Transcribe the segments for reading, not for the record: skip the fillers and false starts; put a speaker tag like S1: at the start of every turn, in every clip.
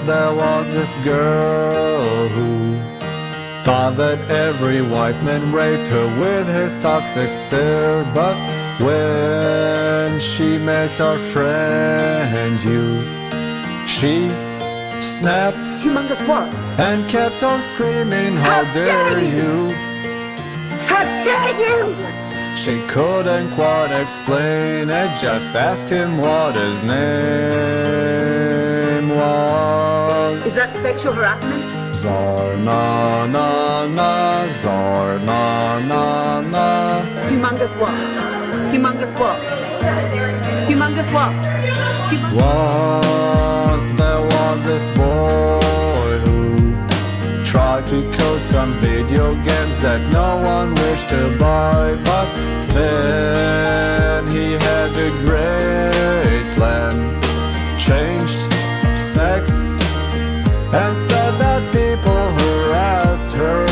S1: There was this girl who thought that every white man raped her with his toxic stare. But when she met our friend you, she snapped
S2: humongous what?
S1: and kept on screaming, how dare you?
S2: How dare you?
S1: She couldn't quite explain it, just asked him what his name was.
S2: Is that sexual harassment?
S1: Zarna na na, Zarna na na.
S2: Humongous what? Humongous what? Humongous what?
S1: There was this boy who tried to code some video games that no one wished to buy, but then he had a great plan, changed sex and said that people harassed her.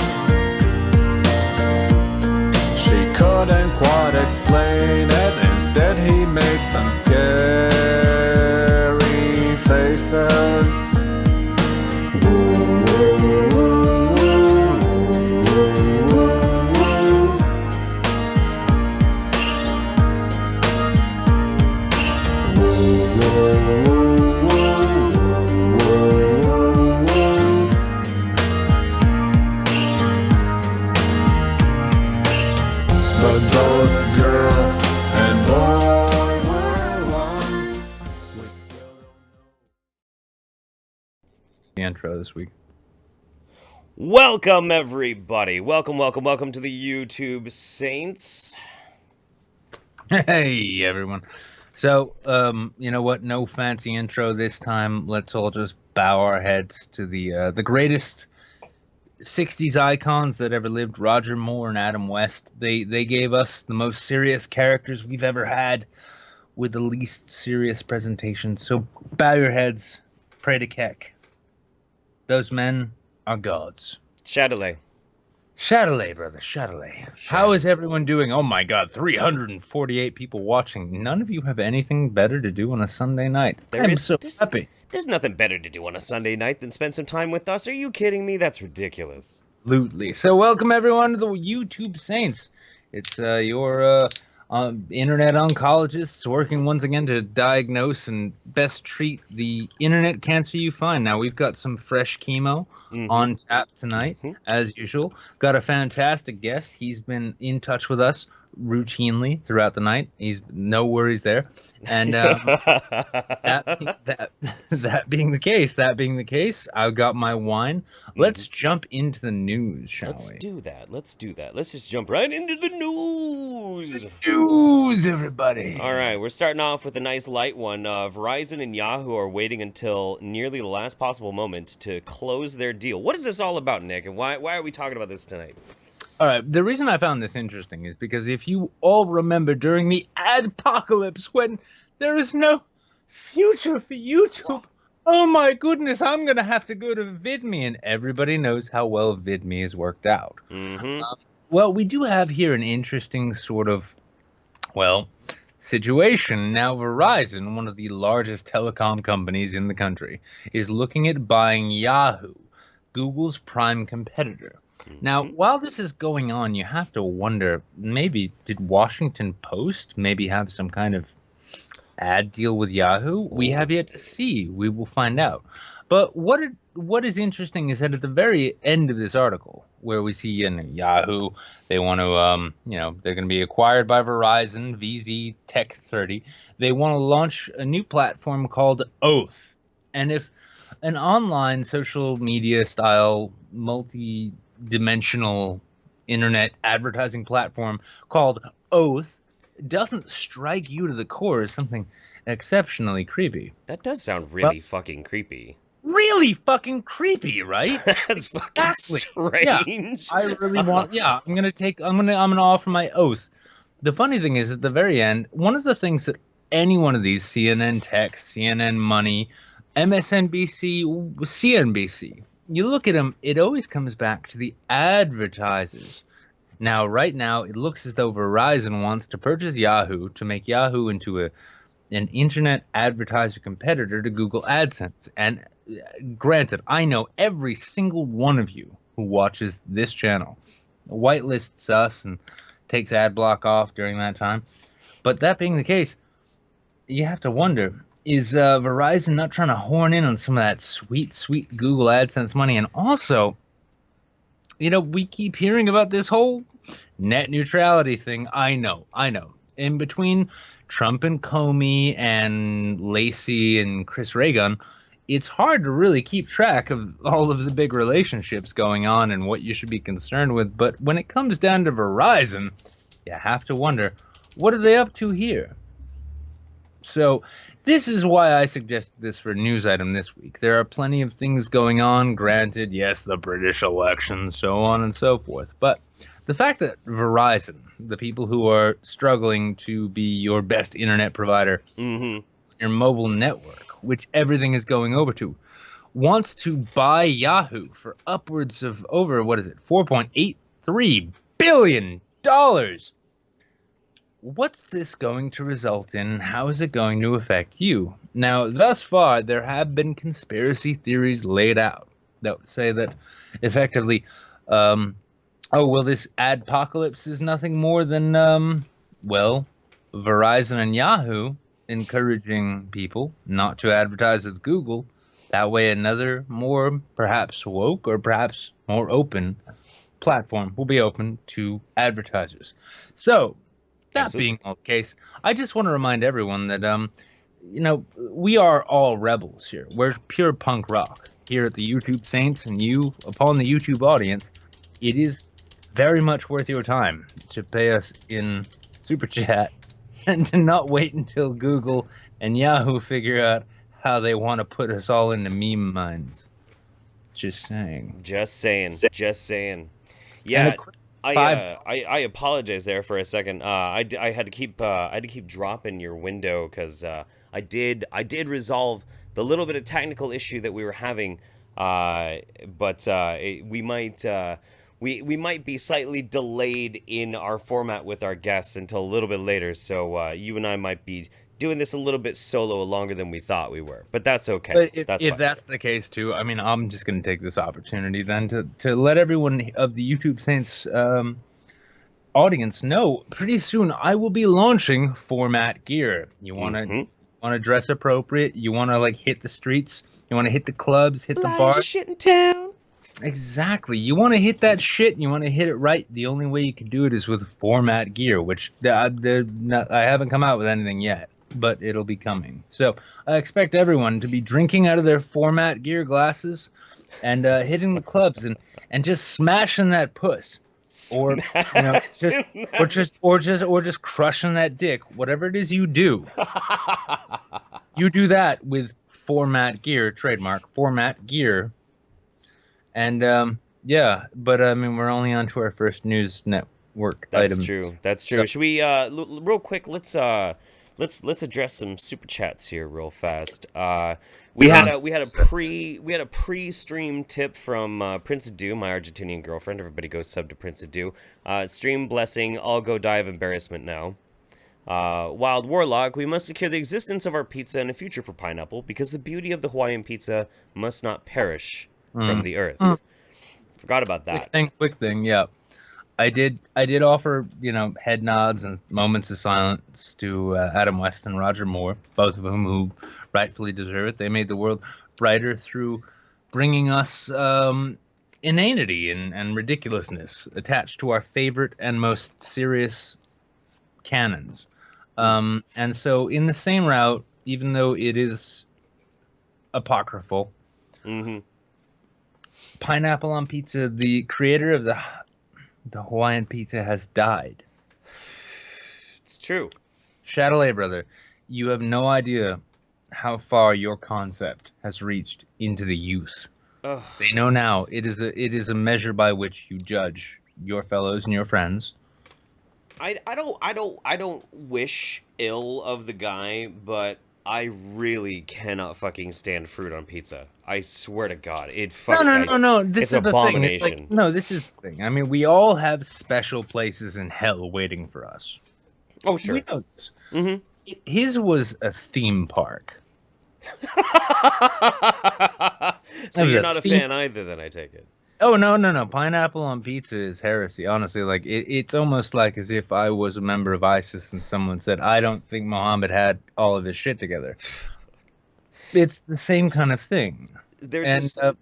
S1: She couldn't quite explain it, instead he made some scary faces. But both girl and boy were one. We still don't know.
S3: The intro this week.
S4: Welcome, everybody. Welcome to the YouTube Saints.
S3: Hey, everyone. So, you know what? No fancy intro this time. Let's all just bow our heads to the greatest 60s icons that ever lived, Roger Moore and Adam West. They gave us the most serious characters we've ever had with the least serious presentation. So bow your heads, pray to Keck. Those men are gods.
S4: Chatelet.
S3: Chatelet, brother, Chatelet. How is everyone doing? Oh my god, 348 people watching. None of you have anything better to do on a Sunday night. I'm so happy.
S4: There's nothing better to do on a Sunday night than spend some time with us. Are you kidding me? That's ridiculous.
S3: Absolutely. So welcome everyone to the YouTube Saints. It's your internet oncologists working once again to diagnose and best treat the internet cancer you find. Now we've got some fresh chemo on tap tonight, as usual. Got a fantastic guest. He's been in touch with us routinely throughout the night. He's no worries there. And that being the case, I've got my wine. Let's jump into the news, shall we?
S4: Let's do that. Let's just jump right into the news.
S3: News, everybody.
S4: All right, we're starting off with a nice light one. Verizon and Yahoo are waiting until nearly the last possible moment to close their deal. What is this all about, Nick? And why are we talking about this tonight?
S3: All right, the reason I found this interesting is because if you all remember during the adpocalypse when there is no future for YouTube, oh my goodness, I'm going to have to go to VidMe, and everybody knows how well VidMe has worked out. Well, we do have here an interesting sort of, situation. Now, Verizon, one of the largest telecom companies in the country, is looking at buying Yahoo, Google's prime competitor. Now, while this is going on, you have to wonder, maybe did Washington Post maybe have some kind of ad deal with Yahoo? We have yet to see. We will find out. But what is interesting is that at the very end of this article, where we see Yahoo, they want to, they're going to be acquired by Verizon, VZ Tech 30. They want to launch a new platform called Oath. And if an online social media style multi-dimensional internet advertising platform called Oath doesn't strike you to the core as something exceptionally creepy.
S4: That does sound really fucking creepy.
S3: Really fucking creepy, right?
S4: That's fucking strange.
S3: Yeah, I really want. Yeah, I'm gonna offer my oath. The funny thing is, at the very end, one of the things that any one of these CNN Tech, CNN Money, MSNBC, CNBC, you look at them, it always comes back to the advertisers. Now, right now, it looks as though Verizon wants to purchase Yahoo to make Yahoo into an internet advertiser competitor to Google AdSense. And granted, I know every single one of you who watches this channel whitelists us and takes ad block off during that time. But that being the case, you have to wonder, is Verizon not trying to horn in on some of that sweet, sweet Google AdSense money? And also, you know, we keep hearing about this whole net neutrality thing. I know. In between Trump and Comey and Lacy and Chris Reagan, it's hard to really keep track of all of the big relationships going on and what you should be concerned with. But when it comes down to Verizon, you have to wonder, what are they up to here? So this is why I suggested this for a news item this week. There are plenty of things going on. Granted, yes, the British election, so on and so forth. But the fact that Verizon, the people who are struggling to be your best internet provider, your mobile network, which everything is going over to, wants to buy Yahoo for upwards of over, $4.83 billion. What's this going to result in? How is it going to affect you? Now, thus far, there have been conspiracy theories laid out that say that effectively, this adpocalypse is nothing more than, Verizon and Yahoo encouraging people not to advertise with Google. That way another more perhaps woke or perhaps more open platform will be open to advertisers. So, that being the case, I just want to remind everyone that, we are all rebels here. We're pure punk rock here at the YouTube Saints, and you, upon the YouTube audience, it is very much worth your time to pay us in Super Chat and to not wait until Google and Yahoo figure out how they want to put us all into meme mines. Just saying.
S4: Yeah. I apologize there for a second. I had to keep dropping your window because I did resolve the little bit of technical issue that we were having, but we might be slightly delayed in our format with our guests until a little bit later. So you and I might be doing this a little bit solo longer than we thought we were, but that's okay.
S3: But if that's the case too, I mean, I'm just going to take this opportunity then to let everyone of the YouTube Saints audience know pretty soon I will be launching format gear. You want to dress appropriate. You want to hit the streets. You want to hit the clubs, hit the bars.
S4: Shit in town.
S3: Exactly. You want to hit that shit and you want to hit it right. The only way you can do it is with format gear, which I haven't come out with anything yet, but it'll be coming. So I expect everyone to be drinking out of their format gear glasses and hitting the clubs and just smashing that puss. Or just crushing that dick. Whatever it is you do. You do that with format gear, trademark format gear. And but I mean, we're only on to our first news network item.
S4: That's true. So, should we real quick? Let's address some super chats here real fast. We had a pre-stream tip from Prince Adu, my Argentinian girlfriend. Everybody go sub to Prince Adu. Stream blessing. I'll go die of embarrassment now. Wild Warlock, we must secure the existence of our pizza and a future for pineapple because the beauty of the Hawaiian pizza must not perish from the earth. Forgot about that.
S3: Quick thing, yeah. I did offer, head nods and moments of silence to Adam West and Roger Moore, both of whom who rightfully deserve it. They made the world brighter through bringing us inanity and ridiculousness attached to our favorite and most serious canons. And so in the same route, even though it is apocryphal, pineapple on pizza, the creator of the Hawaiian pizza has died.
S4: It's true.
S3: Chatelet, brother, you have no idea how far your concept has reached into the use. Ugh. They know now it is a measure by which you judge your fellows and your friends.
S4: I don't wish ill of the guy, but I really cannot fucking stand fruit on pizza. I swear to God, it fucking
S3: no. This is the
S4: abomination.
S3: thing. This is the thing. I mean, we all have special places in hell waiting for us.
S4: Oh sure.
S3: We know this. his was a theme park.
S4: So
S3: was
S4: you're
S3: a
S4: not a
S3: theme-
S4: fan either, then I take it.
S3: Oh no! Pineapple on pizza is heresy. Honestly, like it's almost like as if I was a member of ISIS and someone said, "I don't think Muhammad had all of his shit together." It's the same kind of thing.
S4: There's
S3: And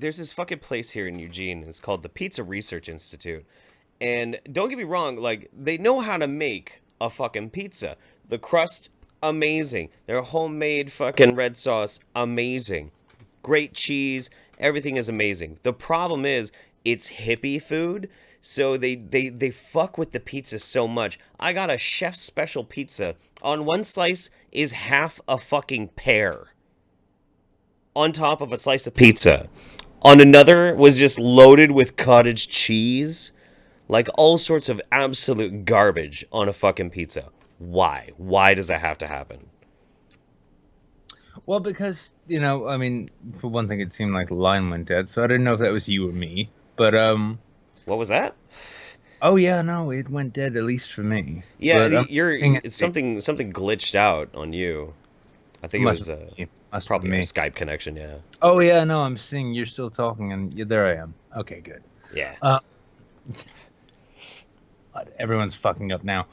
S4: this fucking place here in Eugene. It's called the Pizza Research Institute. And don't get me wrong, like they know how to make a fucking pizza. The crust, amazing. Their homemade fucking red sauce, amazing. Great cheese, everything is amazing. The problem is it's hippie food, so they fuck with the pizza so much. I got a chef's special pizza. On one slice is half a fucking pear on top of a slice of pizza. On another was just loaded with cottage cheese. Like all sorts of absolute garbage on a fucking pizza. Why? Why does that have to happen?
S3: well, because I mean, for one thing, it seemed like the line went dead, so I didn't know if that was you or me. But
S4: What was that?
S3: oh yeah, no, it went dead at least for me.
S4: Yeah,
S3: But
S4: it's something glitched out on you. I think it was probably
S3: me.
S4: a Skype connection. Yeah.
S3: Oh yeah, no, I'm seeing you're still talking, and there I am. Okay, good.
S4: Yeah.
S3: Everyone's fucking up now.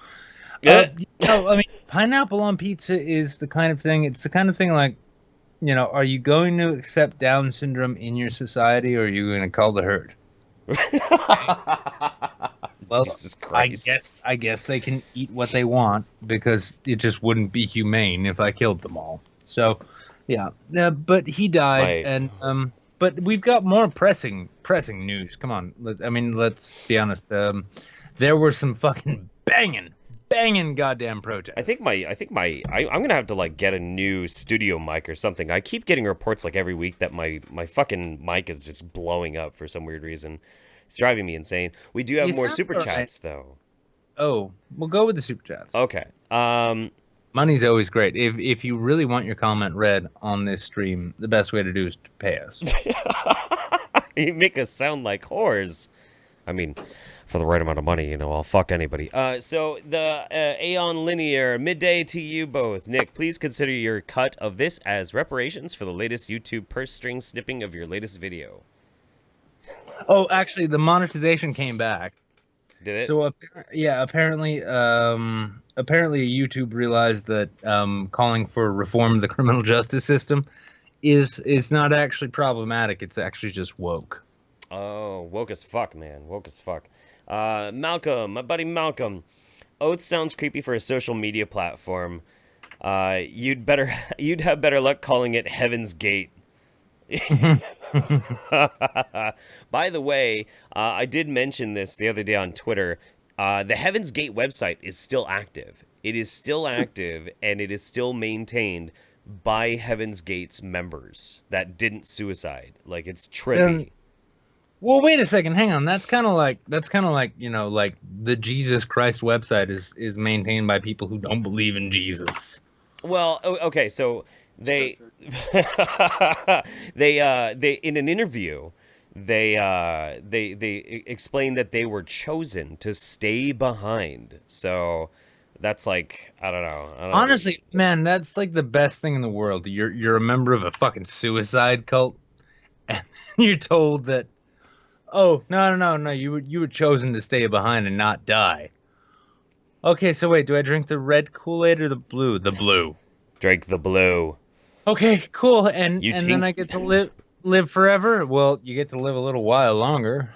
S4: Yeah.
S3: I mean, pineapple on pizza is the kind of thing. It's the kind of thing like, are you going to accept Down syndrome in your society, or are you going to call the herd? Well,
S4: Jesus Christ.
S3: I guess they can eat what they want because it just wouldn't be humane if I killed them all. So, yeah. But he died, and but we've got more pressing news. Come on, let's be honest. There were some fucking banging goddamn protests.
S4: I think I'm gonna have to like get a new studio mic or something. I keep getting reports like every week that my fucking mic is just blowing up for some weird reason. It's driving me insane. We do have more super chats though.
S3: Oh, we'll go with the super chats.
S4: Okay.
S3: Money's always great. If you really want your comment read on this stream, the best way to do is to pay us.
S4: You make us sound like whores. I mean, for the right amount of money, I'll fuck anybody. So the Aeon Linear, midday to you both. Nick, please consider your cut of this as reparations for the latest YouTube purse string snipping of your latest video.
S3: Oh, actually, the monetization came back.
S4: Did it?
S3: So yeah, apparently YouTube realized that calling for reform of the criminal justice system is not actually problematic. It's actually just woke.
S4: Oh, woke as fuck, man. Woke as fuck. Malcolm, my buddy Malcolm. Oath sounds creepy for a social media platform. You'd have better luck calling it Heaven's Gate. By the way, I did mention this the other day on Twitter. The Heaven's Gate website is still active. It is still active, and it is still maintained by Heaven's Gate's members that didn't suicide. Like, it's trippy.
S3: Well, wait a second. Hang on. That's kind of like like the Jesus Christ website is maintained by people who don't believe in Jesus.
S4: Well, okay, so they in an interview they explained that they were chosen to stay behind. So that's like I don't know.
S3: Honestly, man, that's like the best thing in the world. You're a member of a fucking suicide cult, and you're told that, oh no, you were chosen to stay behind and not die. Okay, so wait, do I drink the red Kool-Aid or the blue? The blue.
S4: Drink the blue.
S3: Okay, cool. And then I get to live forever? Well, you get to live a little while longer.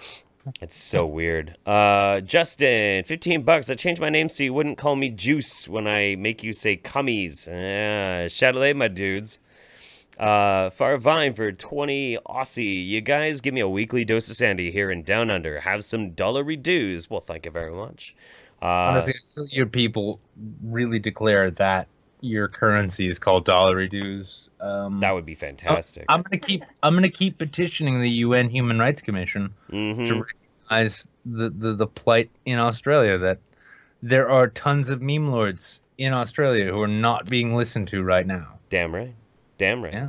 S4: It's so weird. Justin, $15. I changed my name so you wouldn't call me Juice when I make you say cummies. Chatelet, my dudes. Farvine for 20 Aussie. You guys give me a weekly dose of Sandy here in Down Under. Have some dollary dues. Well, thank you very much.
S3: Honestly, until your people really declare that your currency is called dollary dues,
S4: that would be fantastic.
S3: I'm gonna keep petitioning the UN Human Rights Commission to recognize the plight in Australia, that there are tons of meme lords in Australia who are not being listened to right now.
S4: Damn right. Yeah.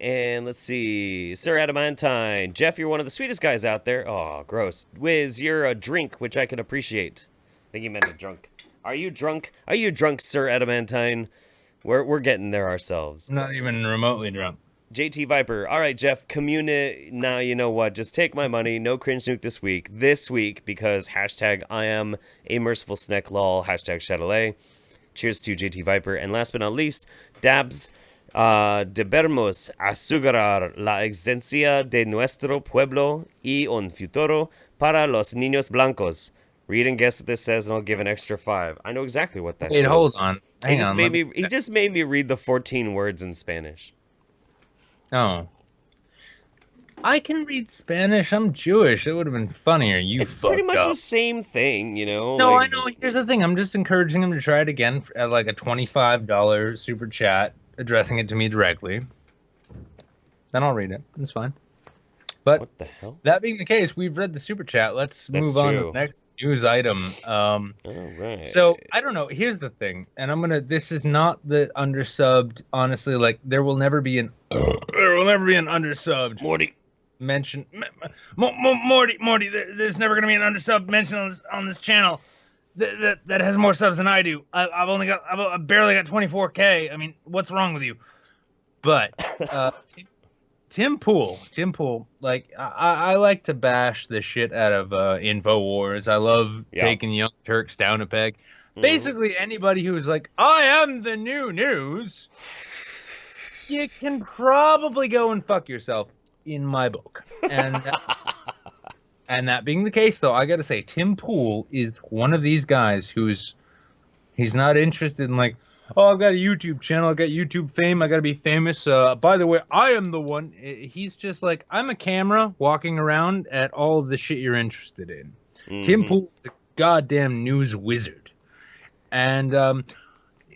S4: And let's see. Sir Adamantine. Jeff, you're one of the sweetest guys out there. Oh, gross. Wiz, you're a drink, which I can appreciate. I think he meant a drunk. Are you drunk? Are you drunk, Sir Adamantine? We're getting there ourselves.
S3: I'm not even remotely drunk.
S4: JT Viper. All right, Jeff. Now you know what? Just take my money. No cringe nuke this week. This week because hashtag I am a merciful snack lol. Hashtag Chatelet. Cheers to JT Viper. And last but not least, Dabs. Debemos asegurar la existencia de nuestro pueblo y un futuro para los niños blancos. Read and guess what this says, and I'll give an extra 5. I know exactly what that says.
S3: Wait, hold on.
S4: He just made me read the 14 words in Spanish.
S3: Oh. I can read Spanish. I'm Jewish. It would have been funnier.
S4: It's pretty much the same thing, you know?
S3: No, I know. Here's the thing. I'm just encouraging him to try it again at like a $25 super chat, addressing it to me directly. Then I'll read it. It's fine. But
S4: what the hell?
S3: That being the case, we've read the super chat. Let's move on to the next news item.
S4: All right.
S3: So I don't know. Here's the thing, and this is not the undersubbed. Honestly, like there will never be an undersubbed
S4: Morty
S3: mention. Morty. There's never gonna be an undersubbed mention on this channel that has more subs than I do. I've barely got 24K. I mean, what's wrong with you? But Tim Pool, like I like to bash the shit out of InfoWars. I love taking Young Turks down a peg. Basically, anybody who's like, I am the new news, you can probably go and fuck yourself in my book. And and that being the case, though, I got to say, Tim Pool is one of these guys he's not interested in like, oh, I've got a YouTube channel. I've got YouTube fame. I got to be famous. By the way, I am the one. He's just like, I'm a camera walking around at all of the shit you're interested in. Mm-hmm. Tim Pool is a goddamn news wizard. And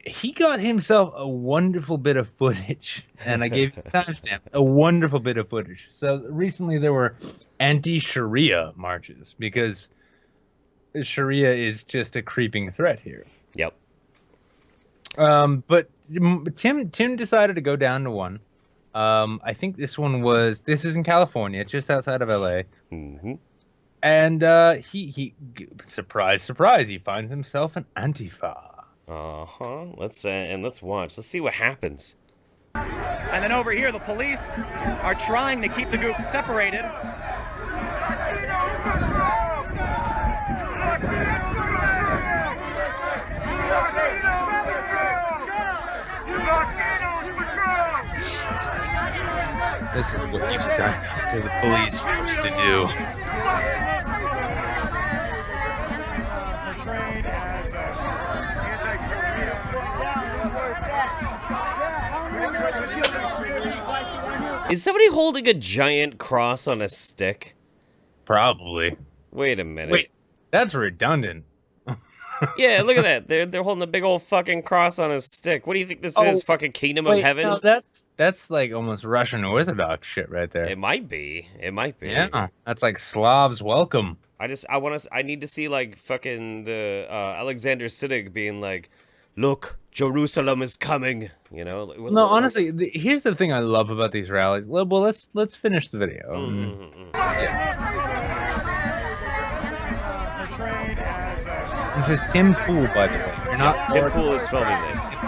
S3: he got himself a wonderful bit of footage. And I gave you a timestamp. A wonderful bit of footage. So recently there were anti-Sharia marches because Sharia is just a creeping threat here.
S4: Yep.
S3: But Tim decided to go down to one. I think this is in California, just outside of LA.
S4: Mm-hmm.
S3: And he surprise, he finds himself an Antifa.
S4: Let's watch. Let's see what happens.
S5: And then over here, the police are trying to keep the groups separated.
S3: This is what you signed up to the police force to do.
S4: Is somebody holding a giant cross on a stick?
S3: Probably.
S4: Wait a minute.
S3: Wait, that's redundant.
S4: Yeah, look at that. They're holding a big old fucking cross on a stick. What do you think this is? Fucking Kingdom of Heaven?
S3: No, that's like almost Russian Orthodox shit right there.
S4: It might be.
S3: Yeah, that's like Slavs welcome.
S4: I need to see like fucking the Alexander Siddig being like, look, Jerusalem is coming. You know.
S3: No, honestly, here's the thing I love about these rallies. Well, let's finish the video. This is Tim Pool, by the way. You're not.
S4: Tim Pool is filming this.
S3: If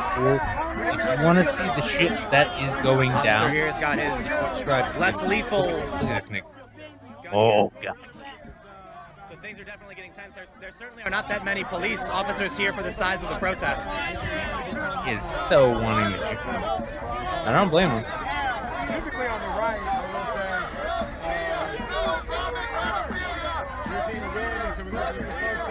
S3: you want to see the shit that is going down,
S5: Officer here's got his
S3: subscribe.
S5: less lethal.
S3: Look at this nigga. Oh god.
S5: So things are definitely getting tense. There certainly are not that many police officers here for the size of the protest.
S3: He is so wanting to shoot. I don't blame him.
S6: Specifically on the right, I will say, you're seeing a willingness. It was the folks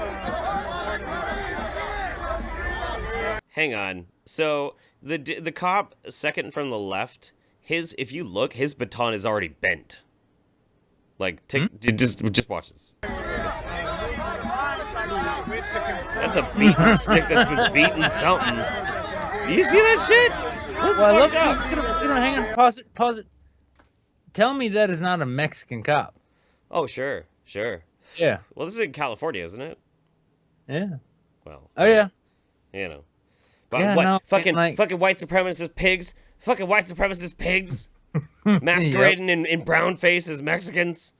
S4: Hang on. So the cop second from the left, if you look, his baton is already bent. Like, just watch this. That's a beaten stick that's been beaten something. Do you see that shit? That's fucked up.
S3: Hang on. Pause it. Tell me that is not a Mexican cop.
S4: Oh, sure.
S3: Yeah.
S4: Well, this is in California, isn't it?
S3: Yeah.
S4: Well.
S3: Oh yeah.
S4: You know. But
S3: yeah,
S4: what? Fucking white supremacist pigs. Fucking white supremacist pigs. Masquerading in brown face as Mexicans.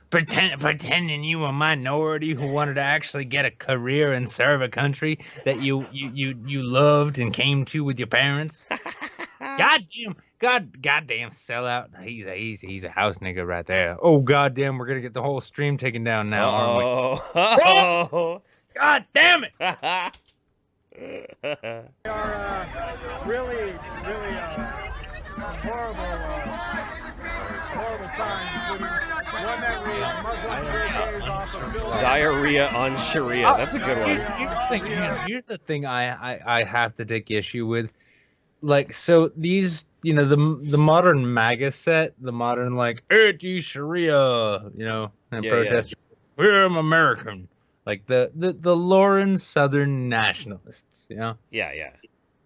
S3: pretending you a minority who wanted to actually get a career and serve a country that you loved and came to with your parents. Goddamn sellout. He's a house nigga right there. Oh goddamn, we're gonna get the whole stream taken down now, aren't we?
S4: Oh.
S3: God damn it!
S6: They are really some horrible signs, including one that reads Muslims break gays off of buildings.
S4: Diarrhea on Sharia. That's a good one.
S3: Here's the thing I have to take issue with. Like, so these, you know, the modern MAGA set, the modern, like, anti-Sharia, you know, and protesters, we're American. Like, the Lauren Southern nationalists, you know?
S4: Yeah.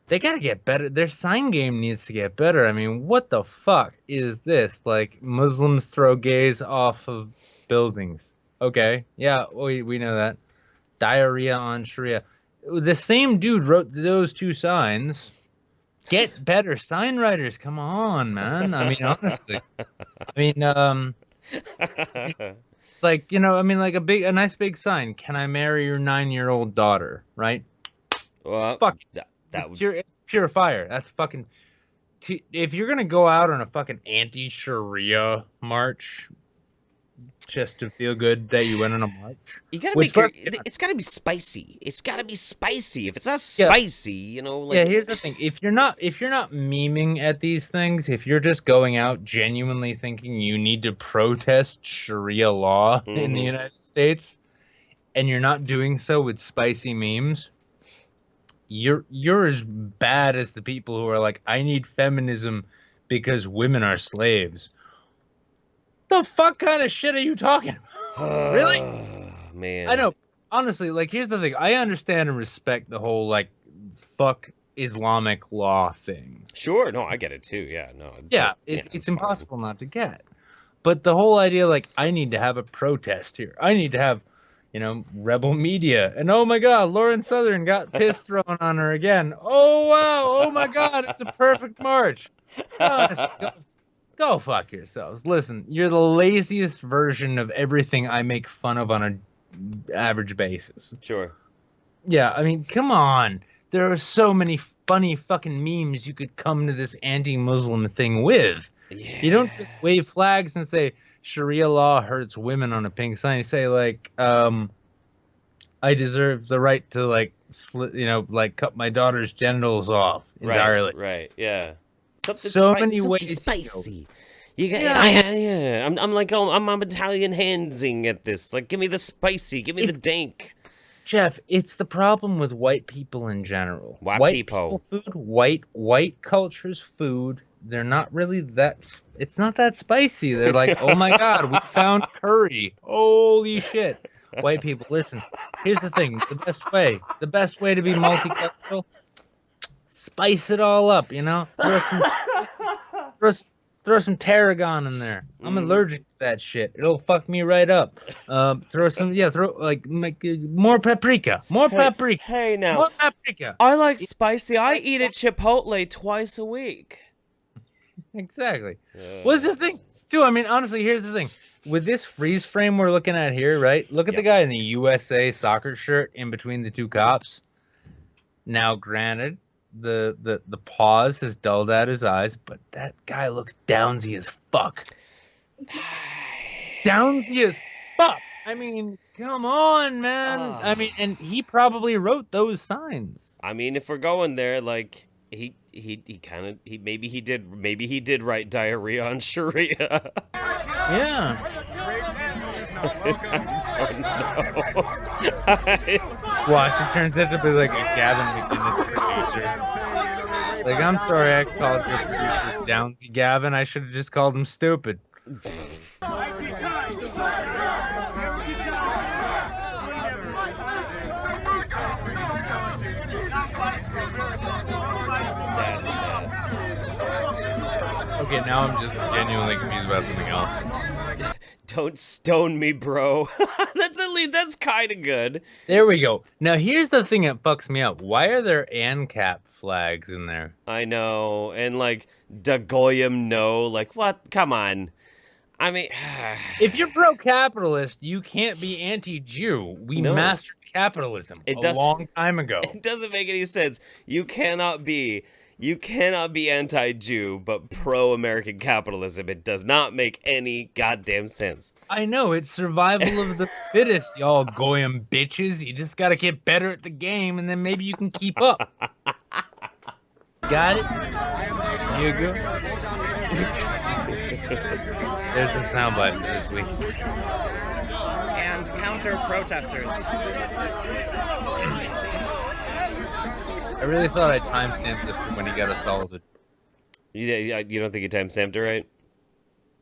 S3: They gotta get better. Their sign game needs to get better. I mean, what the fuck is this? Like, Muslims throw gays off of buildings. Okay, yeah, we know that. Diarrhea on Sharia. The same dude wrote those two signs. Get better sign writers. Come on, man. I mean, honestly. I mean, like, you know, I mean, like a nice big sign. Can I marry your 9-year-old daughter? Right?
S4: Well,
S3: fuck.
S4: That would...
S3: It's pure fire. That's fucking. If you're gonna go out on a fucking anti-Sharia march, just to feel good that you went on a march,
S4: you gotta make it's gotta be spicy. It's gotta be spicy. If it's not spicy, you know. Like...
S3: Yeah, here's the thing. If you're not memeing at these things, if you're just going out genuinely thinking you need to protest Sharia law in the United States, and you're not doing so with spicy memes, you're as bad as the people who are like, I need feminism because women are slaves. The fuck kind of shit are you talking about? Really?
S4: Man.
S3: I know. Honestly, like, here's the thing. I understand and respect the whole, like, fuck Islamic law thing.
S4: Sure. No, I get it too. Yeah. No.
S3: Yeah, it's impossible not to get. But the whole idea, like, I need to have a protest here. I need to have, you know, rebel media. And oh my God, Lauren Southern got piss thrown on her again. Oh wow. Oh my God, it's a perfect march. Honestly, go fuck yourselves. Listen, you're the laziest version of everything I make fun of on an average basis.
S4: Sure.
S3: Yeah, I mean, come on. There are so many funny fucking memes you could come to this anti-Muslim thing with.
S4: Yeah.
S3: You don't just wave flags and say Sharia law hurts women on a pink sign. You say, like, I deserve the right to, like, like cut my daughter's genitals off entirely.
S4: Right. Yeah. Something
S3: many ways
S4: spicy. You got, yeah. I'm like, oh, I'm Italian handsing at this. Like, give me the spicy, give me the dank.
S3: Jeff, it's the problem with white people in general.
S4: White people
S3: food, white culture's food. They're not really that. It's not that spicy. They're like, oh my God, we found curry. Holy shit. White people, listen. Here's the thing. The best way to be multicultural. Spice it all up, you know. Throw some tarragon in there. I'm allergic to that shit. It'll fuck me right up. Make more paprika.
S4: Hey, now.
S3: More paprika.
S4: I like spicy. I eat at Chipotle twice a week.
S3: Exactly. What's the thing? Dude, I mean, honestly, here's the thing. With this freeze frame we're looking at here, right? Look at the guy in the USA soccer shirt in between the two cops. Now, granted, the pause has dulled out his eyes, but that guy looks downsy as fuck. Downsy as fuck. I mean, come on, man. I mean, and he probably wrote those signs.
S4: I mean, if we're going there, like, maybe he did write diarrhea on Sharia.
S3: Yeah. Watch, it turns out to be like a Gavin McInnes producer. Like, I'm sorry I called your producer Downsy Gavin. I should have just called him stupid. Okay, now I'm just genuinely confused about something else.
S4: Don't stone me, bro. That's kind of good.
S3: There we go. Now here's the thing that fucks me up. Why are there ANCAP flags in there?
S4: I know, and like Dagoyim no, like what? Come on. I mean,
S3: if you're pro-capitalist, you can't be anti-Jew. We mastered capitalism a long time ago.
S4: It doesn't make any sense. You cannot be anti-Jew but pro-American capitalism. It does not make any goddamn sense.
S3: I know, it's survival of the fittest, y'all goyim bitches. You just gotta get better at the game, and then maybe you can keep up. Got it? Here you go. There's a soundbite for this week.
S5: And counter protesters.
S3: I really thought I timestamped this when he got assaulted.
S4: You don't think you timestamped it right?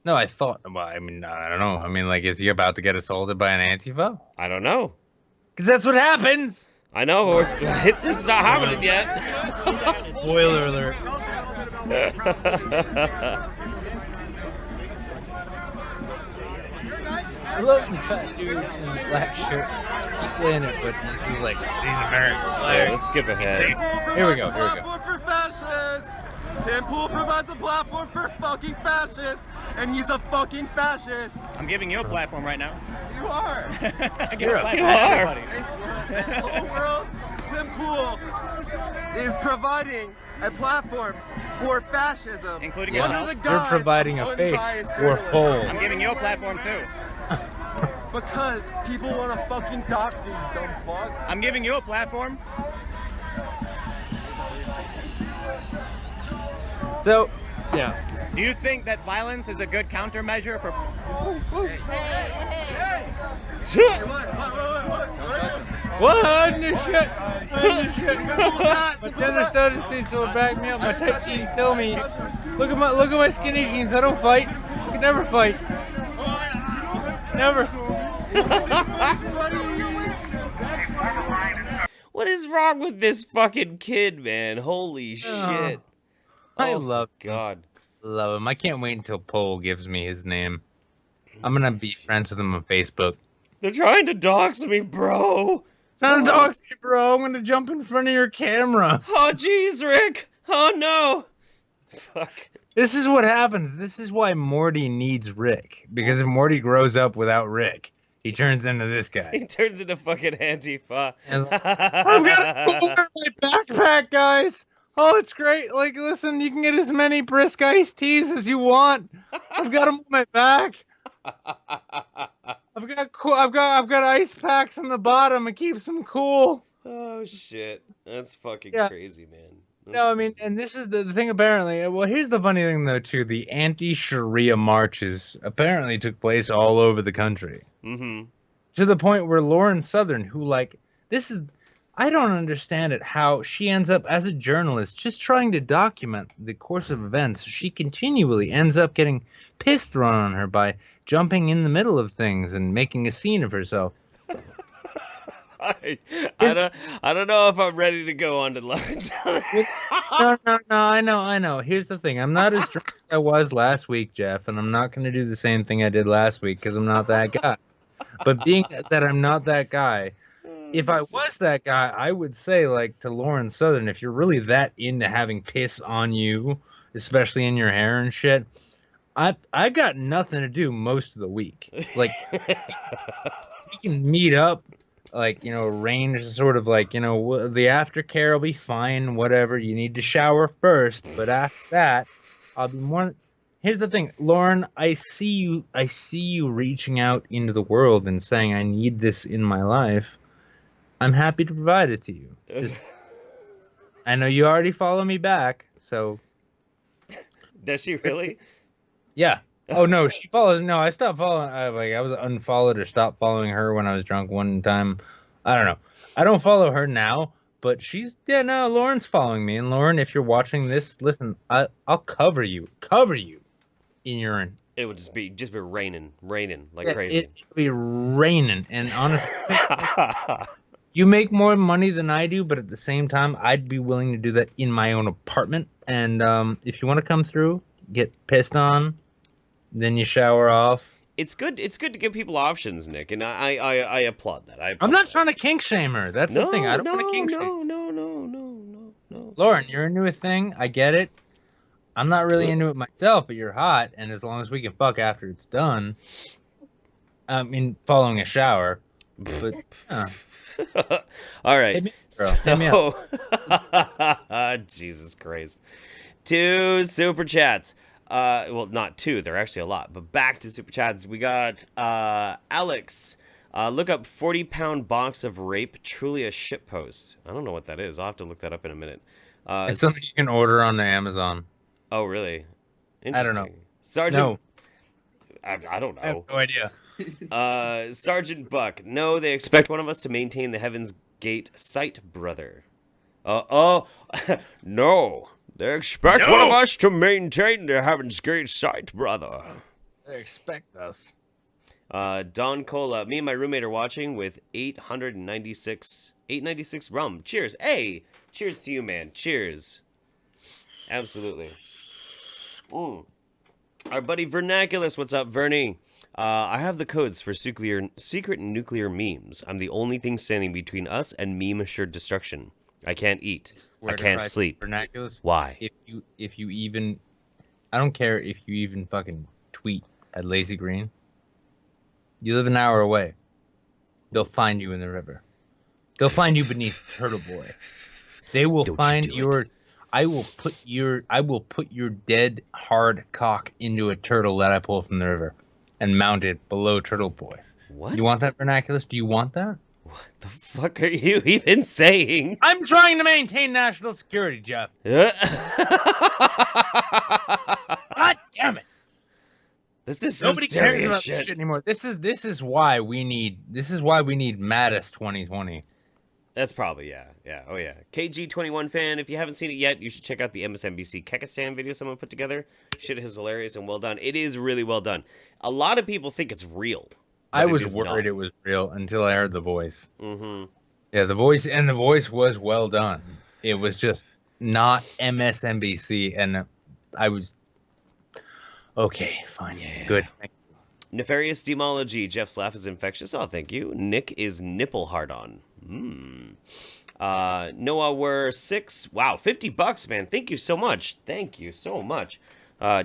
S3: No, I thought. Well, I mean, I don't know. I mean, like, is he about to get assaulted by an Antifa?
S4: I don't know.
S3: Because that's what happens.
S4: I know. It's not happening yet.
S3: Spoiler alert. I love that dude in the black shirt. Keep playing it, but this is like, he's American.
S4: Yeah, let's skip ahead.
S3: Here we go.
S7: For fascists. Tim Pool provides a platform for fucking fascists, and he's a fucking fascist.
S5: I'm giving you a platform right now.
S7: You are.
S3: You
S4: are.
S7: The whole world, Tim Pool is providing a platform for fascism.
S5: Including
S7: One
S5: yourself.
S7: of the
S3: You're
S7: guys
S3: providing
S7: of
S3: a face
S7: unbiased
S3: for
S7: journalism.
S3: Pole.
S5: I'm giving you a platform too.
S7: Because people want to fucking dox me, you dumb fuck.
S5: I'm giving you a platform.
S3: So, yeah.
S5: Do you think that violence is a good countermeasure for?
S3: What in the shit? My tennis studies teacher will back me up. My tight jeans tell me, look at my skinny jeans. I don't fight. I can never fight. Never.
S4: What is wrong with this fucking kid, man? Holy shit.
S3: I
S4: Oh,
S3: love
S4: God.
S3: Love him. I can't wait until Poe gives me his name. I'm gonna be friends with him on Facebook.
S4: They're trying to dox me, bro.
S3: Not a dog, bro. I'm gonna jump in front of your camera.
S4: Oh, jeez, Rick. Oh, no. Fuck.
S3: This is what happens. This is why Morty needs Rick. Because if Morty grows up without Rick, he turns into this guy.
S4: He turns into fucking Antifa.
S3: I've got to my backpack, guys. Oh, it's great. Like, listen, you can get as many brisk iced teas as you want. I've got them on my back. I've got ice packs on the bottom. It keeps them cool.
S4: Oh, shit. That's fucking crazy, man.
S3: No, I mean, and this is the thing, apparently. Well, here's the funny thing, though, too. The anti-Sharia marches apparently took place all over the country.
S4: Mm-hmm.
S3: To the point where Lauren Southern, who, like, this is... I don't understand it, how she ends up, as a journalist, just trying to document the course of events. She continually ends up getting piss thrown on her by jumping in the middle of things and making a scene of herself.
S4: I don't know if I'm ready to go on to Lawrence.
S3: No, I know. Here's the thing. I'm not as drunk as I was last week, Jeff, and I'm not going to do the same thing I did last week because I'm not that guy. But being that I'm not that guy, if I was that guy, I would say, like, to Lauren Southern, if you're really that into having piss on you, especially in your hair and shit, I got nothing to do most of the week. Like, we can meet up, like, you know, arrange sort of like, you know, the aftercare will be fine, whatever. You need to shower first, but after that, I'll be more... Here's the thing, Lauren, I see you reaching out into the world and saying, I need this in my life. I'm happy to provide it to you. I know you already follow me back, so...
S4: Does she really?
S3: Yeah. Oh, no, she follows... No, I stopped following... I was unfollowed or stopped following her when I was drunk one time. I don't know. I don't follow her now, but she's... Yeah, no, Lauren's following me. And Lauren, if you're watching this, listen, I'll cover you in urine.
S4: It would just be raining like crazy.
S3: It'll be raining, and honestly... You make more money than I do, but at the same time, I'd be willing to do that in my own apartment. And if you want to come through, get pissed on, then you shower off.
S4: It's good to give people options, Nick, and I applaud that.
S3: I'm not trying to kink shame her. That's the thing. I don't want to kink shame.
S4: No.
S3: Lauren, you're into a thing. I get it. I'm not really into it myself, but you're hot, and as long as we can fuck after it's done, I mean, following a shower. But
S4: all right.
S3: hit me up, girl. Hit me up.
S4: Jesus Christ. 2 super chats. Well, not 2. They're actually a lot. But back to super chats. We got Alex. Look up 40-pound box of rape. Truly a shitpost. I don't know what that is. I'll have to look that up in a minute.
S3: It's something you can order on Amazon.
S4: Oh, really?
S3: I don't know.
S4: Sergeant.
S3: No.
S4: I don't know.
S3: I have no idea.
S4: Sergeant Buck. No, they expect one of us to maintain the Heaven's Gate sight, brother. No. They expect one of us to maintain the Heaven's Gate sight, brother.
S3: They expect us.
S4: Don Cola. Me and my roommate are watching with 896 rum. Cheers. Hey, cheers to you, man. Cheers. Absolutely. Our buddy Vernaculus. What's up, Vernie? I have the codes for secret nuclear memes. I'm the only thing standing between us and meme assured destruction. I can't eat. I can't sleep.
S3: Vernaculus.
S4: Why?
S3: If you even, I don't care if you even fucking tweet at Lacy Green. You live an hour away. They'll find you in the river. They'll find you beneath Turtle Boy. They will find your. I will put your dead hard cock into a turtle that I pull from the river, and mount it below Turtle Boy.
S4: What?
S3: You want that, Vernaculus? Do you want that?
S4: What the fuck are you even saying?
S3: I'm trying to maintain national security, Jeff. God damn it!
S4: This is some
S3: Nobody cares
S4: serious
S3: about
S4: shit.
S3: this shit anymore. This is why we need Mattis 2020.
S4: That's probably, yeah. Oh, yeah. KG21 fan, if you haven't seen it yet, you should check out the MSNBC Kekistan video someone put together. Shit is hilarious and well done. It is really well done. A lot of people think it's real.
S3: I was worried it was real until I heard the voice.
S4: Mm-hmm.
S3: Yeah, the voice was well done. It was just not MSNBC, and I was... Okay, fine. Yeah. Good.
S4: Nefarious Demology. Jeff's laugh is infectious. Oh, thank you. Nick is nipple hard on. Noah were 6. Wow, $50, man. Thank you so much. Thank you so much.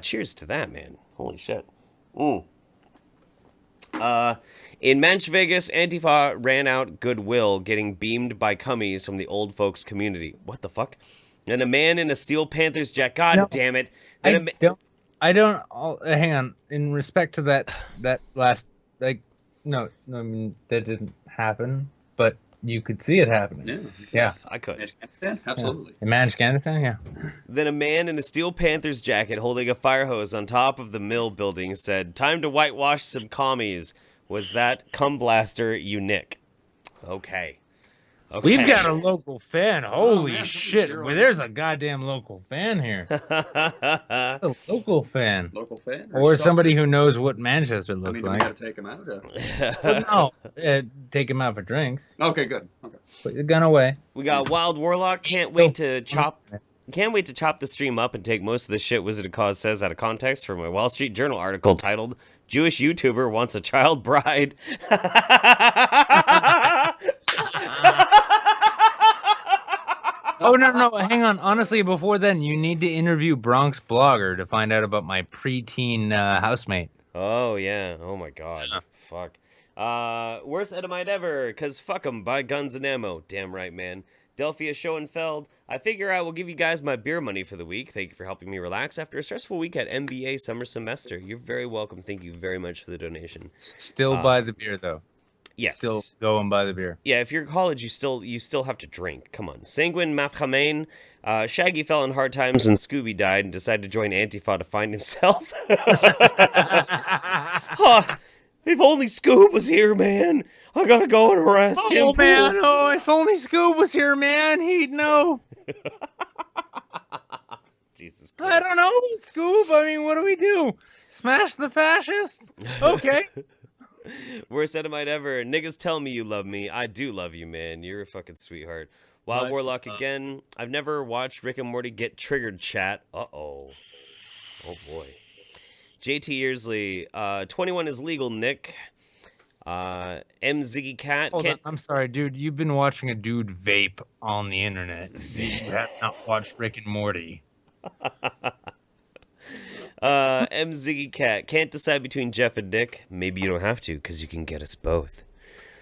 S4: Cheers to that, man. Holy shit. In Manch Vegas, Antifa ran out goodwill, getting beamed by cummies from the old folks community. What the fuck? And a man in a Steel Panthers jacket. God damn it.
S3: I don't. Hang on. In respect to that last, like, no, I mean that didn't happen, but you could see it happening. Yeah,
S4: I could.
S8: Afghanistan, absolutely.
S3: In Afghanistan, yeah.
S4: Then a man in a Steel Panthers jacket holding a fire hose on top of the mill building said, "Time to whitewash some commies." Was that cum blaster you, Nick? Okay.
S3: We've got a local fan. Holy shit. Well, there's a goddamn local fan here. A local fan.
S8: Local fan?
S3: Or somebody who knows what Manchester looks
S8: we
S3: like.
S8: gotta take him out.
S3: No, take him out for drinks.
S8: Okay, good. Okay.
S3: Put the gun away.
S4: We got Wild Warlock. Can't wait to chop the stream up and take most of the shit Wizard of Cause says out of context from a Wall Street Journal article titled "Jewish YouTuber Wants a Child Bride."
S3: Oh, no, hang on. Honestly, before then, you need to interview Bronx Blogger to find out about my preteen housemate.
S4: Oh, yeah. Oh, my God. Fuck. Worst Edomite ever, because fuck 'em, buy guns and ammo. Damn right, man. Delphia Schoenfeld. I figure I will give you guys my beer money for the week. Thank you for helping me relax after a stressful week at MBA summer semester. You're very welcome. Thank you very much for the donation.
S3: Still buy the beer, though.
S4: Yes.
S3: Still go and buy the beer.
S4: Yeah, if you're in college, you still have to drink. Come on. Sanguine Mafhamain. Shaggy fell in hard times and Scooby died and decided to join Antifa to find himself. If only Scoob was here, man. I gotta go and arrest him.
S3: Oh, man. Oh, if only Scoob was here, man. He'd know.
S4: Jesus Christ.
S3: I don't know, Scoob. I mean, what do we do? Smash the fascists? Okay.
S4: Worst Edomite ever. Niggas tell me you love me. I do love you, man. You're a fucking sweetheart. Wild Warlock again. I've never watched Rick and Morty get triggered, chat. Uh-oh. Oh, boy. JT Yearsley. 21 is legal, Nick. M. Ziggy Cat.
S3: Hold on. I'm sorry, dude. You've been watching a dude vape on the internet. You have not watched Rick and Morty.
S4: M Ziggy Cat can't decide between Jeff and Nick. Maybe you don't have to, because you can get us both.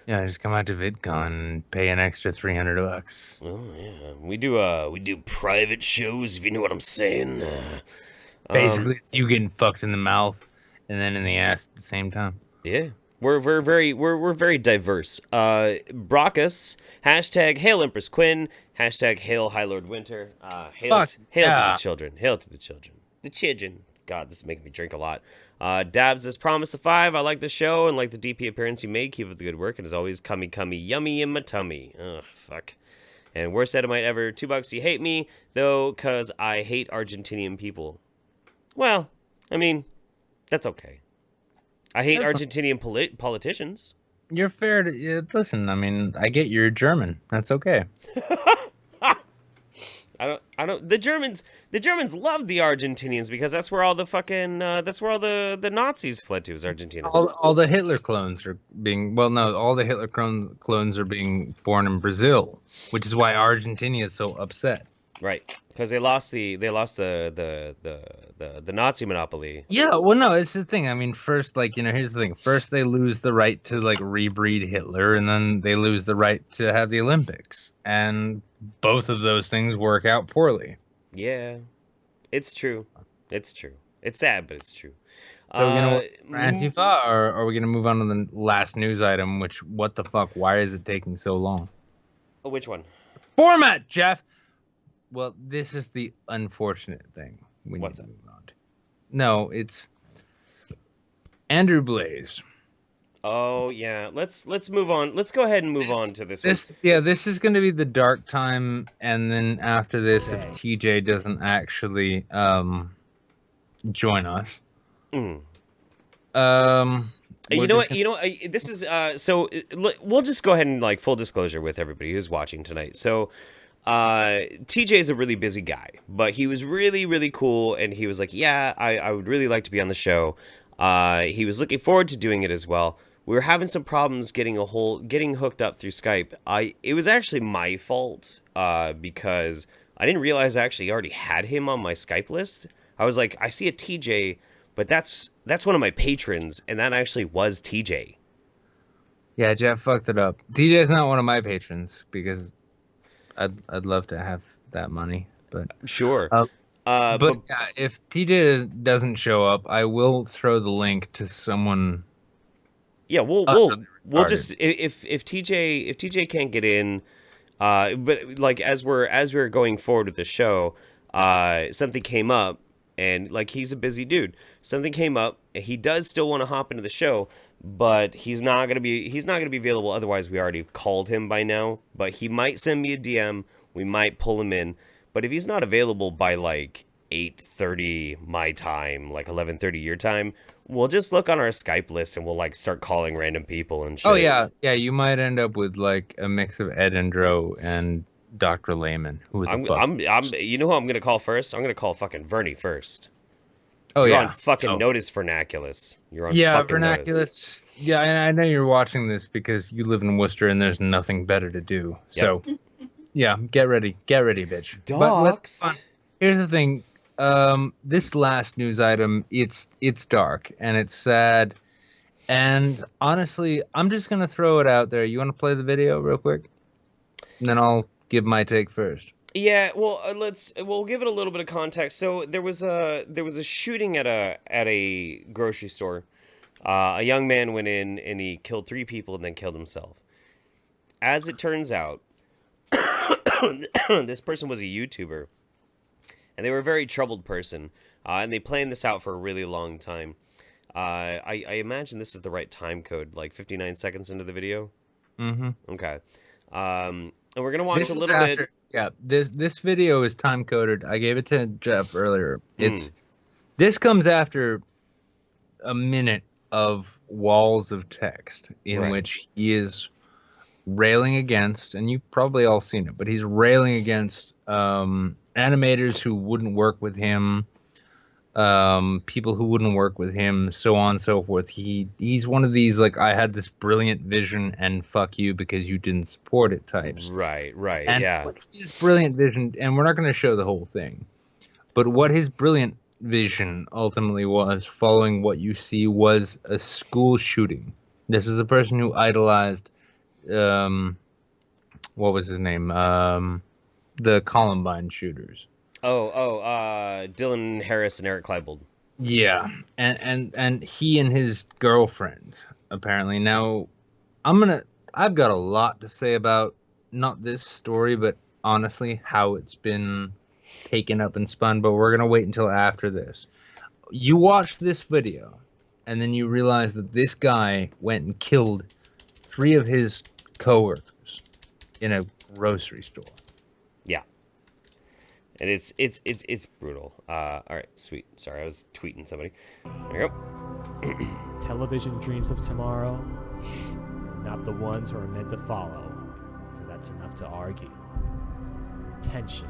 S3: Yeah, just come out to VidCon and pay an extra $300.
S4: Oh yeah, we do private shows, if you know what I'm saying.
S3: Basically, it's you getting fucked in the mouth and then in the ass at the same time.
S4: Yeah. We're very diverse. Brockus, hashtag Hail Empress Quinn, hashtag Hail High Lord Winter. Hail to the children. Hail to the children. The children. God, this is making me drink a lot. Dabs as promised a 5. I like the show and like the DP appearance you make. Keep up the good work. And as always, cummy yummy in my tummy. Ugh, fuck. And worst Edomite ever. $2. You hate me though, cause I hate Argentinian people. Well, I mean, that's okay. I hate Argentinian politicians.
S3: You're fair to listen. I mean, I get you're German. That's okay.
S4: I don't. The Germans love the Argentinians because that's where all the fucking that's where all the Nazis fled to, is Argentina.
S3: All the Hitler clones are being all the Hitler clones are being born in Brazil, which is why Argentina is so upset.
S4: Right, because they lost the Nazi monopoly.
S3: Yeah, well, no, it's the thing. I mean, first, here's the thing. First, they lose the right to rebreed Hitler, and then they lose the right to have the Olympics, and both of those things work out poorly.
S4: Yeah, it's true. It's true. It's sad, but it's true.
S3: So, for Antifa, or are we gonna move on to the last news item? Which, what the fuck? Why is it taking so long?
S4: Which one?
S3: Format, Jeff. Well, this is the unfortunate thing.
S4: What's that?
S3: No, it's Andrew Blaze.
S4: Oh yeah, let's move on. Let's go ahead and move on to this one.
S3: This is going to be the dark time, and then after this, if TJ doesn't actually join us,
S4: You know what? This is so. We'll just go ahead and full disclosure with everybody who's watching tonight. So. TJ is a really busy guy, but he was really, really cool, and he was like, yeah, I would really like to be on the show. He was looking forward to doing it as well. We were having some problems getting hooked up through Skype. It was actually my fault, because I didn't realize I actually already had him on my Skype list. I was like, I see a TJ, but that's one of my patrons, and that actually was TJ.
S3: Yeah, Jeff fucked it up. TJ is not one of my patrons, because I'd love to have that money, but
S4: sure.
S3: But yeah, if TJ doesn't show up, I will throw the link to someone.
S4: Yeah, we'll just if TJ can't get in, but as we're going forward with the show, something came up, and he's a busy dude. Something came up. He does still want to hop into the show. But he's not gonna be available. Otherwise, we already called him by now. But he might send me a DM. We might pull him in. But if he's not available by 8:30 my time, 11:30 your time, we'll just look on our Skype list and we'll start calling random people and shit.
S3: Oh yeah. You might end up with a mix of Ed and Dro and Dr. Lehman. You
S4: know who I'm gonna call first? I'm gonna call fucking Vernie first.
S3: You're
S4: on fucking Notice Vernaculus. You're on fucking
S3: Vernaculus.
S4: Notice.
S3: Yeah, I know you're watching this because you live in Worcester and there's nothing better to do. Yep. So, yeah, get ready, bitch.
S4: Dogs.
S3: But here's the thing. This last news item, it's dark and it's sad. And honestly, I'm just gonna throw it out there. You want to play the video real quick, and then I'll give my take first.
S4: Yeah, well, we'll give it a little bit of context. So there was a shooting at a grocery store. A young man went in and he killed 3 people and then killed himself. As it turns out, this person was a YouTuber, and they were a very troubled person, and they planned this out for a really long time. I imagine this is the right time code, 59 seconds into the video.
S3: Mm-hmm.
S4: Okay. And we're gonna watch a little bit.
S3: Yeah, this video is time coded. I gave it to Jeff earlier. This comes after a minute of walls of text in which he is railing against, and you've probably all seen it, but he's railing against animators who wouldn't work with him, people who wouldn't work with him, so on and so forth. He's one of these I had this brilliant vision and fuck you because you didn't support it types.
S4: Right,
S3: and his brilliant vision, and we're not going to show the whole thing, but what his brilliant vision ultimately was, following what you see, was a school shooting. This is a person who idolized, what was his name? The Columbine shooters.
S4: Dylan Harris and Eric Klebold.
S3: Yeah, and he and his girlfriend, apparently. Now, I've got a lot to say about, not this story, but honestly, how it's been taken up and spun, but we're gonna wait until after this. You watch this video, and then you realize that this guy went and killed 3 of his coworkers in a grocery store.
S4: Yeah. And it's brutal. All right, sweet. Sorry, I was tweeting somebody. There you go.
S9: Television dreams of tomorrow, not the ones who are meant to follow, for that's enough to argue. Tension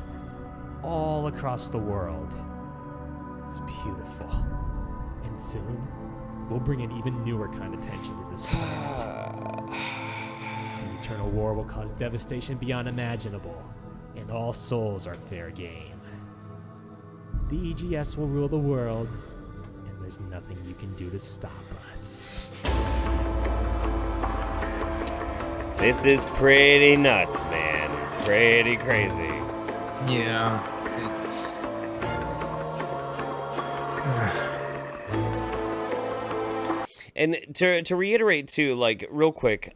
S9: all across the world. It's beautiful. And soon, we'll bring an even newer kind of tension to this planet. An eternal war will cause devastation beyond imaginable, and all souls are fair game. The EGS will rule the world, and there's nothing you can do to stop us.
S4: This is pretty nuts, man. Pretty crazy.
S3: Yeah, it's...
S4: And to reiterate too, like real quick,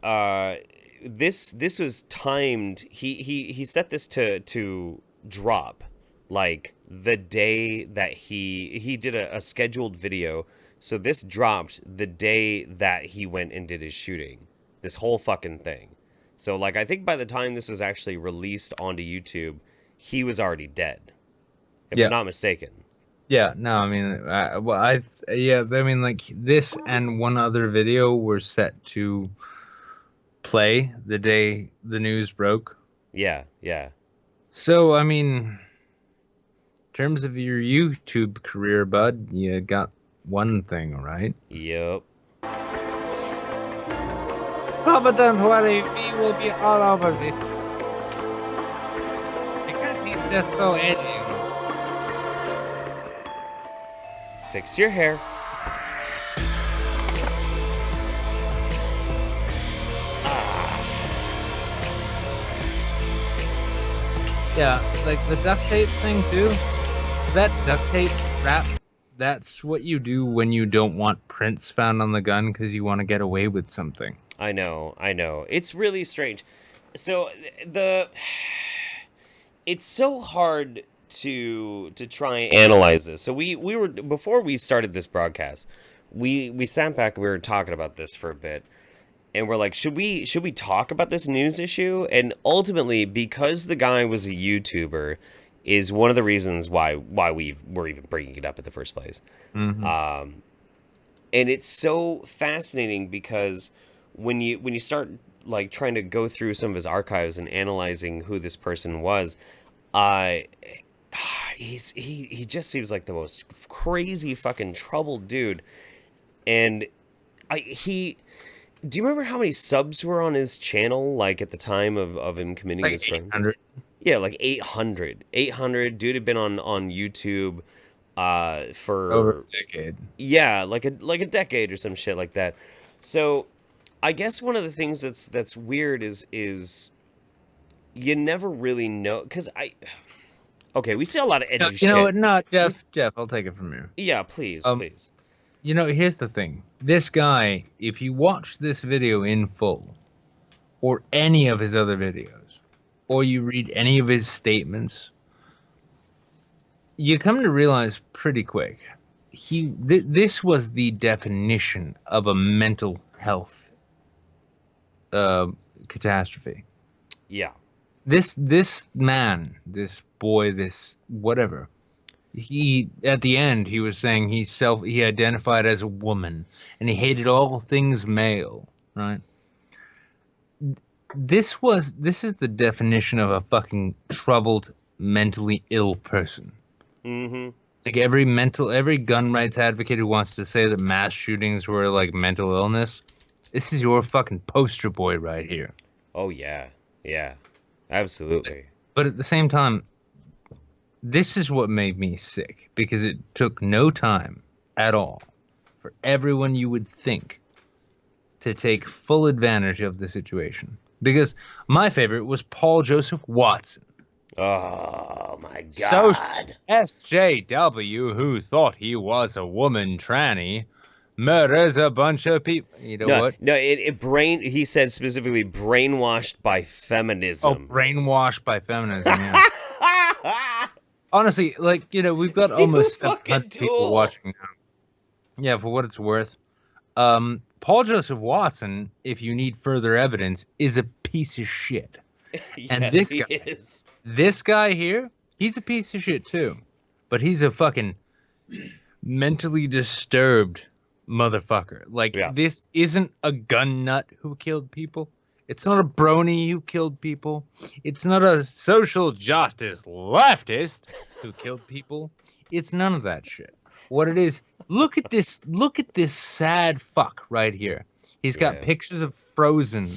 S4: this was timed. He set this to drop like the day that he did a scheduled video. So this dropped the day that he went and did his shooting. This whole fucking thing. So like I think by the time this is actually released onto YouTube, he was already dead. If I'm not mistaken.
S3: Yeah, no, I mean, I mean, like, this and one other video were set to play the day the news broke.
S4: Yeah.
S3: So, I mean, in terms of your YouTube career, bud, you got one thing, right?
S4: Yep.
S3: Oh, but don't worry, we will be all over this. Because he's just so edgy.
S4: Fix your hair.
S3: Yeah, like the duct tape thing too. That duct tape wrap, that's what you do when you don't want prints found on the gun because you want to get away with something.
S4: I know. It's really strange. So it's so hard to try and analyze this. So we were, before we started this broadcast, we sat back and we were talking about this for a bit, and we're like, should we talk about this news issue? And ultimately, because the guy was a YouTuber, is one of the reasons why we were even bringing it up in the first place.
S3: Mm-hmm.
S4: And it's so fascinating because when you start like trying to go through some of his archives and analyzing who this person was, he just seems like the most crazy fucking troubled dude. And do you remember how many subs were on his channel, like at the time of him committing
S3: Like
S4: this crime?
S3: 800.
S4: Yeah, like 800. Dude had been on YouTube for
S3: Over a decade.
S4: Yeah, like a decade or some shit like that. So I guess one of the things that's weird is you never really know, because we see a lot of edgy shit.
S3: You know what? No, Jeff, I'll take it from you.
S4: Yeah, please.
S3: You know, here's the thing. This guy, if you watch this video in full, or any of his other videos, or you read any of his statements, you come to realize pretty quick, this was the definition of a mental health catastrophe.
S4: Yeah.
S3: This man, this boy, this whatever, at the end he was saying he identified as a woman and he hated all things male, right? This is the definition of a fucking troubled, mentally ill person.
S4: Mm-hmm.
S3: Like every gun rights advocate who wants to say that mass shootings were like mental illness, this is your fucking poster boy right here.
S4: Oh yeah, absolutely.
S3: But at the same time, this is what made me sick, because it took no time at all for everyone you would think to take full advantage of the situation. Because my favorite was Paul Joseph Watson.
S4: Oh my God.
S3: So SJW, who thought he was a woman tranny, murders a bunch of people. You know what?
S4: No, he said specifically brainwashed by feminism.
S3: Oh, brainwashed by feminism, yeah. Honestly, like, you know, we've got almost 700 people watching now. Yeah, for what it's worth. Paul Joseph Watson, if you need further evidence, is a piece of shit.
S4: Yes,
S3: And this
S4: he
S3: guy,
S4: is.
S3: this guy here, he's a piece of shit too. But he's a fucking mentally disturbed motherfucker. Like, this isn't a gun nut who killed people. It's not a brony who killed people. It's not a social justice leftist who killed people. It's none of that shit. What it is, look at this sad fuck right here. He's got pictures of Frozen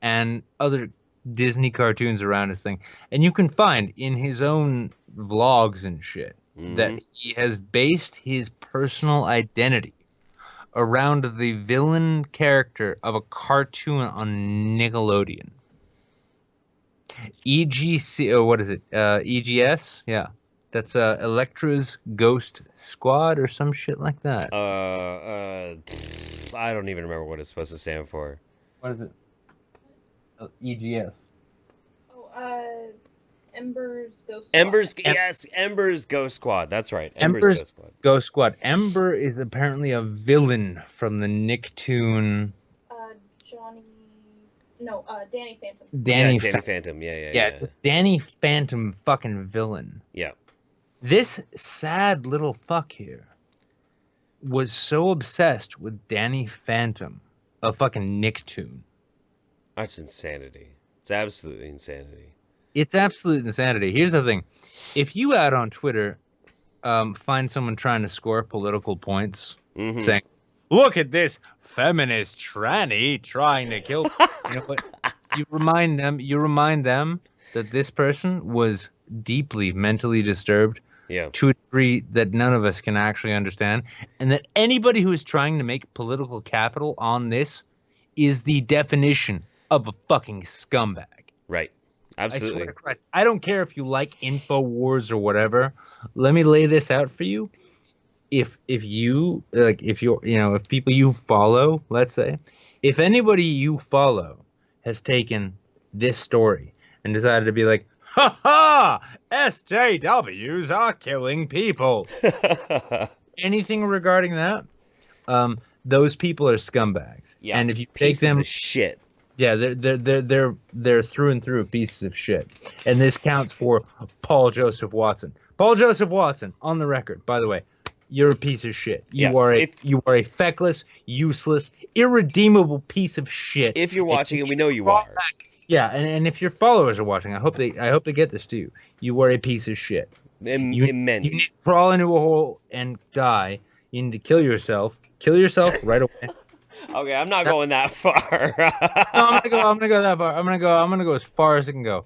S3: and other Disney cartoons around his thing. And you can find in his own vlogs and shit that he has based his personal identity around the villain character of a cartoon on Nickelodeon. EGC, or what is it? EGS? Yeah. That's Electra's Ghost Squad or some shit like that.
S4: I don't even remember what it's supposed to stand for.
S3: What is it? EGS.
S10: Oh, Ember's Ghost Squad.
S4: Ember's Ghost Squad. That's right.
S3: Ember's Ghost Squad. Ember is apparently a villain from the Nicktoon.
S10: Danny Phantom.
S3: Danny
S4: Phantom. Yeah.
S3: It's a Danny Phantom fucking villain.
S4: Yeah.
S3: This sad little fuck here was so obsessed with Danny Phantom, a fucking Nicktoon.
S4: That's insanity. It's absolutely insanity.
S3: It's absolute insanity. Here's the thing. If you out on Twitter find someone trying to score political points, saying, look at this feminist tranny trying to kill... You know what? You remind them that this person was deeply mentally disturbed to a degree that none of us can actually understand, and that anybody who is trying to make political capital on this is the definition of a fucking scumbag.
S4: Right. Absolutely.
S3: I swear to Christ, I don't care if you like InfoWars or whatever. Let me lay this out for you. If people you follow, let's say, if anybody you follow has taken this story and decided to be like, ha ha, SJWs are killing people. Anything regarding that, those people are scumbags.
S4: Yeah.
S3: And if you take them,
S4: of shit.
S3: Yeah, they're through and through pieces of shit. And this counts for Paul Joseph Watson. Paul Joseph Watson, on the record, by the way, you're a piece of shit. You are a feckless, useless, irredeemable piece of shit.
S4: If you're watching, and we know you are.
S3: Yeah, and if your followers are watching, I hope they get this to you. You are a piece of shit.
S4: Immense. You
S3: need to crawl into a hole and die. You need to kill yourself. Kill yourself right away.
S4: Okay, I'm not going that far.
S3: No, I'm gonna go that far. I'm gonna go as far as it can go.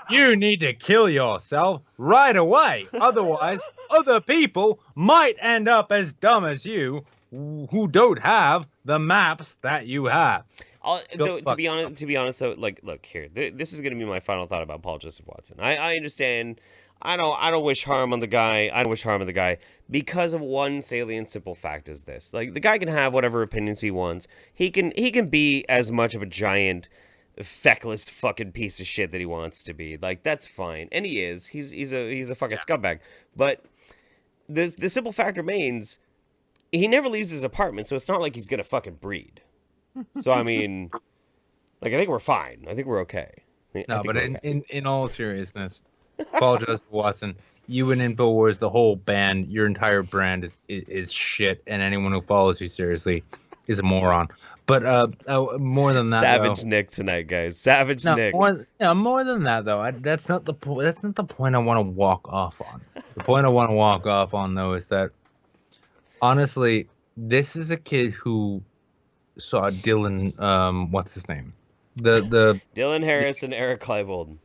S3: You need to kill yourself right away. Otherwise, other people might end up as dumb as you, who don't have the maps that you have.
S4: To be honest, though, like, look here. This is gonna be my final thought about Paul Joseph Watson. I understand. I don't wish harm on the guy. I don't wish harm on the guy because of one salient, simple fact is this: like, the guy can have whatever opinions he wants. He can be as much of a giant, feckless fucking piece of shit that he wants to be. Like, that's fine, and he is. He's a fucking scumbag. But the simple fact remains, he never leaves his apartment, so it's not like he's gonna fucking breed. So I mean, like, I think we're fine. I think we're okay.
S3: No, but in all seriousness, Paul Joseph Watson, you and InfoWars, the whole band, your entire brand is shit, and anyone who follows you seriously is a moron. But more than that,
S4: Savage Nick tonight, guys. Savage Nick.
S3: More than that, though. That's not the point. That's not the point I want to walk off on. The point I want to walk off on, though, is that honestly, this is a kid who saw Dylan. What's his name? The
S4: Dylan Harris and Eric Klebold.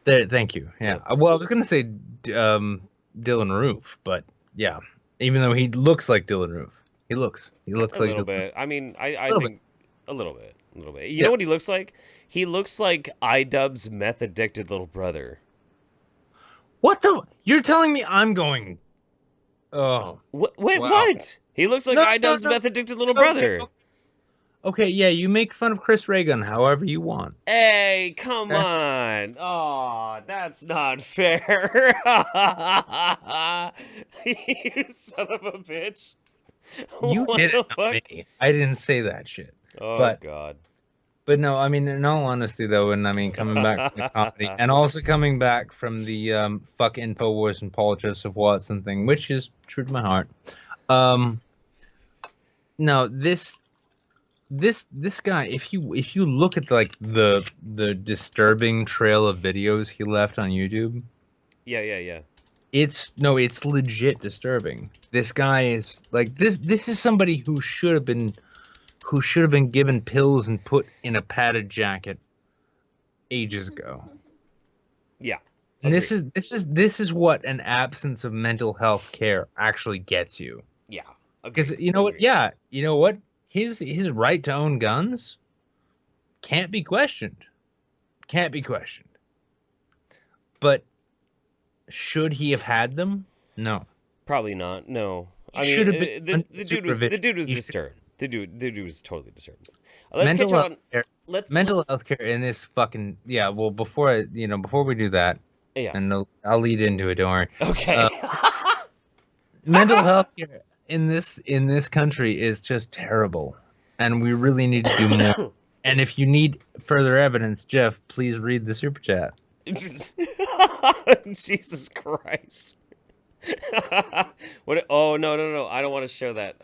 S3: There, thank you. Yeah. Well, I was gonna say Dylan Roof, but yeah, even though he looks like Dylan Roof, he looks
S4: a
S3: like
S4: little
S3: Dylan
S4: bit. I mean, I
S3: Little
S4: think a little bit. You
S3: Yeah.
S4: know what he looks like? He looks like iDubbbz's meth addicted little brother.
S3: What the? You're telling me I'm going? Oh.
S4: Wait,
S3: Wow.
S4: what? He looks like iDubbbz's meth addicted little brother.
S3: Okay, yeah, you make fun of Chris Reagan however you want.
S4: Hey, come on. Oh, that's not fair. You son of a bitch.
S3: You
S4: What
S3: did
S4: the
S3: it, not
S4: fuck?
S3: me. I didn't say that shit.
S4: Oh, God.
S3: But no, I mean, in all honesty, though, and I mean, coming back from the comedy, and also coming back from the fuck Infowars and Paul Joseph Watson thing, which is true to my heart. No, this guy, if you look at like the disturbing trail of videos he left on YouTube,
S4: Yeah.
S3: it's legit disturbing. This guy is like this is somebody who should have been given pills and put in a padded jacket ages ago.
S4: Yeah.
S3: And this is what an absence of mental health care actually gets you.
S4: Yeah.
S3: Because you know what? Yeah, you know what? His right to own guns can't be questioned. Can't be questioned. But should he have had them? No.
S4: Probably not. No. I mean,
S3: Should have been
S4: the dude was disturbed. The dude was totally disturbed. Let's
S3: mental
S4: catch on.
S3: health care, health care in this fucking well before we do that,
S4: Yeah.
S3: and I'll lead into it. Don't worry.
S4: Okay.
S3: Mental health care in this country is just terrible, and we really need to do more. And if you need further evidence, Jeff, please read the super chat.
S4: Jesus Christ. What? Oh, no. I don't want to show that.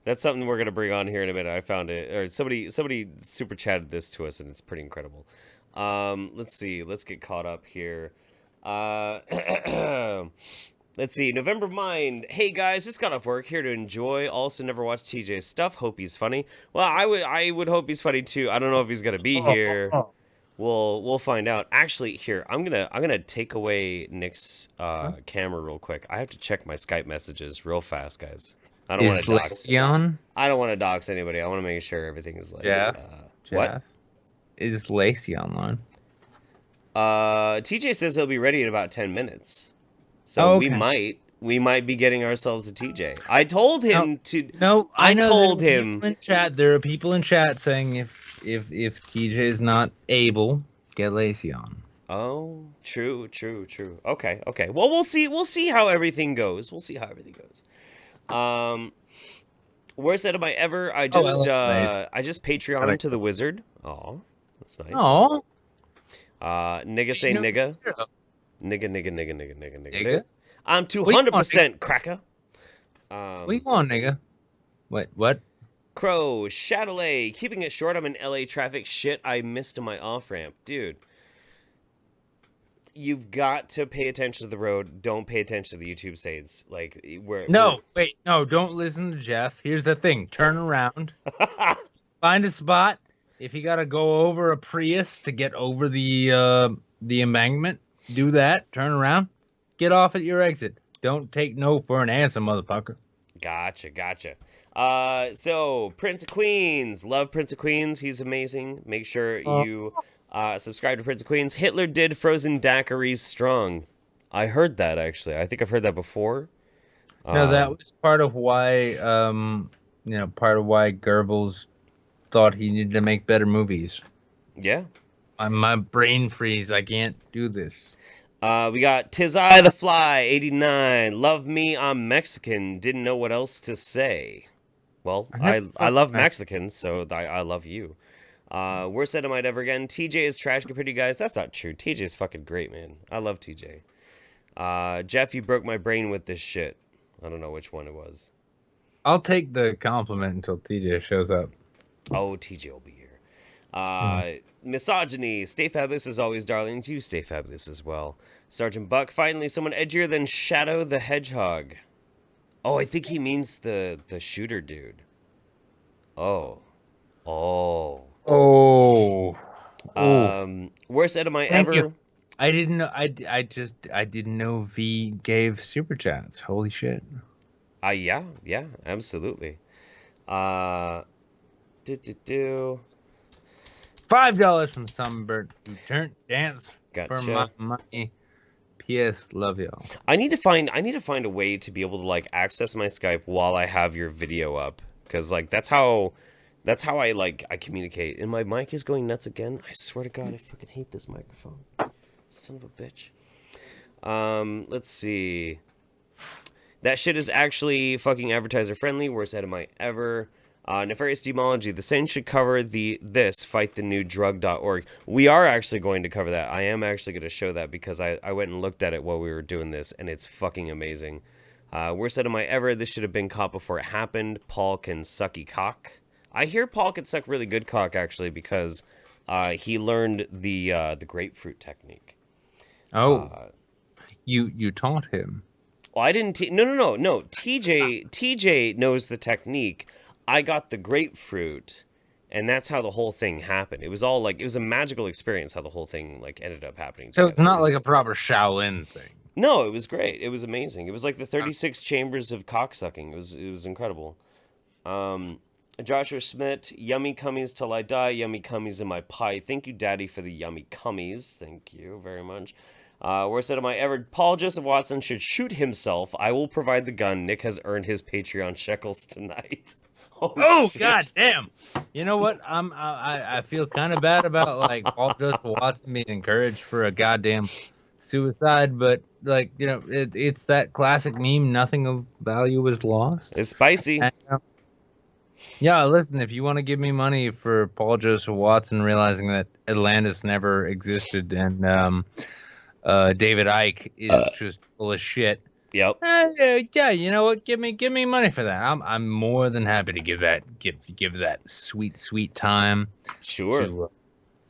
S4: That's something we're going to bring on here in a minute. I found it. Or somebody super chatted this to us, and it's pretty incredible. Let's see. Let's get caught up here. Let's see. November Mind. Hey, guys, just got off work here to enjoy. Also, never watched TJ's stuff. Hope he's funny. Well, I would hope he's funny, too. I don't know if he's going to be here. We'll find out. Actually, here, I'm gonna take away Nick's camera real quick. I have to check my Skype messages real fast, guys. I don't want to dox.
S3: Lacy on?
S4: I don't want to dox anybody. I want to make sure everything is like.
S3: Jeff?
S4: What?
S3: Is Lacy online?
S4: TJ says he'll be ready in about 10 minutes. So we might be getting ourselves a TJ. I told him to.
S3: No,
S4: I told him.
S3: There are people in chat saying if TJ is not able, get Lacy on.
S4: Oh, true. Okay. Well, we'll see how everything goes. Worst item I ever. I just Patreon to the wizard. Oh, that's nice.
S3: Oh.
S4: Nigga say nigga. Nigga. I'm 200% cracker.
S3: What you want, nigga? What?
S4: Crow, Chatelet, keeping it short. I'm in LA traffic. Shit, I missed my off ramp. Dude, you've got to pay attention to the road. Don't pay attention to the YouTube saints. Like,
S3: No, don't listen to Jeff. Here's the thing. Turn around. Find a spot. If you got to go over a Prius to get over the embankment, do that. Turn around. Get off at your exit. Don't take no for an answer, motherfucker.
S4: Gotcha. So Prince of Queens, love Prince of Queens. He's amazing. Make sure you subscribe to Prince of Queens. Hitler did frozen daiquiris strong. I heard that actually. I think I've heard that before.
S3: No, that was part of why Goebbels thought he needed to make better movies.
S4: Yeah.
S3: My brain freeze. I can't do this.
S4: We got Tis I the Fly 89. Love me, I'm Mexican. Didn't know what else to say. Well, I love Mexicans, so I love you. Worst item I'd ever again. TJ is trash compared to you guys. That's not true. TJ is fucking great, man. I love TJ. Jeff, you broke my brain with this shit. I don't know which one it was.
S3: I'll take the compliment until TJ shows up.
S4: Oh, TJ will be here. Misogyny. Stay fabulous as always, darlings. You stay fabulous as well. Sergeant Buck. Finally, someone edgier than Shadow the Hedgehog. Oh, I think he means the shooter dude. Oh.
S3: Worst
S4: Worst item I ever.
S3: I didn't know. I didn't know V gave super chats. Holy shit!
S4: Yeah, absolutely. $5
S3: $5 from Sunbird who turned dance for my
S4: Gotcha.
S3: money. P.S. Love y'all.
S4: I need to find a way to be able to like access my Skype while I have your video up, because like that's how I communicate. And my mic is going nuts again. I swear to God, I fucking hate this microphone. Son of a bitch. Let's see. That shit is actually fucking advertiser friendly. Worst edit ever. Nefarious Demology. The Saints should cover this fightthenewdrug.org. We are actually going to cover that. I am actually going to show that because I went and looked at it while we were doing this, and it's fucking amazing. Worst edit ever. This should have been caught before it happened. Paul can sucky cock. I hear Paul can suck really good cock actually because he learned the grapefruit technique.
S3: Oh, you taught him.
S4: Well, I didn't. No. TJ knows the technique. I got the grapefruit, and that's how the whole thing happened. It was all like it was a magical experience how the whole thing like ended up happening.
S3: So it's not like a proper Shaolin thing.
S4: No, it was great. It was amazing. It was like the 36 chambers of cocksucking. It was incredible. Joshua Schmidt, yummy cummies till I die. Yummy cummies in my pie. Thank you, Daddy, for the yummy cummies. Thank you very much. Worst edit ever. Paul Joseph Watson should shoot himself. I will provide the gun. Nick has earned his Patreon shekels tonight.
S3: Oh god damn! You know what? I feel kind of bad about like Paul Joseph Watson being encouraged for a goddamn suicide, but like you know, it's that classic meme. Nothing of value was lost.
S4: It's spicy.
S3: And, yeah, listen. If you want to give me money for Paul Joseph Watson realizing that Atlantis never existed and David Icke is just full of shit.
S4: Yep.
S3: Yeah, you know what? Give me money for that. I'm more than happy to give that sweet time.
S4: Sure.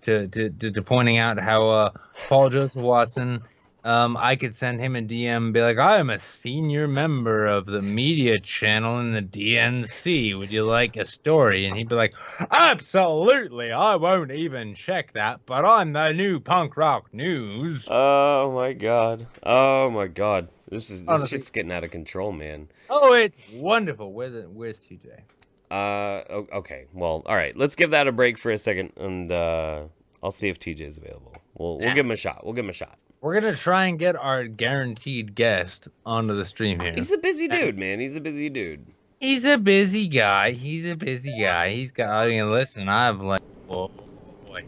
S3: To pointing out how Paul Joseph Watson, I could send him a DM and be like, I am a senior member of the media channel in the DNC. Would you like a story? And he'd be like, absolutely. I won't even check that, but on the new punk rock news.
S4: Oh my god. This shit's getting out of control, man.
S3: Oh, it's wonderful. Where's TJ?
S4: Okay. Well, all right. Let's give that a break for a second, and I'll see if TJ is available. We'll give him a shot.
S3: We're gonna try and get our guaranteed guest onto the stream here.
S4: He's a busy dude, man. He's a busy dude.
S3: He's a busy guy. He's got. I mean, listen. I've like, oh boy.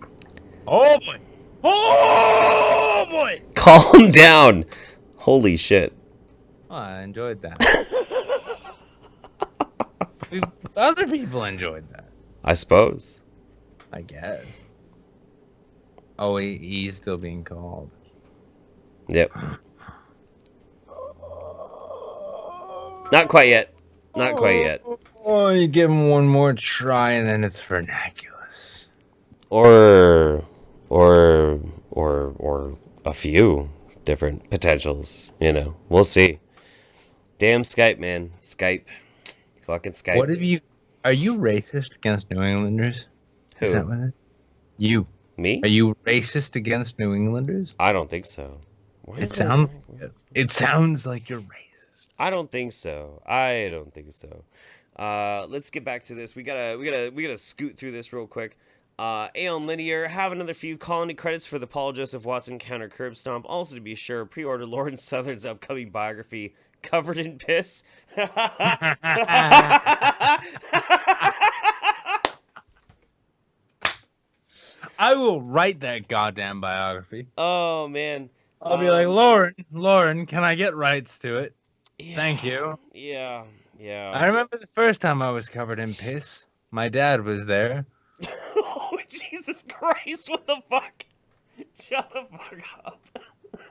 S4: Calm down. Holy shit.
S3: Oh, I enjoyed that. Other people enjoyed that.
S4: I suppose.
S3: I guess. Oh, he's still being called.
S4: Yep. Not quite yet.
S3: Oh, you give him one more try and then it's vernaculous.
S4: Or a few different potentials, you know. We'll see. Damn Skype, man. Skype. Fucking Skype.
S3: Are you racist against New Englanders?
S4: Who?
S3: Is that what it is? You.
S4: Me?
S3: Are you racist against New Englanders?
S4: I don't think so.
S3: It sounds like you're racist.
S4: I don't think so. Let's get back to this. We gotta scoot through this real quick. Aeon Linear, have another few colony credits for the Paul Joseph Watson counter curb stomp. Also, to be sure, pre-order Lauren Southern's upcoming biography, Covered in Piss.
S3: I will write that goddamn biography.
S4: Oh man,
S3: I'll be like, Lauren, can I get rights to it? Yeah, thank you.
S4: Yeah.
S3: I remember the first time I was covered in piss. My dad was there.
S4: Oh, Jesus Christ, what the fuck? Shut the fuck up.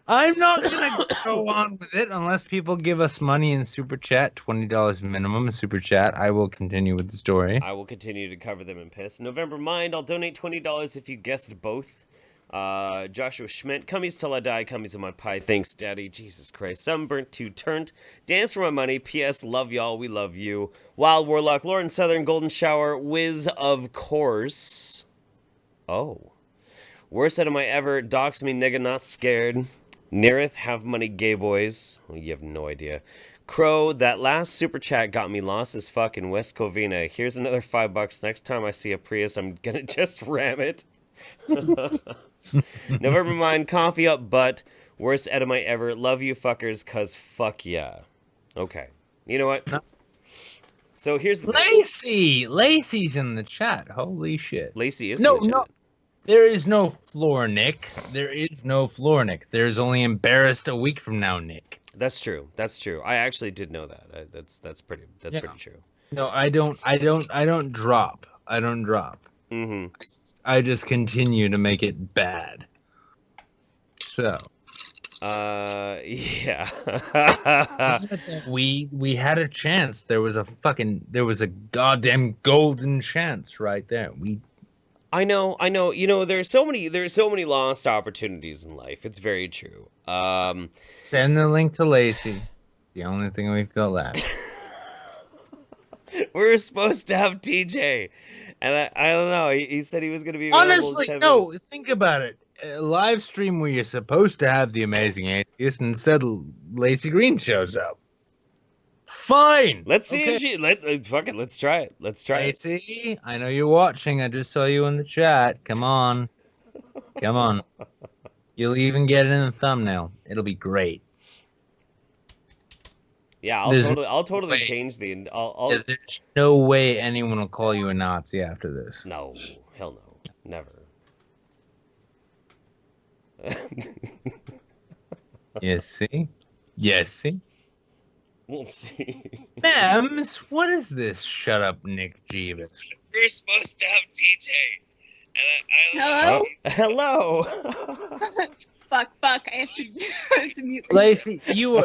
S3: I'm not gonna go on with it unless people give us money in Super Chat, $20 minimum in Super Chat. I will continue with the story.
S4: I will continue to cover them in piss. November Mind, I'll donate $20 if you guessed both. Joshua Schmidt, cummies till I die, cummies in my pie. Thanks, Daddy. Jesus Christ. Sunburnt 2 turned. Dance for my money. P.S. Love y'all. We love you. Wild Warlock, Lauren Southern, Golden Shower, Wiz, of course. Oh. Worst item I ever. Dox me, nigga, not scared. Nerith, have money, gay boys. Well, you have no idea. Crow, that last super chat got me lost as fuck in West Covina. Here's another $5. Next time I see a Prius, I'm gonna just ram it. Never mind, coffee up butt. Worst item I ever. Love you fuckers, cause fuck yeah. Okay. You know what? So here's the
S3: Lacy! Lacy's in the chat. Holy shit.
S4: Lacy is
S3: No,
S4: in the chat.
S3: no. There is no floor, Nick. There is no floor, Nick. There's only embarrassed a week from now, Nick.
S4: That's true. That's true. I actually did know that. That's pretty true.
S3: No, I don't drop. I don't drop.
S4: Mm-hmm.
S3: I just continue to make it bad. So.
S4: Yeah.
S3: we had a chance. There was a goddamn golden chance right there.
S4: I know. You know, there's so many lost opportunities in life. It's very true.
S3: Send the link to Lacy. The only thing we've got left.
S4: We were supposed to have TJ, and I don't know. He said he was going to be
S3: Honestly,
S4: in 10
S3: no.
S4: minutes.
S3: Think about it. A live stream where you're supposed to have the amazing atheist, and instead Lacy Green shows up. Fine.
S4: Let's see if she. Fuck it. Let's try it. Let's try it.
S3: Lacy, I know you're watching. I just saw you in the chat. Come on. Come on. You'll even get it in the thumbnail. It'll be great.
S4: Yeah, I'll totally change the.
S3: There's no way anyone will call you a Nazi after this.
S4: No, hell no, never.
S3: Yes, see? Yes, see?
S4: We'll see.
S3: Mems, what is this? Shut up, Nick Jeeves.
S4: We're supposed to have TJ.
S11: Hello?
S4: Hello.
S11: Fuck, I have to, I have to mute my
S3: Lacy, you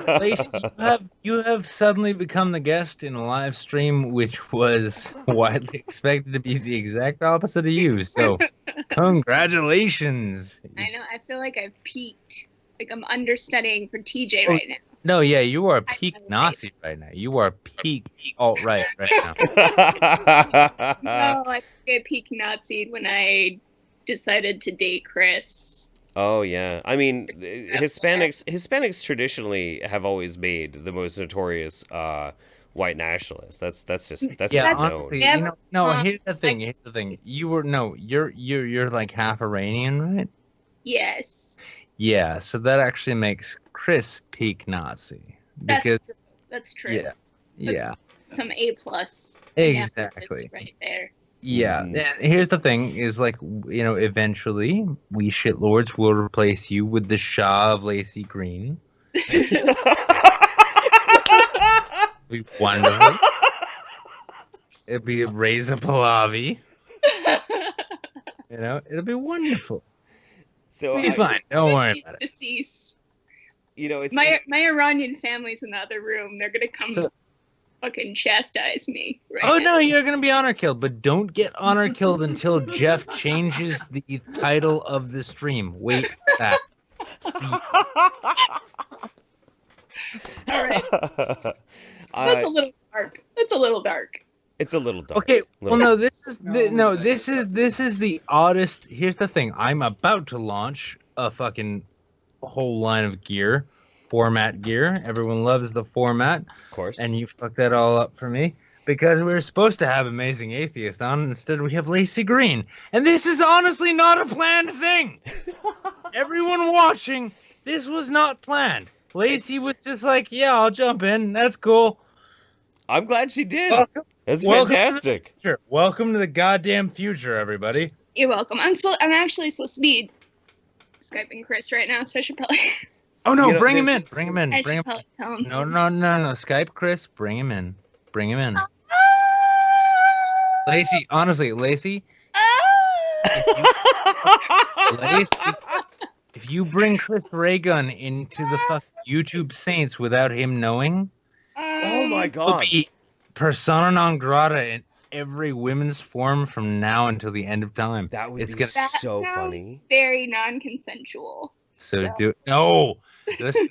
S3: have suddenly become the guest in a live stream which was widely expected to be the exact opposite of you. So, congratulations.
S11: I know, I feel like I've peaked. Like I'm understudying for TJ right now.
S3: No, yeah, you are peak Nazi right now. You are peak alt-right right now.
S11: No, I think I peaked Nazi when I decided to date Chris.
S4: Oh yeah, I mean, Hispanics traditionally have always made the most notorious white nationalists. That's just
S3: honestly,
S4: known.
S3: Here's the thing. You're like half Iranian, right?
S11: Yes.
S3: Yeah, so that actually makes Chris peak Nazi. Because,
S11: That's true.
S3: Yeah. Yeah.
S11: Some A+.
S3: Exactly.
S11: Right there.
S3: Yeah. And here's the thing is like, eventually we shitlords will replace you with the Shah of Lacy Green. It'll be wonderful. It'll be a Reza Pahlavi. It'll be wonderful.
S4: So
S3: it'll be fine. Don't worry about it.
S11: Deceased.
S4: It's
S11: my Iranian family's in the other room. They're gonna come fucking chastise me. Right now.
S3: No, you're gonna be honor killed, but don't get honor killed until Jeff changes the title of the stream. Wait for that.
S11: All right. That's a little dark. It's a little dark.
S3: Okay. Well, no. This is the oddest. Here's the thing. I'm about to launch a fucking whole line of gear, format gear. Everyone loves the format, of
S4: course.
S3: And you fucked that all up for me because we were supposed to have Amazing Atheist on. Instead, we have Lacy Green, and this is honestly not a planned thing. Everyone watching, this was not planned. Lacy was just like, "Yeah, I'll jump in. That's cool."
S4: I'm glad she did. That's
S3: Welcome
S4: fantastic.
S3: Welcome to the goddamn future, everybody.
S11: You're welcome. I'm actually supposed to be Skyping Chris right now, so I should probably.
S3: Oh no! Bring him in. Bring him in.
S11: I
S3: Bring
S11: should
S3: him.
S11: probably tell him.
S3: No. Skype Chris. Bring him in. Bring him in. Lacy, honestly, Lacy. If you bring Chris Raygun into the fucking YouTube Saints without him knowing,
S4: oh my
S3: he'll
S4: god,
S3: be persona non grata in every women's form from now until the end of time.
S4: That would be so funny.
S11: Very non-consensual.
S3: So do no. Listen,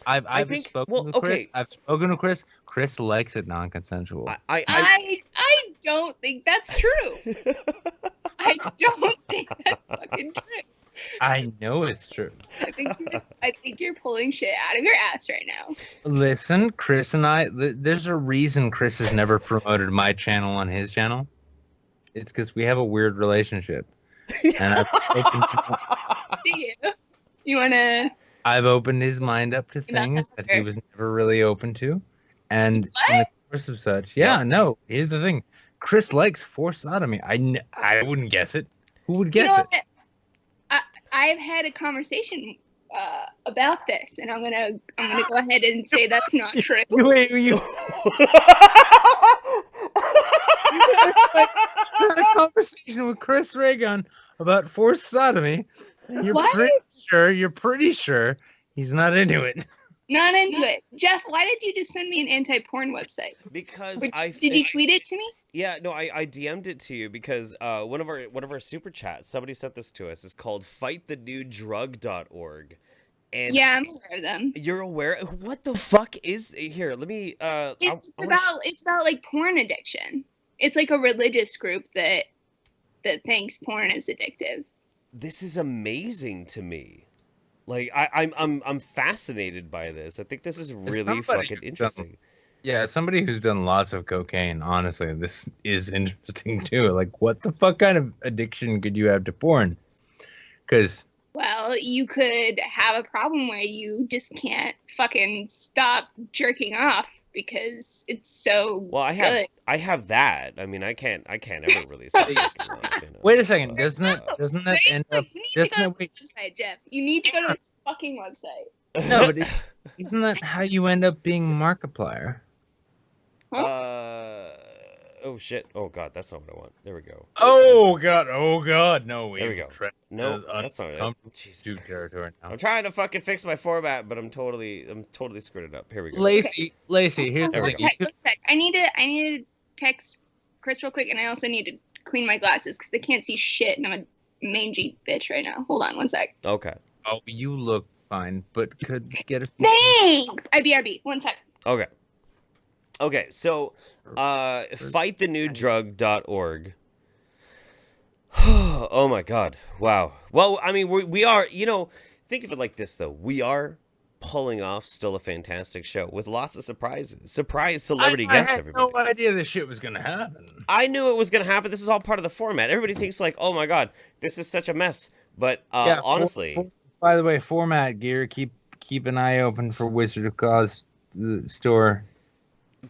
S3: I've spoken to Chris.
S4: okay.
S3: I've spoken to Chris. Chris likes it non-consensual.
S11: I don't think that's true. I don't think that's fucking true.
S3: I know it's true.
S11: I think you're pulling shit out of your ass right now.
S3: Listen, Chris and I, there's a reason Chris has never promoted my channel on his channel. It's because we have a weird relationship. And
S11: Do you? You wanna?
S3: I've opened his mind up to things that he was never really open to. And in the course of such, no, here's the thing. Chris likes forced sodomy. I wouldn't guess it. Who would guess it?
S11: What? I've had a conversation about this, and I'm gonna go ahead and say that's not true.
S3: Wait, you had a conversation with Chris Reagan about forced sodomy. You're pretty sure he's not into it.
S11: Not into it. Jeff, why did you just send me an anti-porn website?
S4: Because
S11: did you tweet it to me?
S4: Yeah, no, I DM'd it to you because one of our super chats, somebody sent this to us. It's called fightthenewdrug.org. And
S11: yeah, I'm aware of them.
S4: You're aware? What the fuck is here? Let me
S11: it's about like porn addiction. It's like a religious group that thinks porn is addictive.
S4: This is amazing to me. Like I'm fascinated by this. I think this is really fucking interesting.
S3: Yeah, somebody who's done lots of cocaine, honestly, this is interesting too. Like, what the fuck kind of addiction could you have to porn? Because
S11: well, you could have a problem where you just can't fucking stop jerking off because it's so good.
S4: I have that. I mean, I can't ever really stop jerking off. You know?
S3: Wait a second, doesn't that end up?
S11: You need to go to the website, Jeff. You need to go to the fucking website.
S3: No, but isn't that how you end up being Markiplier?
S11: Huh?
S4: Oh shit. Oh god, that's not what I want. There we go.
S3: Oh god. No.
S4: There we go. No, that's not it. Jesus
S3: territory now.
S4: I'm trying to fucking fix my format, but I'm totally screwed it up. Here we go.
S3: Lacy, here's the thing.
S11: I need to text Chris real quick, and I also need to clean my glasses because they can't see shit, and I'm a mangy bitch right now. Hold on one sec.
S4: Okay.
S3: Oh, you look fine, but could get a.
S11: Thanks. IBRB. 1 sec.
S4: Okay. Okay, so fightthenewdrug.org. Oh my god. Wow. Well, I mean, we are, think of it like this, though. We are pulling off still a fantastic show with lots of surprises. Surprise celebrity guests, everybody.
S3: I had no idea this shit was going to happen.
S4: I knew it was going to happen. This is all part of the format. Everybody thinks like, oh my god, this is such a mess. But honestly.
S3: By the way, format gear, keep an eye open for Wizard of Oz store.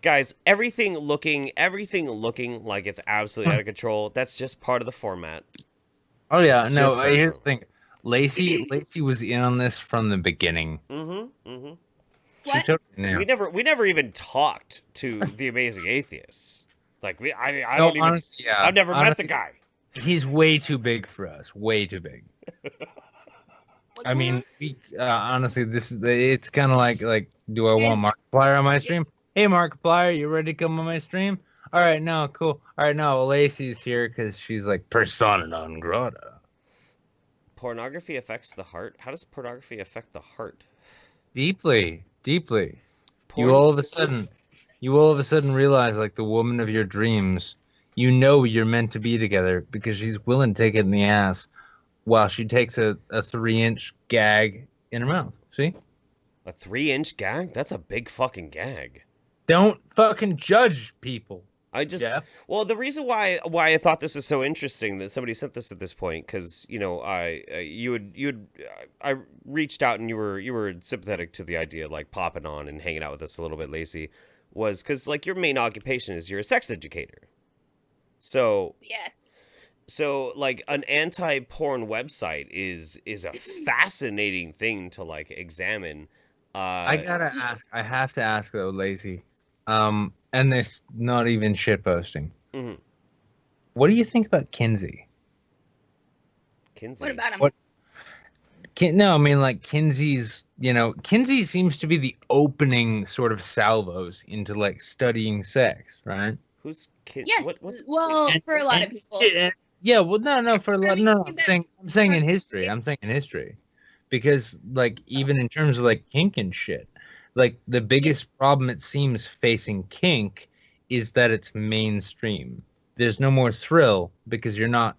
S4: Guys, everything looking like it's absolutely out of control. That's just part of the format.
S3: Oh yeah, no. Here's the thing, Lacy was in on this from the beginning.
S11: What?
S4: We never even talked to the Amazing Atheists. Like I've never met the guy.
S3: He's way too big for us. Way too big. I mean, honestly, it's kind of like, do I want Markiplier on my stream? Hey, Markiplier, you ready to come on my stream? All right, no, cool. All right, no, Lacy's here because she's like persona non grata.
S4: Pornography affects the heart. How does pornography affect the heart?
S3: Deeply. You all of a sudden realize, like, the woman of your dreams, you're meant to be together because she's willing to take it in the ass while she takes a 3-inch gag in her mouth. See?
S4: A 3-inch gag? That's a big fucking gag.
S3: Don't fucking judge people.
S4: Well, the reason why I thought this is so interesting that somebody sent this at this point, because I reached out and you were sympathetic to the idea of like popping on and hanging out with us a little bit, Lacy, was because like your main occupation is you're a sex educator. So
S11: yes.
S4: So like an anti-porn website is a fascinating thing to like examine.
S3: I have to ask though, Lacy. And this not even shit posting.
S4: Mm-hmm.
S3: What do you think about Kinsey?
S4: Kinsey.
S11: What about him?
S3: No, I mean like Kinsey's. Kinsey seems to be the opening sort of salvos into like studying sex, right?
S4: Who's Kinsey?
S11: Yes. For a lot of people.
S3: Yeah. Well, no. For a lot. No, I'm saying in history. I'm saying in history, because like even in terms of like kink and shit. Like the biggest problem it seems facing kink is that it's mainstream. There's no more thrill because you're not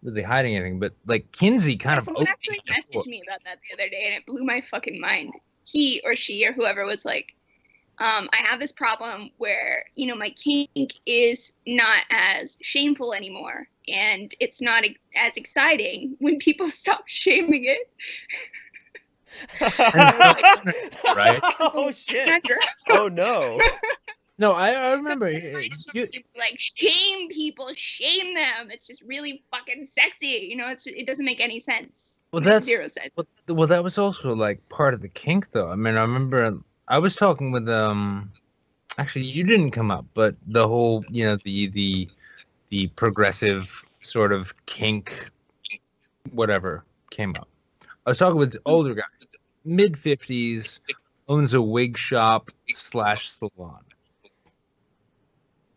S3: really hiding anything. But like Kinsey kind of
S11: Someone actually messaged me about that the other day, and it blew my fucking mind. He or she or whoever was like, I have this problem where, you know, my kink is not as shameful anymore, and it's not as exciting when people stop shaming it.
S3: Right?
S4: Oh shit! Oh no!
S3: No, I remember.
S11: Like shame people, shame them. It's just really fucking sexy. You know, it doesn't make any sense.
S3: Well, that's
S11: zero sense.
S3: Well, that was also like part of the kink, though. I mean, I remember I was talking with actually you didn't come up, but the whole, you know, the progressive sort of kink, whatever came up. I was talking with this older guy, mid-50s, owns a wig shop / salon.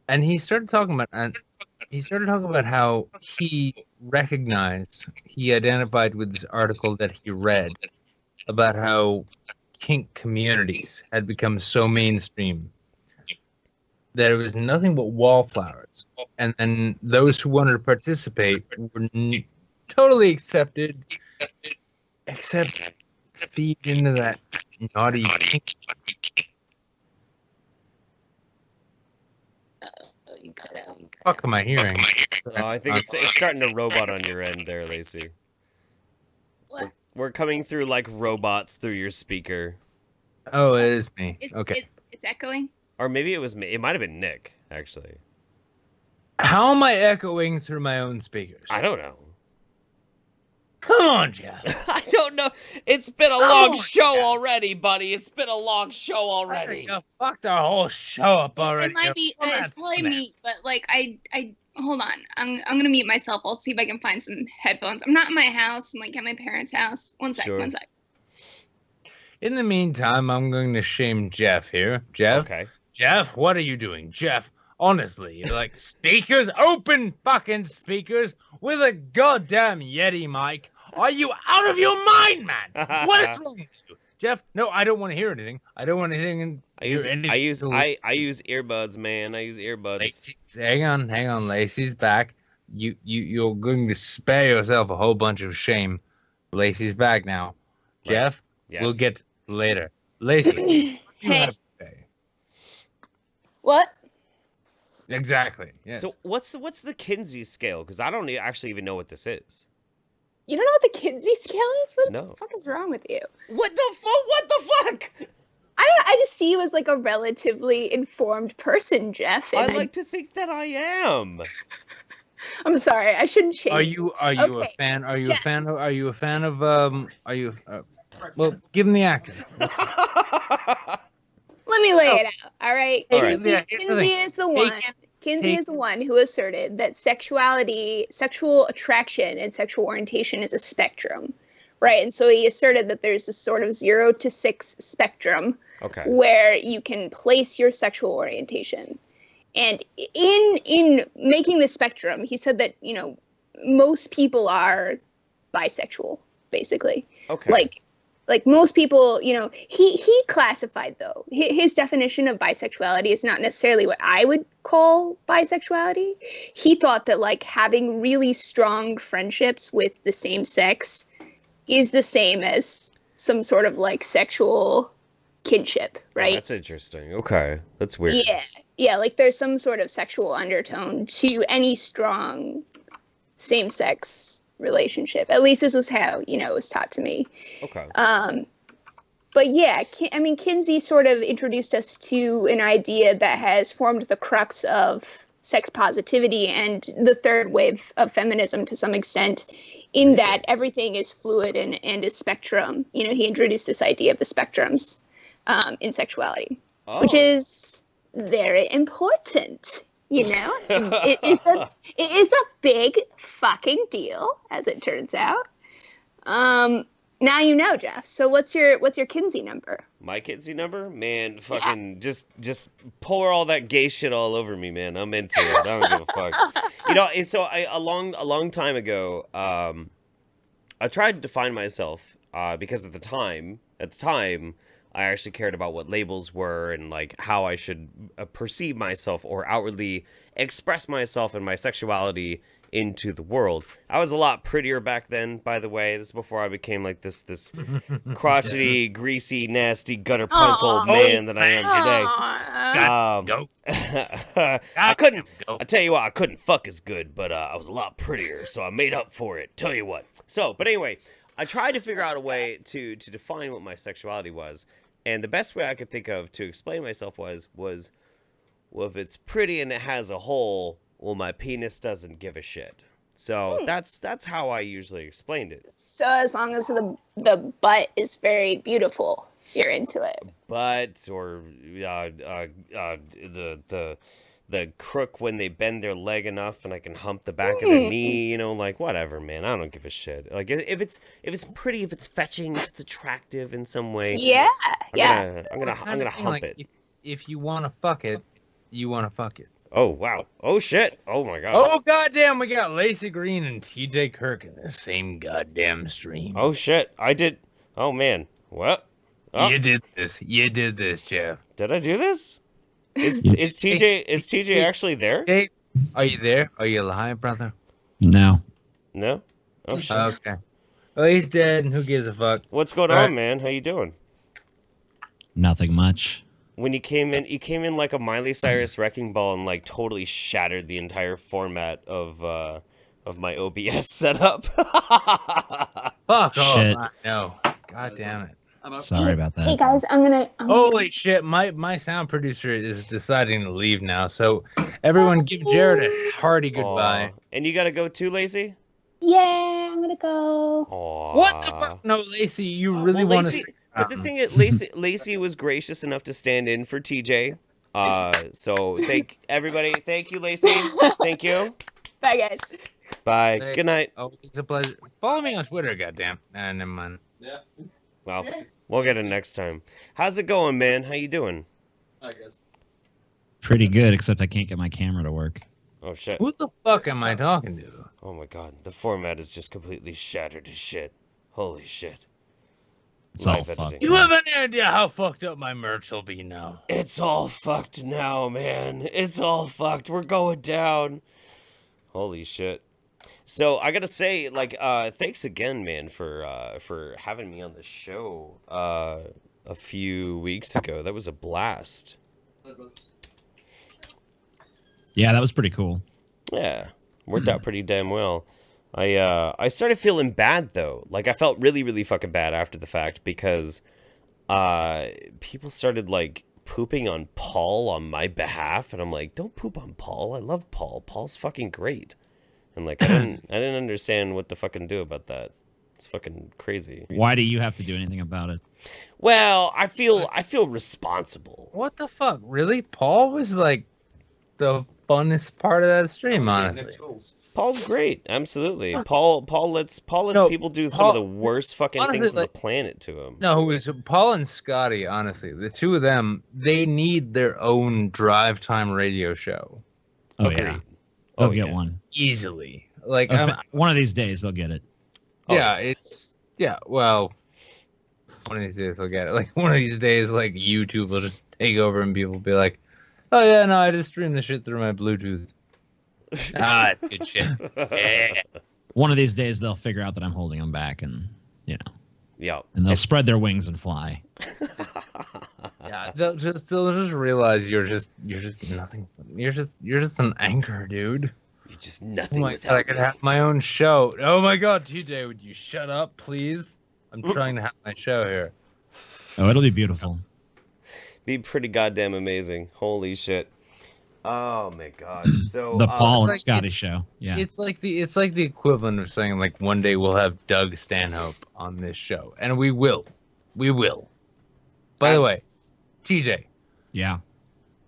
S3: And he started talking about how he recognized, he identified with this article that he read about how kink communities had become so mainstream that it was nothing but wallflowers. And then those who wanted to participate were totally accepted, except feed into that naughty kink. Fuck am I hearing?
S4: Oh, I think it's starting to robot on your end there, Lacy.
S11: What?
S4: We're coming through like robots through your speaker.
S3: Oh, it is me. Okay.
S11: It's echoing.
S4: Or maybe it was me. It might have been Nick, actually.
S3: How am I echoing through my own speakers?
S4: I don't know.
S3: Come on, Jeff.
S4: I don't know. It's been a long show already, buddy. It's been a long show already.
S3: You fucked our whole show up already.
S11: It might be. It's probably me, but like I hold on. I'm gonna mute myself. I'll see if I can find some headphones. I'm not in my house. I'm like at my parents' house. One sec.
S4: Sure.
S11: One sec.
S3: In the meantime, I'm going to shame Jeff here. Jeff.
S4: Okay.
S3: Jeff, what are you doing? Jeff, honestly, you're like speakers, open fucking speakers with a goddamn Yeti mic. Are you out of your mind, man? What is wrong with you? Jeff, no, I don't want to hear anything. I don't want anything.
S4: I use earbuds, man. I use earbuds.
S3: Lacy, hang on. Lacy's back. You're going to spare yourself a whole bunch of shame. Lacy's back now. Right. Jeff,
S4: yes.
S3: We'll get later. Lacy,
S11: hey. What?
S3: Exactly. Yes.
S4: So what's the Kinsey scale? Because I don't actually even know what this is.
S11: You don't know what the Kinsey scale is? What
S4: No.
S11: the fuck is wrong with you?
S4: What the fuck?
S11: I just see you as like a relatively informed person, Jeff.
S4: I like to think that I am.
S11: I'm sorry, I shouldn't shame.
S3: Are you a fan? Are you a fan of well, give him the actor.
S11: Let me lay it out. All right.
S4: All right.
S11: Kinsey is the one. Kinsey is the one who asserted that sexuality, sexual attraction, and sexual orientation is a spectrum, right? And so he asserted that there's this sort of 0 to 6 spectrum, where you can place your sexual orientation. And in making the spectrum, he said that, you know, most people are bisexual, basically.
S4: Okay.
S11: Like most people, you know, he classified, though. His definition of bisexuality is not necessarily what I would call bisexuality. He thought that, like, having really strong friendships with the same sex is the same as some sort of, like, sexual kinship, right?
S4: Oh, that's interesting. Okay. That's weird.
S11: Yeah, like there's some sort of sexual undertone to any strong same-sex relationship. At least this was how, you know, it was taught to me.
S4: Okay.
S11: But yeah, I mean, Kinsey sort of introduced us to an idea that has formed the crux of sex positivity and the third wave of feminism to some extent, in that everything is fluid and is spectrum. You know, he introduced this idea of the spectrums in sexuality, which is very important. You know, it is a big fucking deal, as it turns out. Now you know, Jeff. So what's your Kinsey number?
S4: My Kinsey number? Man, fucking just pour all that gay shit all over me, man. I'm into it. I don't give a fuck. You know, and so a long time ago, I tried to define myself because at the time, I actually cared about what labels were and like how I should perceive myself or outwardly express myself and my sexuality into the world. I was a lot prettier back then, by the way. This is before I became like this crotchety, greasy, nasty, gutter punk old man that I am today. I couldn't. I tell you what, I couldn't fuck as good, but I was a lot prettier, so I made up for it. Tell you what. So, but anyway, I tried to figure out a way to define what my sexuality was, and the best way I could think of to explain myself was well, if it's pretty and it has a hole, well, my penis doesn't give a shit. So that's how I usually explained it.
S11: So as long as the butt is very beautiful, you're into it.
S4: Butt or the crook when they bend their leg enough and I can hump the back of their knee, you know, like whatever, man. I don't give a shit. Like if it's pretty, if it's fetching, if it's attractive in some way.
S11: Yeah,
S4: I'm gonna hump it.
S3: If you want to fuck it, you want to fuck it.
S4: Oh, wow. Oh, shit. Oh, my God.
S3: Oh, goddamn. We got Laci Green and TJ Kirk in the same goddamn stream.
S4: Oh, shit. I did. Oh, man. What? Oh.
S3: You did this. You did this, Jeff.
S4: Did I do this? Is TJ actually there?
S3: Hey, are you there? Are you alive, brother?
S12: No.
S4: No? Oh, shit.
S3: Okay. Well, he's dead, and who gives a fuck?
S4: What's going on, man? How you doing?
S12: Nothing much.
S4: When you came in like a Miley Cyrus wrecking ball and like totally shattered the entire format of my OBS setup.
S3: Fuck
S12: shit.
S3: off. No. God damn it.
S12: Sorry about that.
S11: Hey guys, I'm gonna
S3: Holy shit, my sound producer is deciding to leave now, so everyone give Jared a hearty goodbye.
S4: Aw. And you gotta go too, Lacy?
S11: Yeah, I'm gonna go.
S4: Aww.
S3: What the fuck? No, Lacy, you really want to...
S4: But the thing is, Lacy was gracious enough to stand in for TJ. So thank everybody. Thank you, Lacy. Thank you.
S11: Bye, guys.
S4: Bye.
S3: Hey.
S4: Good night.
S3: Oh, it's a pleasure. Follow me on Twitter, goddamn. Never mind.
S8: Yeah,
S4: Well, we'll get it next time. How's it going, man? How you doing?
S8: I guess.
S12: Pretty good, except I can't get my camera to work.
S4: Oh, shit.
S3: Who the fuck am I talking to?
S4: Oh, my God. The format is just completely shattered to shit. Holy shit.
S12: It's all
S4: Live
S12: fucked.
S4: editing.
S3: You have any idea how fucked up my merch will be now?
S4: It's all fucked now, man. It's all fucked. We're going down. Holy shit. So I gotta say, like, thanks again, man, for having me on the show a few weeks ago. That was a blast.
S12: Yeah, that was pretty cool.
S4: Yeah, worked out pretty damn well. I started feeling bad though. Like I felt really, really fucking bad after the fact because people started like pooping on Paul on my behalf, and I'm like, don't poop on Paul. I love Paul. Paul's fucking great. And like I didn't understand what to fucking do about that. It's fucking crazy.
S12: Why do you have to do anything about it?
S4: Well, I feel responsible.
S3: What the fuck? Really? Paul was like the funnest part of that stream, honestly.
S4: Paul's great, absolutely. Paul lets people do some of the worst fucking things on the planet to him.
S3: No, it was Paul and Scotty, honestly. The two of them, they need their own drive time radio show.
S12: Oh,
S4: Agreed.
S12: yeah. They'll get one.
S3: Easily. Like
S12: one of these days, they'll get it.
S3: Well, one of these days they'll get it. Like one of these days, like YouTube will just take over and people will be like, oh yeah, no, I just stream this shit through my Bluetooth. That's good shit. Yeah.
S12: One of these days, they'll figure out that I'm holding them back, and
S4: Yeah.
S12: and they'll spread their wings and fly.
S3: Yeah, they'll just realize you're just nothing. You're just an anchor, dude.
S4: You're just
S3: Oh
S4: nothing
S3: my
S4: without
S3: god, I could
S4: me.
S3: have my own show. Oh my god, TJ, would you shut up, please? I'm trying to have my show here.
S12: Oh, it'll be beautiful.
S4: Be pretty goddamn amazing. Holy shit. Oh my god. So
S12: The Paul and
S3: like
S12: Scotty show. Yeah.
S3: It's like the equivalent of saying like one day we'll have Doug Stanhope on this show, and we will. By the way, TJ,
S12: Yeah.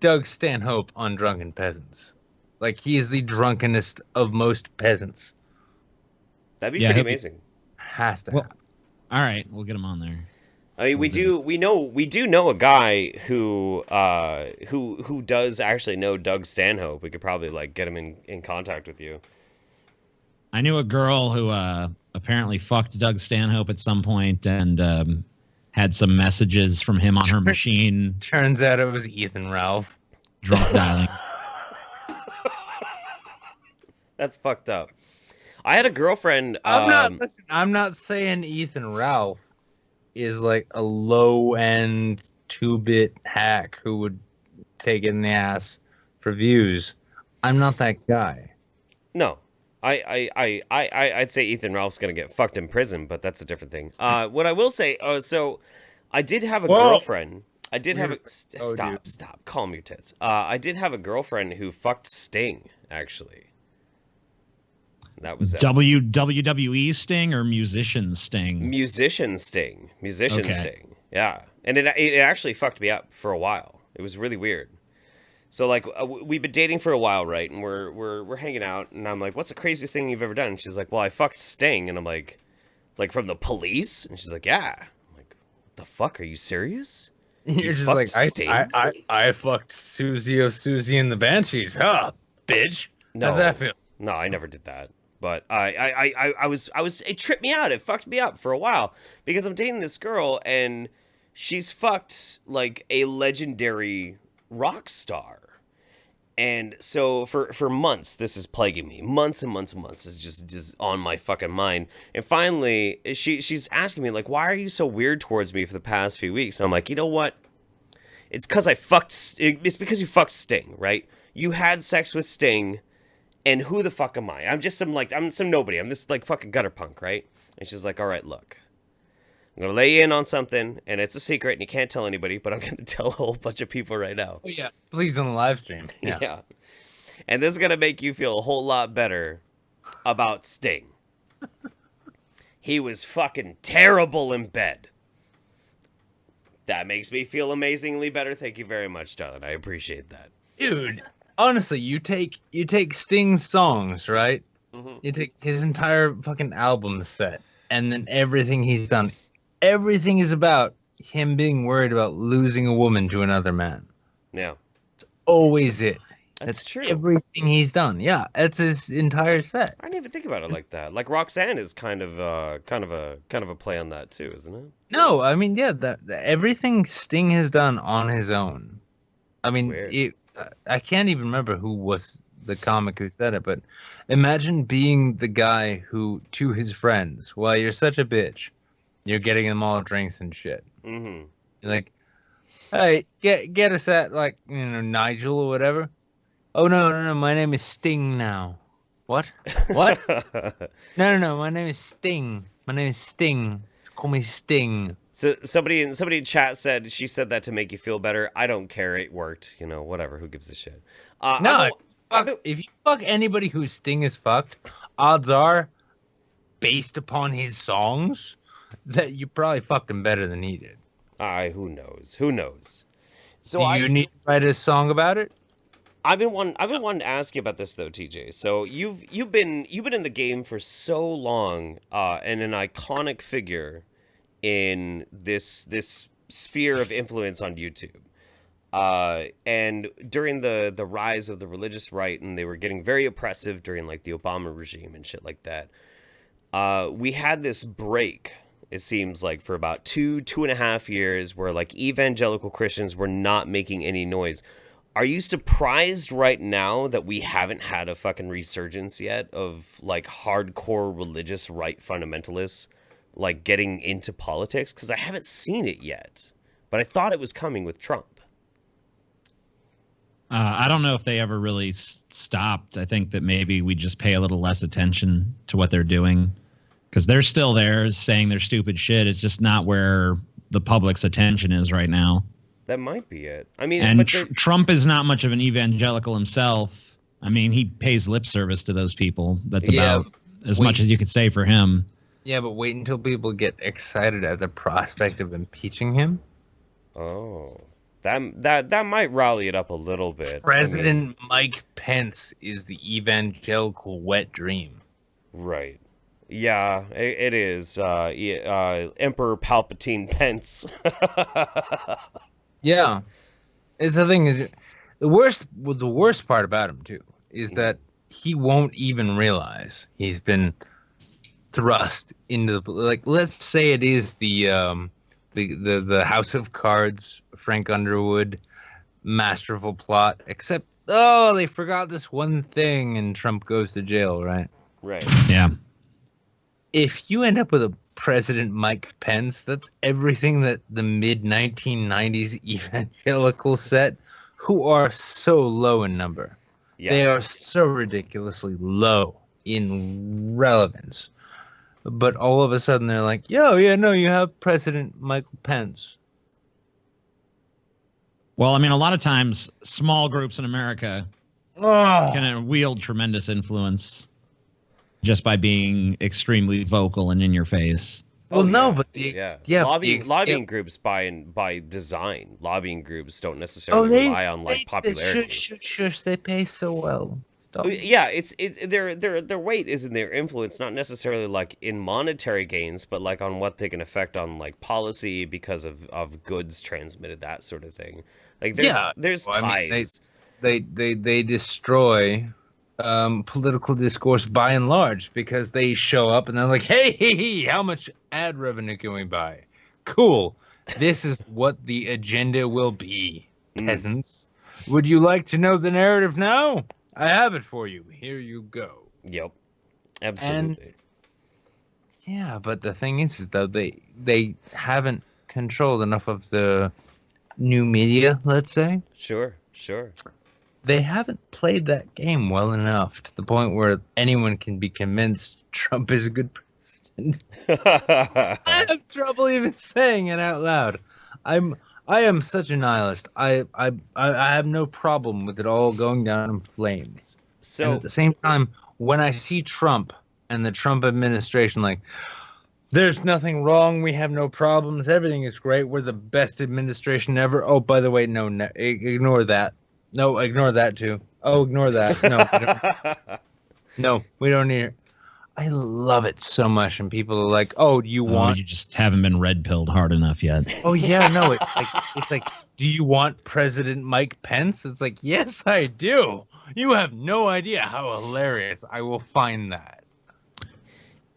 S3: Doug Stanhope on Drunken Peasants. Like he is the drunkenest of most peasants.
S4: that'd be
S12: Yeah,
S4: pretty
S12: he'll be-
S4: amazing.
S3: Has to
S12: Well-
S3: happen.
S12: All right, we'll get him on there.
S4: I mean, we do know a guy who does actually know Doug Stanhope. We could probably like get him in contact with you.
S12: I knew a girl who apparently fucked Doug Stanhope at some point and had some messages from him on her machine,
S3: Turns out it was Ethan Ralph.
S12: drunk dialing.
S4: That's fucked up. I had a girlfriend.
S3: I'm not saying Ethan Ralph is like a low end 2-bit hack who would take it in the ass for views. I'm not that guy.
S4: No. I'd say Ethan Ralph's gonna get fucked in prison, but that's a different thing. What I will say, so I did have a girlfriend. I did have a stop. Calm your tits. I did have a girlfriend who fucked Sting, actually. That was
S12: WWE Sting or musician Sting?
S4: Musician Sting. Sting. Yeah, and it actually fucked me up for a while. It was really weird. So like we've been dating for a while, right? And we're hanging out, and I'm like, "What's the craziest thing you've ever done?" And she's like, "Well, I fucked Sting," and I'm like from the police? And she's like, "Yeah." I'm like, "What the fuck? Are you serious?"
S3: You're just like, I fucked Susie of Susie and the Banshees, huh, bitch?
S4: No,
S3: how's that feel?
S4: No, I never did that. But I was it tripped me out. It fucked me up for a while because I'm dating this girl and she's fucked like a legendary rock star. And so for months, this is plaguing me. Months and months and months is just on my fucking mind. And finally, she's asking me, like, why are you so weird towards me for the past few weeks? And I'm like, you know what? It's because it's because you fucked Sting, right? You had sex with Sting, and who the fuck am I? I'm some nobody. I'm this, like, fucking gutter punk, right? And she's like, all right, look. I'm going to lay you in on something, and it's a secret, and you can't tell anybody, but I'm going to tell a whole bunch of people right now.
S3: Oh, yeah. Please, on the live stream. Yeah.
S4: Yeah. And this is going to make you feel a whole lot better about Sting. He was fucking terrible in bed. That makes me feel amazingly better. Thank you very much, darling. I appreciate that.
S3: Dude, honestly, you take Sting's songs, right?
S4: Mm-hmm.
S3: You take his entire fucking album set, and then everything he's done. Everything is about him being worried about losing a woman to another man.
S4: Yeah.
S3: It's always it.
S4: That's true.
S3: Everything he's done. Yeah, that's his entire set.
S4: I didn't even think about it like that. Like Roxanne is kind of a play on that too, isn't it?
S3: No, I mean, yeah, everything Sting has done on his own. I mean, I can't even remember who was the comic who said it, but imagine being the guy who, to his friends, well, you're such a bitch. You're getting them all drinks and shit.
S4: Mm-hmm.
S3: You're like, hey, get us at, like, Nigel or whatever. Oh, no, my name is Sting now. What? What? No, my name is Sting. My name is Sting. Call me Sting.
S4: So somebody in chat said she said that to make you feel better. I don't care. It worked. Whatever. Who gives a shit?
S3: If you fuck anybody who Sting is fucked, odds are, based upon his songs, that you probably fucked him better than he did.
S4: Who knows? So
S3: Do you need to write a song about it?
S4: I've been wanting to ask you about this though, TJ. So you've been in the game for so long, and an iconic figure in this sphere of influence on YouTube. And during the rise of the religious right, and they were getting very oppressive during like the Obama regime and shit like that. We had this break, it seems like, for about 2.5 years where like evangelical Christians were not making any noise. Are you surprised right now that we haven't had a fucking resurgence yet of like hardcore religious right fundamentalists like getting into politics? Because I haven't seen it yet, but I thought it was coming with Trump.
S12: I don't know if they ever really stopped. I think that maybe we just pay a little less attention to what they're doing because they're still there saying their stupid shit. It's just not where the public's attention is right now.
S4: That might be it. I mean,
S12: and Trump is not much of an evangelical himself. I mean, he pays lip service to those people. That's about as much as you could say for him.
S3: Yeah, but wait until people get excited at the prospect of impeaching him.
S4: Oh, that might rally it up a little bit.
S3: President Mike Pence is the evangelical wet dream.
S4: Right. Yeah, it is. Emperor Palpatine Pence.
S3: Yeah, it's the thing is the worst part about him too is that he won't even realize he's been thrust into the, like, let's say it is the House of Cards, Frank Underwood masterful plot, except they forgot this one thing and Trump goes to jail, right?
S4: Right.
S12: Yeah.
S3: If you end up with a President Mike Pence, that's everything that the mid 1990s evangelicals said, who are so low in number.
S4: Yeah.
S3: They are so ridiculously low in relevance. But all of a sudden they're like, yo, yeah, no, you have President Michael Pence.
S12: Well, I mean, a lot of times small groups in America
S3: Oh,
S12: can wield tremendous influence just by being extremely vocal and in your face.
S3: well,
S4: Oh,
S3: no,
S4: yeah.
S3: but the
S4: Yeah.
S3: the
S4: Lobbying groups by design. Lobbying groups don't necessarily rely on like popularity.
S3: Shush, they pay so well. Stop.
S4: Yeah, it's their weight is in their influence, not necessarily like in monetary gains, but like on what they can affect on like policy because of goods transmitted, that sort of thing. Like there's
S3: well, I mean,
S4: ties.
S3: they destroy political discourse by and large because they show up and they're like, hey, how much ad revenue can we buy? Cool. This is what the agenda will be, peasants. Would you like to know the narrative now? I have it for you. Here you go.
S4: Yep. Absolutely.
S3: And, yeah, but the thing is though, they haven't controlled enough of the new media, let's say.
S4: Sure.
S3: They haven't played that game well enough to the point where anyone can be convinced Trump is a good president. I have trouble even saying it out loud. I am such a nihilist. I have no problem with it all going down in flames.
S4: So
S3: And at the same time, when I see Trump and the Trump administration, like, there's nothing wrong. We have no problems. Everything is great. We're the best administration ever. Oh, by the way, no, ignore that. No, ignore that too. Oh, ignore that. No, we don't need it. I love it so much, and people are like, "Oh, do you want?"
S12: You just haven't been red pilled hard enough yet.
S3: Oh yeah, no. It's like, do you want President Mike Pence? It's like, yes, I do. You have no idea how hilarious I will find that.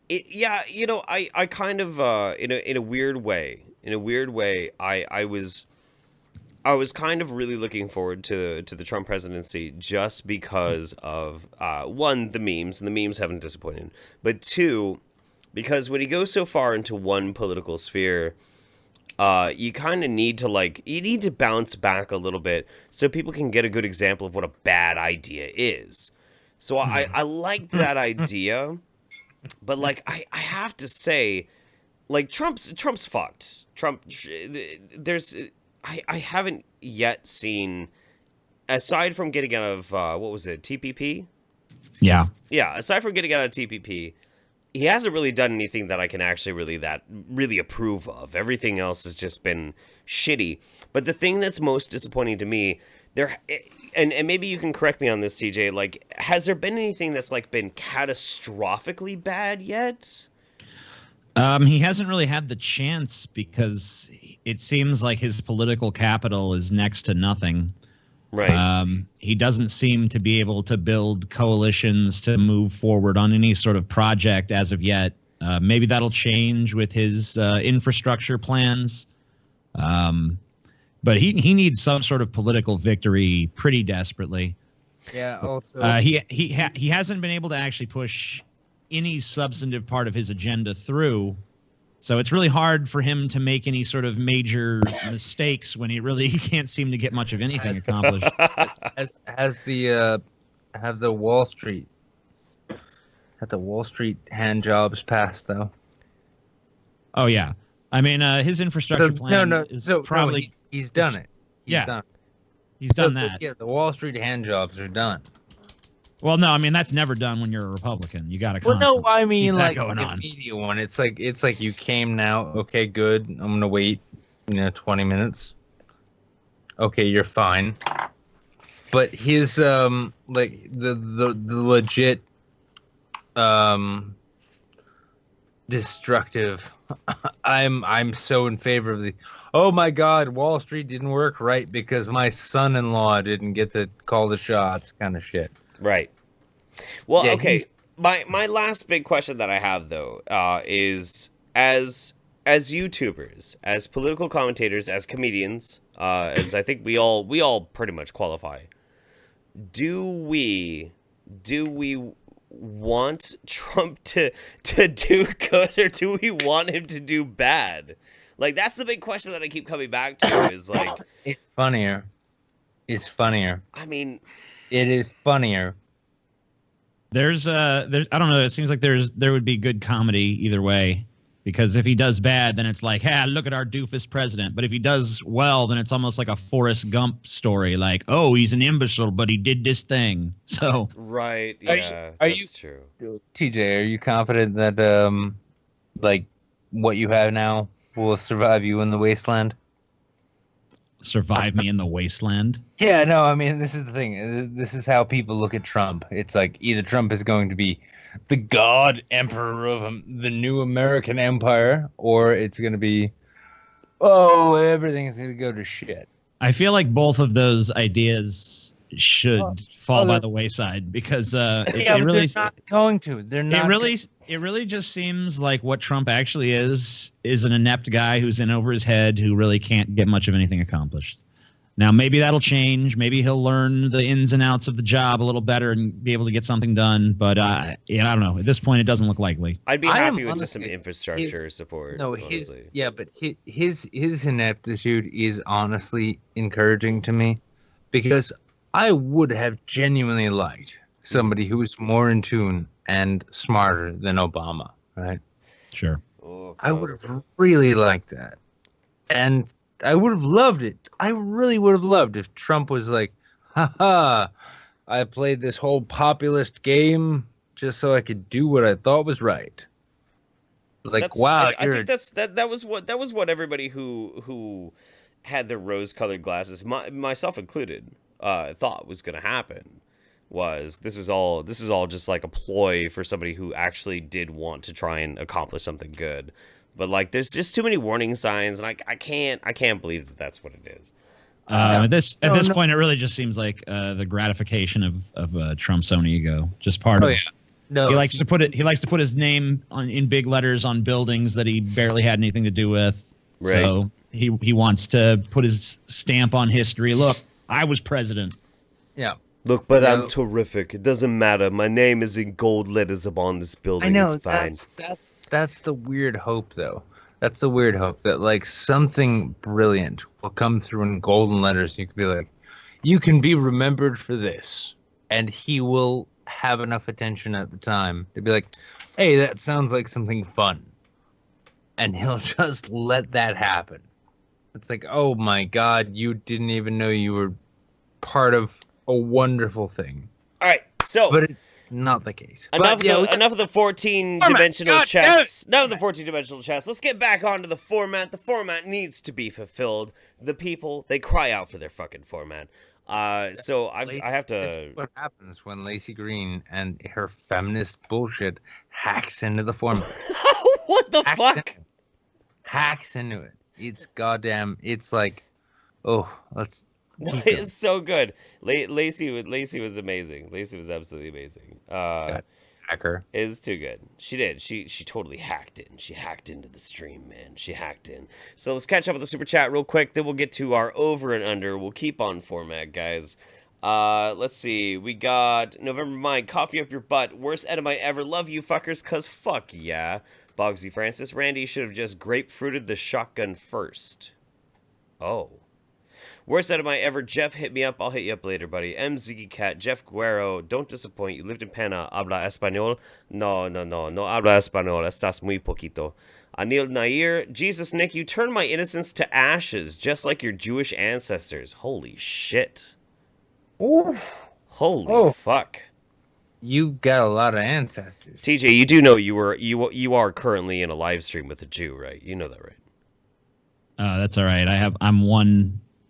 S4: Yeah, you know, I kind of in a weird way, I was kind of really looking forward to the Trump presidency just because of one, the memes, and the memes haven't disappointed, but two, because when you go so far into one political sphere, you kind of need to bounce back a little bit so people can get a good example of what a bad idea is. So I liked that idea, but like I have to say, like Trump's fucked. I haven't yet seen, aside from getting out of, what was it, TPP?
S12: Yeah.
S4: Yeah, aside from getting out of TPP, he hasn't really done anything that I can actually really approve of. Everything else has just been shitty. But the thing that's most disappointing to me, and maybe you can correct me on this, TJ, like, has there been anything that's, like, been catastrophically bad yet?
S12: He hasn't really had the chance because it seems like his political capital is next to nothing.
S4: Right.
S12: He doesn't seem to be able to build coalitions to move forward on any sort of project as of yet. Maybe that'll change with his infrastructure plans. But he needs some sort of political victory pretty desperately.
S3: Yeah. Also,
S12: he hasn't been able to actually push any substantive part of his agenda through, so it's really hard for him to make any sort of major mistakes when he really can't seem to get much of anything accomplished.
S3: have the Wall Street hand jobs passed though?
S12: Oh yeah, I mean his infrastructure plan is probably
S3: he's done it.
S12: He's done that.
S3: Yeah, the Wall Street hand jobs are done.
S12: Well, no, I mean that's never done when you're a Republican. You got to.
S3: Well, no, I mean like
S12: going
S3: the
S12: on.
S3: media one. It's like you came now. Okay, good. I'm gonna wait. 20 minutes. Okay, you're fine. But his like the legit destructive. I'm so in favor of the. Oh my God, Wall Street didn't work right because my son-in-law didn't get to call the shots, kind of shit.
S4: Right. Well,
S3: Yeah,
S4: okay. My last big question that I have though is as YouTubers, as political commentators, as comedians, as I think we all pretty much qualify. Do we want Trump to do good, or do we want him to do bad? Like, that's the big question that I keep coming back to. Is like,
S3: It's funnier. It's funnier.
S4: I mean,
S3: it is funnier.
S12: There's I don't know. It seems like there would be good comedy either way. Because if he does bad, then it's like, hey, look at our doofus president. But if he does well, then it's almost like a Forrest Gump story. Like, oh, he's an imbecile, but he did this thing. So
S4: right, yeah, that's true.
S3: TJ, are you confident that like what you have now will survive you in the wasteland?
S12: Survive me in the wasteland?
S3: Yeah, no, I mean, this is the thing. This is how people look at Trump. It's like either Trump is going to be the God Emperor of the new American empire, or it's going to be, oh, everything's going to go to shit.
S12: I feel like both of those ideas should fall by the wayside because it really
S3: they're not going to. They're not.
S12: It really just seems like what Trump actually is an inept guy who's in over his head who really can't get much of anything accomplished. Now, maybe that'll change. Maybe he'll learn the ins and outs of the job a little better and be able to get something done. But I don't know. At this point, it doesn't look likely.
S4: I'd be happy with just some infrastructure support.
S3: No,
S4: honestly.
S3: but his ineptitude is honestly encouraging to me, because I would have genuinely liked somebody who was more in tune and smarter than Obama, right?
S12: Sure.
S3: I would have really liked that. And I would have loved it. I really would have loved if Trump was like, haha, I played this whole populist game just so I could do what I thought was right. Like, wow.
S4: I think that was what everybody who had their rose-colored glasses, myself included, thought was going to happen. This is all just like a ploy for somebody who actually did want to try and accomplish something good. But like, there's just too many warning signs, and I can't believe that that's what it is.
S12: At this point, it really just seems like the gratification of Trump's own ego, just part of. Yeah. No, he likes to put his name in big letters on buildings that he barely had anything to do with. Right. So he wants to put his stamp on history. Look, I was president.
S3: Yeah.
S4: Look, but I'm terrific. It doesn't matter. My name is in gold letters upon this building.
S3: I know,
S4: it's fine.
S3: That's the weird hope, though. That's the weird hope that like something brilliant will come through in golden letters. You could be like, you can be remembered for this, and he will have enough attention at the time to be like, hey, that sounds like something fun, and he'll just let that happen. It's like, oh my God, you didn't even know you were part of a wonderful thing.
S4: All right, so
S3: but it's not the case.
S4: Enough of the 14-dimensional chess. Enough of the 14-dimensional chess. Let's get back onto the format. The format needs to be fulfilled. The people, they cry out for their fucking format. So I have to.
S3: This is what happens when Lacy Green and her feminist bullshit hacks into the format.
S4: What the fuck?
S3: Hacks into it. It's goddamn. It's like, oh, let's.
S4: It's so good. Lacy was amazing. Lacy was absolutely amazing.
S3: Hacker
S4: is too good. She did. She totally hacked in. She hacked into the stream, man. She hacked in. So let's catch up with the super chat real quick. Then we'll get to our over and under. We'll keep on format, guys. Let's see. We got November Mind. Coffee up your butt. Worst Edomite ever. Love you fuckers. Cause fuck yeah. Bogsy Francis. Randy should have just grapefruited the shotgun first. Oh. Worst Edomite ever. Jeff, hit me up. I'll hit you up later, buddy. M. Ziggy Cat. Jeff Guerrero. Don't disappoint. You lived in Pena. Habla español? No habla español. Estás muy poquito. Anil Nair. Jesus, Nick, you turned my innocence to ashes, just like your Jewish ancestors. Holy shit.
S3: Ooh.
S4: Holy fuck.
S3: You got a lot of ancestors.
S4: TJ, you do know you are currently in a live stream with a Jew, right? You know that, right?
S12: That's all right. I'm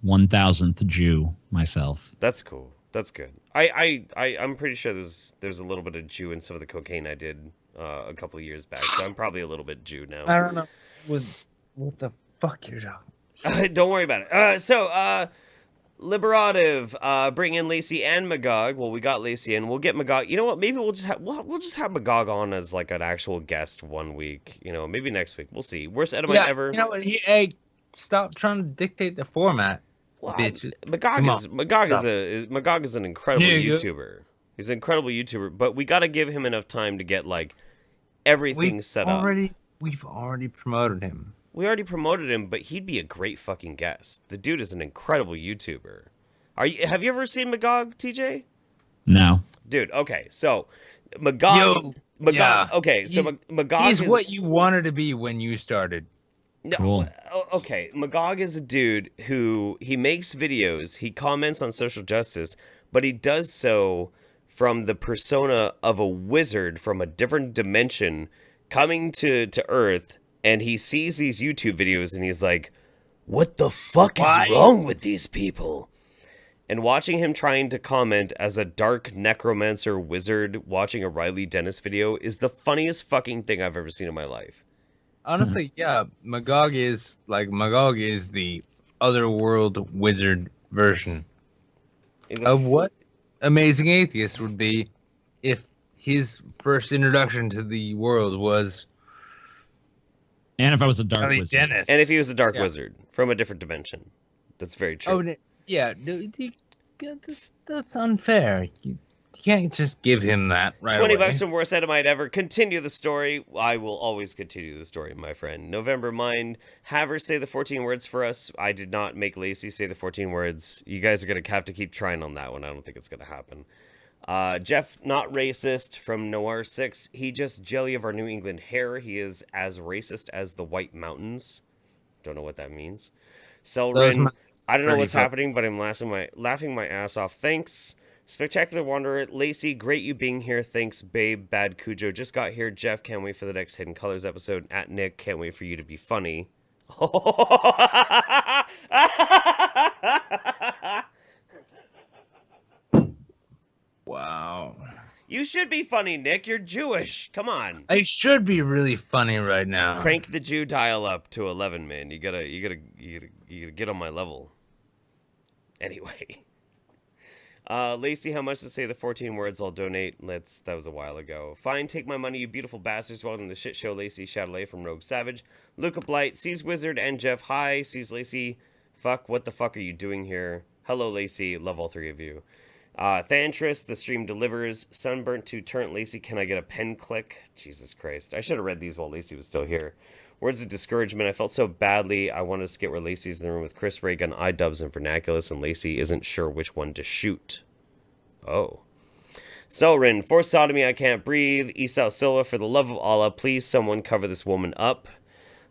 S12: 1,000th Jew myself.
S4: That's cool. That's good. I'm pretty sure there's a little bit of Jew in some of the cocaine I did a couple of years back, so I'm probably a little bit Jew now.
S3: I don't know what the fuck you're talking.
S4: Don't worry about it. So Liberative, bring in Lacy and Magog. Well, we got Lacy in. We'll get Magog. You know what? Maybe we'll just have Magog on as like an actual guest one week. You know, maybe next week. We'll see. Worst Edomite ever.
S3: You know what? Hey, stop trying to dictate the format.
S4: Well, Magog is an incredible YouTuber. He's an incredible YouTuber, but we got to give him enough time to get like everything set up.
S3: We've already promoted him.
S4: We already promoted him, but he'd be a great fucking guest. The dude is an incredible YouTuber. Have you ever seen Magog, TJ?
S12: No.
S4: Dude, okay, so Magog.
S3: Yeah.
S4: Okay, so Magog
S3: He's
S4: is
S3: what you wanted to be when you started.
S4: No,
S12: Cool.
S4: Okay, Magog is a dude who he makes videos, he comments on social justice, but he does so from the persona of a wizard from a different dimension coming to Earth, and he sees these YouTube videos and he's like, what the fuck is wrong with these people? And watching him trying to comment as a dark necromancer wizard watching a Riley Dennis video is the funniest fucking thing I've ever seen in my life.
S3: Honestly, yeah, Magog is the otherworld wizard version of what Amazing Atheist would be if his first introduction to the world was.
S12: And if I was a dark wizard.
S3: Dennis.
S4: And if he was a dark wizard from a different dimension. That's very true.
S3: Oh, yeah, that's unfair. You can't just give him that right
S4: 20
S3: away.
S4: bucks from worst item I'd ever. Continue the story. I will always continue the story, my friend. November Mind. Have her say the 14 words for us. I did not make Lacy say the 14 words. You guys are going to have to keep trying on that one. I don't think it's going to happen. Jeff, not racist, from Noir 6. He just jelly of our New England hair. He is as racist as the White Mountains. Don't know what that means. Selrin, I don't know what's happening, but I'm laughing my ass off. Thanks. Spectacular Wanderer, Lacy, great you being here. Thanks, babe. Bad Cujo just got here. Jeff, can't wait for the next Hidden Colors episode. At Nick, can't wait for you to be funny.
S3: Wow.
S4: You should be funny, Nick. You're Jewish. Come on.
S3: I should be really funny right now.
S4: Crank the Jew dial up to 11, man. You gotta get on my level. Anyway. Lacy, how much to say the 14 words? I'll donate. That was a while ago. Fine, take my money, you beautiful bastards. Welcome to the shit show. Lacy Chatelet from Rogue Savage. Luca Blight, Sees Wizard, and Jeff. Hi, Sees Lacy. Fuck, what the fuck are you doing here? Hello, Lacy. Love all three of you. Thantris, the stream delivers. Sunburnt to Turnt Lacy, can I get a pen click? Jesus Christ. I should have read these while Lacy was still here. Words of discouragement. I felt so badly. I wanted to get where Lacy's in the room with Chris, ray gun, iDubbbz, and Vernaculus, and Lacy isn't sure which one to shoot. Oh. Selrin, for sodomy, I can't breathe. Esau Silva, for the love of Allah, please someone cover this woman up.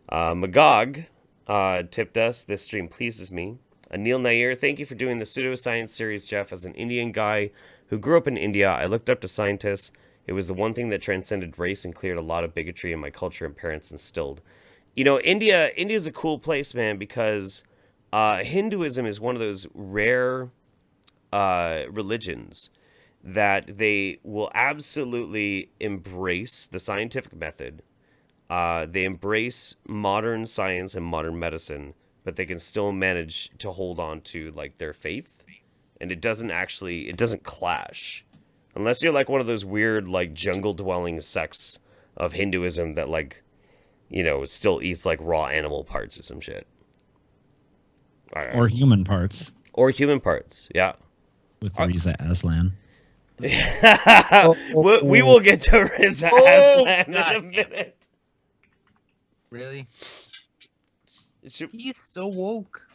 S4: Magog tipped us. This stream pleases me. Anil Nair, thank you for doing the pseudoscience series, Jeff. As an Indian guy who grew up in India, I looked up to scientists. It was the one thing that transcended race and cleared a lot of bigotry in my culture and parents instilled. You know, India's a cool place, man, because Hinduism is one of those rare religions that they will absolutely embrace the scientific method. They embrace modern science and modern medicine, but they can still manage to hold on to like their faith, and it doesn't clash, unless you're like one of those weird like jungle dwelling sects of Hinduism that like, you know, still eats like raw animal parts or some shit,
S12: or human parts,
S4: yeah.
S12: With Riza Aslan.
S4: We will get to Riza Aslan in a minute.
S3: Really? He's so woke.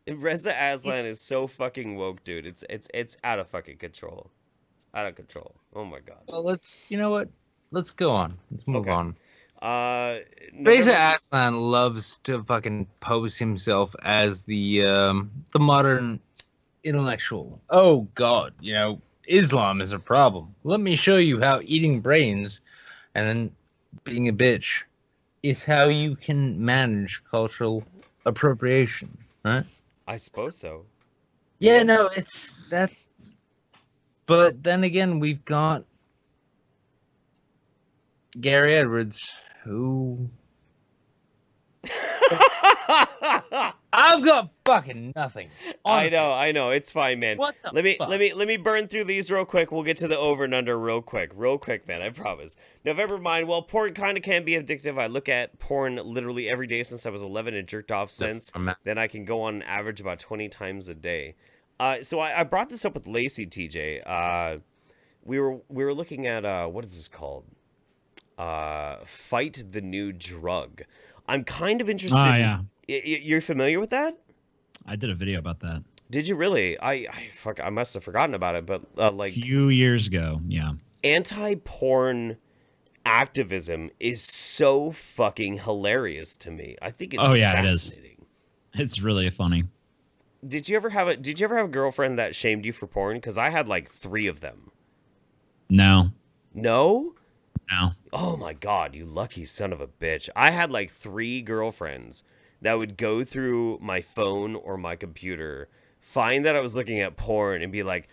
S4: Reza Aslan is so fucking woke, dude. It's out of fucking control. Out of control. Oh my god.
S3: Well, you know what? Let's go on. Let's move on.
S4: Reza
S3: Aslan loves to fucking pose himself as the modern intellectual. Oh god, you know, Islam is a problem. Let me show you how eating brains and then being a bitch is how you can manage cultural appropriation, right?
S4: I suppose so.
S3: Yeah, no, that's. But then again, we've got Gary Edwards, who I've got fucking nothing. Honestly.
S4: I know. It's fine, man.
S3: What the fuck?
S4: Let me burn through these real quick. We'll get to the over and under real quick, man. I promise. November Mind. Well, porn kind of can be addictive. I look at porn literally every day since I was 11 and jerked off since. Then I can go on an average about 20 times a day. So I brought this up with Lacy, TJ. we were looking at what is this called? Fight the New Drug. I'm kind of interested.
S12: Yeah.
S4: You're familiar with that?
S12: I did a video about that.
S4: Did you really? I must have forgotten about it, but like
S12: a few years ago, yeah.
S4: Anti-porn activism is so fucking hilarious to me. I think it's fascinating.
S12: It is. It's really funny.
S4: Did you ever have a girlfriend that shamed you for porn? Because I had like 3 of them.
S12: No.
S4: No?
S12: No.
S4: Oh my god, you lucky son of a bitch. I had like 3 girlfriends that would go through my phone or my computer, find that I was looking at porn, and be like,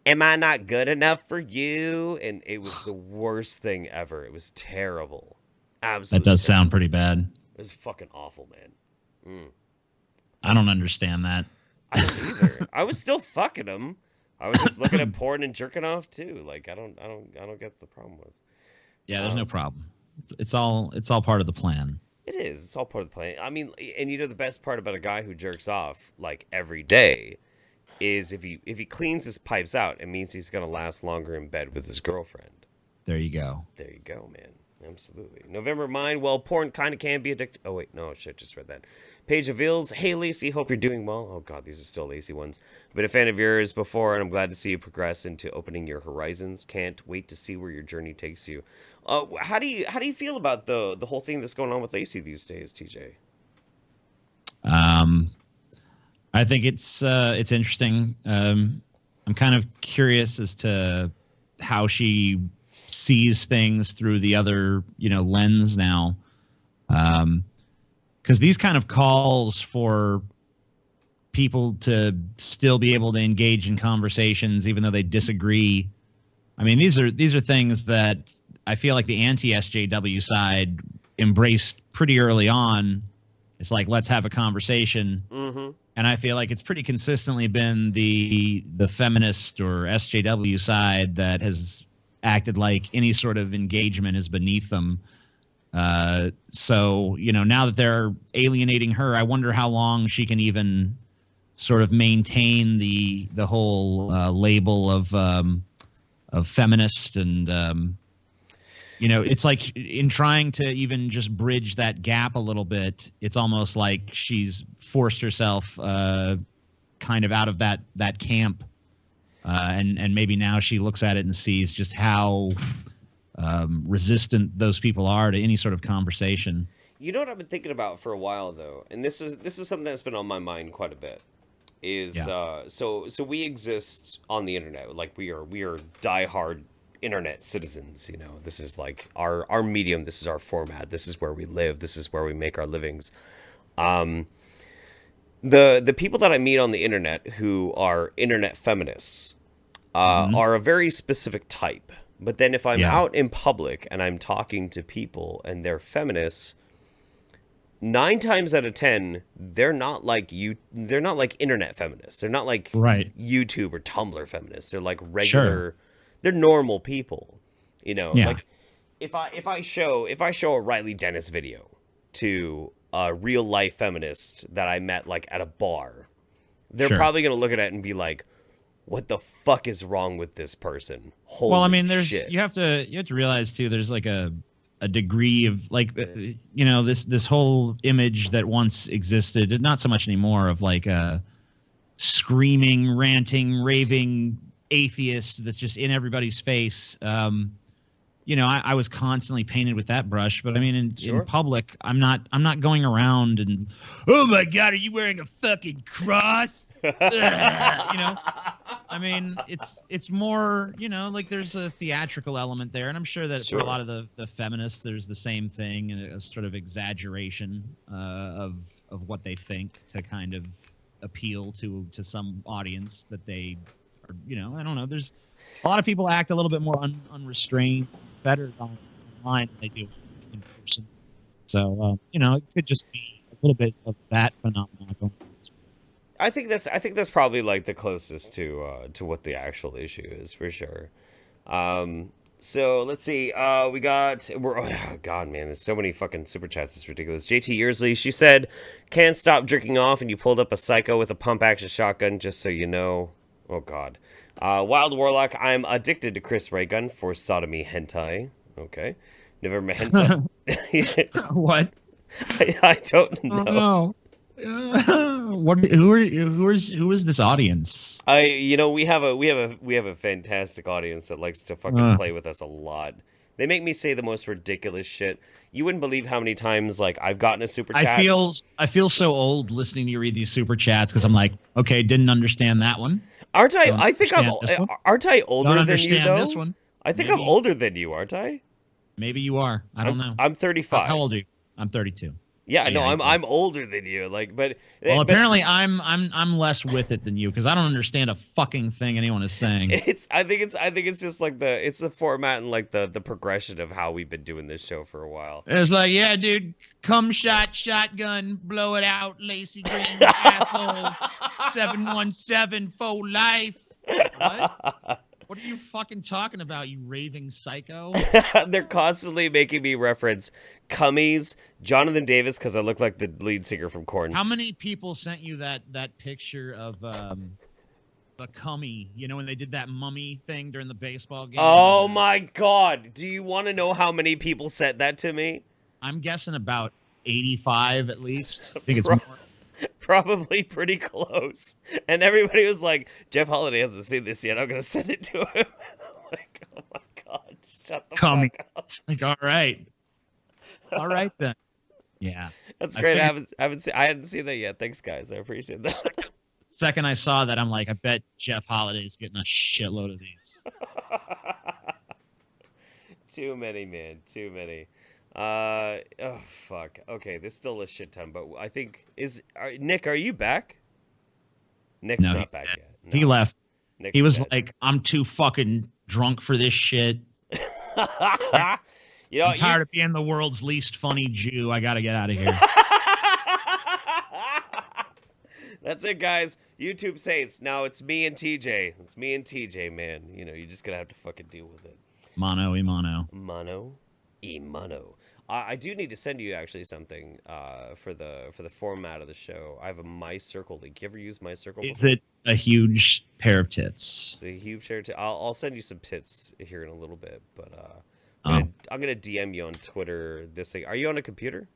S4: am I not good enough for you? And it was the worst thing ever. It was terrible. Absolutely.
S12: That does sound pretty bad.
S4: It was fucking awful, man.
S12: I don't understand that.
S4: I don't either. I was still fucking them. I was just looking at porn and jerking off too. Like I don't get the problem with.
S12: Yeah, there's no problem. It's all part of the plan.
S4: It is. It's all part of the plan. I mean, and you know the best part about a guy who jerks off like every day is if he cleans his pipes out, it means he's gonna last longer in bed with his girlfriend.
S12: There you go.
S4: There you go, man. Absolutely. November Mind. Well, porn kind of can be addictive. Oh wait, no, shit, just read that. Page of Ills. Hey, Lacy, hope you're doing well. Oh god, these are still Lacy ones. Been a fan of yours before, and I'm glad to see you progress into opening your horizons. Can't wait to see where your journey takes you. How do you feel about the whole thing that's going on with Lacy these days, TJ?
S12: I think it's interesting. I'm kind of curious as to how she sees things through the other, lens now. Because these kind of calls for people to still be able to engage in conversations, even though they disagree. I mean, these are things that I feel like the anti-SJW side embraced pretty early on. It's like, let's have a conversation.
S4: Mm-hmm.
S12: And I feel like it's pretty consistently been the feminist or SJW side that has acted like any sort of engagement is beneath them. So, now that they're alienating her, I wonder how long she can even sort of maintain the whole label of feminist. And, it's like in trying to even just bridge that gap a little bit, it's almost like she's forced herself kind of out of that camp. And maybe now she looks at it and sees just how resistant those people are to any sort of conversation.
S4: You know what I've been thinking about for a while though, and this is something that's been on my mind quite a bit. So we exist on the internet, like we are diehard internet citizens. This is like our medium. This is our format. This is where we live. This is where we make our livings. The people that I meet on the internet who are internet feminists are a very specific type. But then if I'm out in public and I'm talking to people and they're feminists, 9 times out of 10, they're not like they're not like internet feminists. They're not like YouTube or Tumblr feminists. They're like regular, they're normal people. Like if I show a Riley Dennis video to a real life feminist that I met like at a bar, they're probably going to look at it and be like, what the fuck is wrong with this person? Holy shit.
S12: You have to realize too, there's like a degree of like, this whole image that once existed, not so much anymore, of like a screaming, ranting, raving atheist that's just in everybody's face. I was constantly painted with that brush, but I mean, in public, I'm not going around and, oh my God, are you wearing a fucking cross? I mean, it's more, like there's a theatrical element there. And I'm sure that for a lot of the feminists, there's the same thing, and a sort of exaggeration of what they think to kind of appeal to some audience that they are, I don't know. There's a lot of people act a little bit more unrestrained, fettered online than they do in person. So, it could just be a little bit of that phenomenon going on.
S4: I think that's probably like the closest to what the actual issue is for sure. So let's see. Oh God, man, there's so many fucking super chats. It's ridiculous. JT Yearsley, she said, "Can't stop jerking off," and you pulled up a psycho with a pump action shotgun. Just so you know. Oh God. Wild Warlock, I'm addicted to Chris Raygun for sodomy hentai. Okay. November hentai.
S12: What?
S4: I don't know.
S12: Oh, no. What? Who is this audience?
S4: We have a fantastic audience that likes to fucking play with us a lot. They make me say the most ridiculous shit. You wouldn't believe how many times like I've gotten a super chat.
S12: I feel so old listening to you read these super chats because I'm like, okay, didn't understand that one.
S4: Aren't I? I think aren't I older than you though?
S12: This one.
S4: I think I'm older than you, aren't I?
S12: Maybe you are. I don't know.
S4: I'm 35.
S12: How old are you? I'm 32.
S4: Yeah, no, I'm older than you. Like, but
S12: apparently I'm less with it than you because I don't understand a fucking thing anyone is saying.
S4: I think it's just like the format and like the progression of how we've been doing this show for a while.
S12: It's like, yeah, dude, cum shotgun, blow it out, Lacy Green, asshole, 717 for life. What? What are you fucking talking about, you raving psycho?
S4: They're constantly making me reference Cummies, Jonathan Davis, because I look like the lead singer from Korn.
S12: How many people sent you that picture of the Cummy? You know, when they did that mummy thing during the baseball game?
S4: Oh, my God. Do you want to know how many people sent that to me?
S12: I'm guessing about 85 at least. I think it's more.
S4: Probably pretty close. And everybody was like, Jeff Holiday hasn't seen this yet. I'm going to send it to him. Like, oh my God, shut the fuck up.
S12: Like, all right. All right then. Yeah.
S4: That's great. I hadn't seen that yet. Thanks, guys. I appreciate that.
S12: Second I saw that, I'm like, I bet Jeff Holiday's getting a shitload of these.
S4: Too many, man. Too many. Oh fuck. Okay, there's still a shit ton, but I think Nick, are you back? Nick's not back yet. No.
S12: He left.
S4: Nick's
S12: he was
S4: dead.
S12: like, I'm too fucking drunk for this shit. I'm tired of being the world's least funny Jew. I gotta get out of here.
S4: That's it, guys. YouTube Saints. Now it's me and TJ. It's me and TJ, man. You know, you're just gonna have to fucking deal with it.
S12: Mono e mono.
S4: Mono e mono. I do need to send you actually something for the format of the show. I have a My Circle link. You ever use My Circle?
S12: Is it a huge pair of tits?
S4: It's a huge pair of tits. I'll send you some tits here in a little bit, but I'm gonna DM you on Twitter this thing. Are you on a computer?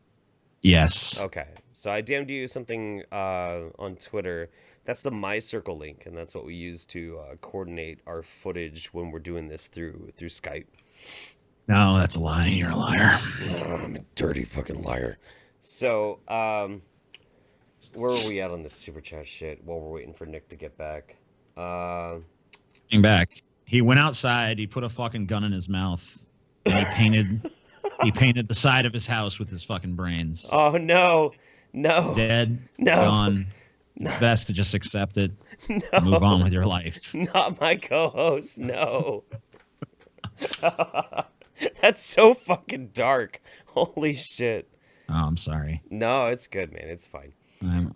S12: Yes.
S4: Okay, so I DM'd you something on Twitter. That's the My Circle link, and that's what we use to coordinate our footage when we're doing this through Skype.
S12: No, that's a lie. You're a liar.
S4: Oh, I'm a dirty fucking liar. So, where are we at on this super chat shit while we're waiting for Nick to get back?
S12: Came back. He went outside. He put a fucking gun in his mouth. And he painted the side of his house with his fucking brains.
S4: Oh no, no,
S12: he's dead.
S4: No,
S12: gone. It's best to just accept it.
S4: No,
S12: move on with your life.
S4: Not my co-host. No. That's so fucking dark. Holy shit.
S12: Oh, I'm sorry.
S4: No, it's good, man. It's fine.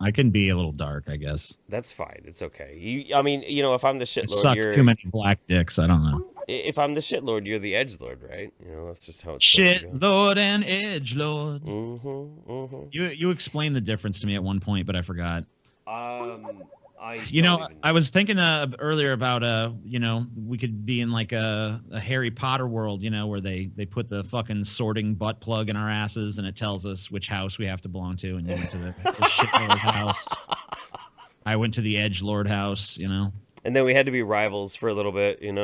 S12: I can be a little dark, I guess.
S4: That's fine. It's okay. I mean, if I'm the shitlord,
S12: sucked too many black dicks. I don't know.
S4: If I'm the shitlord, you're the edgelord, right? That's just how it's
S12: shitlord and edgelord.
S4: Mm-hmm.
S12: You explained the difference to me at one point, but I forgot.
S4: I
S12: was thinking earlier about we could be in like a Harry Potter world, where they put the fucking sorting butt plug in our asses and it tells us which house we have to belong to, and you went to the shitlord house. I went to the edgelord house,
S4: And then we had to be rivals for a little bit, we had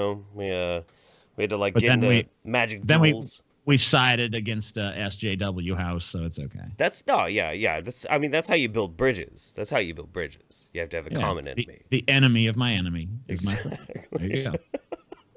S4: to get into magic duels.
S12: We sided against SJW house, so it's okay.
S4: That's how you build bridges. That's how you build bridges. You have to have a common enemy.
S12: The enemy of my enemy is my friend. There you go.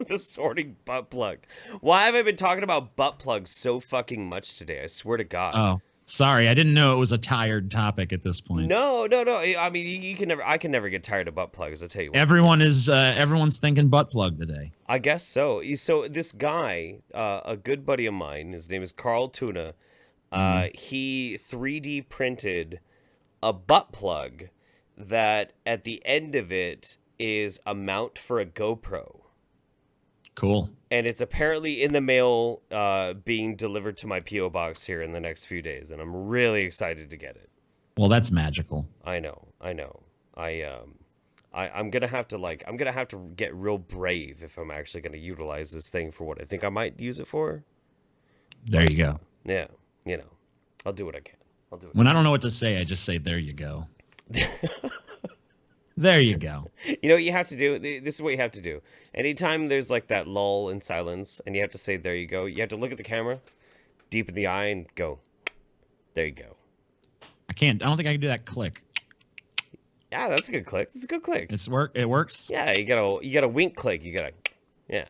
S4: The sorting butt plug. Why have I been talking about butt plugs so fucking much today? I swear to God.
S12: Oh, sorry. I didn't know it was a tired topic at this point.
S4: No. I mean, I can never get tired of butt plugs. I'll tell you what.
S12: Everyone's thinking butt plug today.
S4: I guess so. So this guy, a good buddy of mine, his name is Carl Tuna. He 3D printed a butt plug that at the end of it is a mount for a GoPro.
S12: Cool.
S4: And it's apparently in the mail, being delivered to my P.O. box here in the next few days, and I'm really excited to get it.
S12: Well, that's magical.
S4: I know. I'm gonna have to get real brave if I'm actually gonna utilize this thing for what I think I might use it for.
S12: There you go.
S4: Yeah, you know, I'll do what I can.
S12: When I don't know what to say, I just say, there you go. There you go.
S4: You know what you have to do? This is what you have to do. Anytime there's like that lull in silence and you have to say, there you go, you have to look at the camera, deep in the eye, and go, there you go.
S12: I don't think I can do that click.
S4: Yeah, that's a good click. That's a good click.
S12: It works?
S4: Yeah, you got a wink click. Yeah,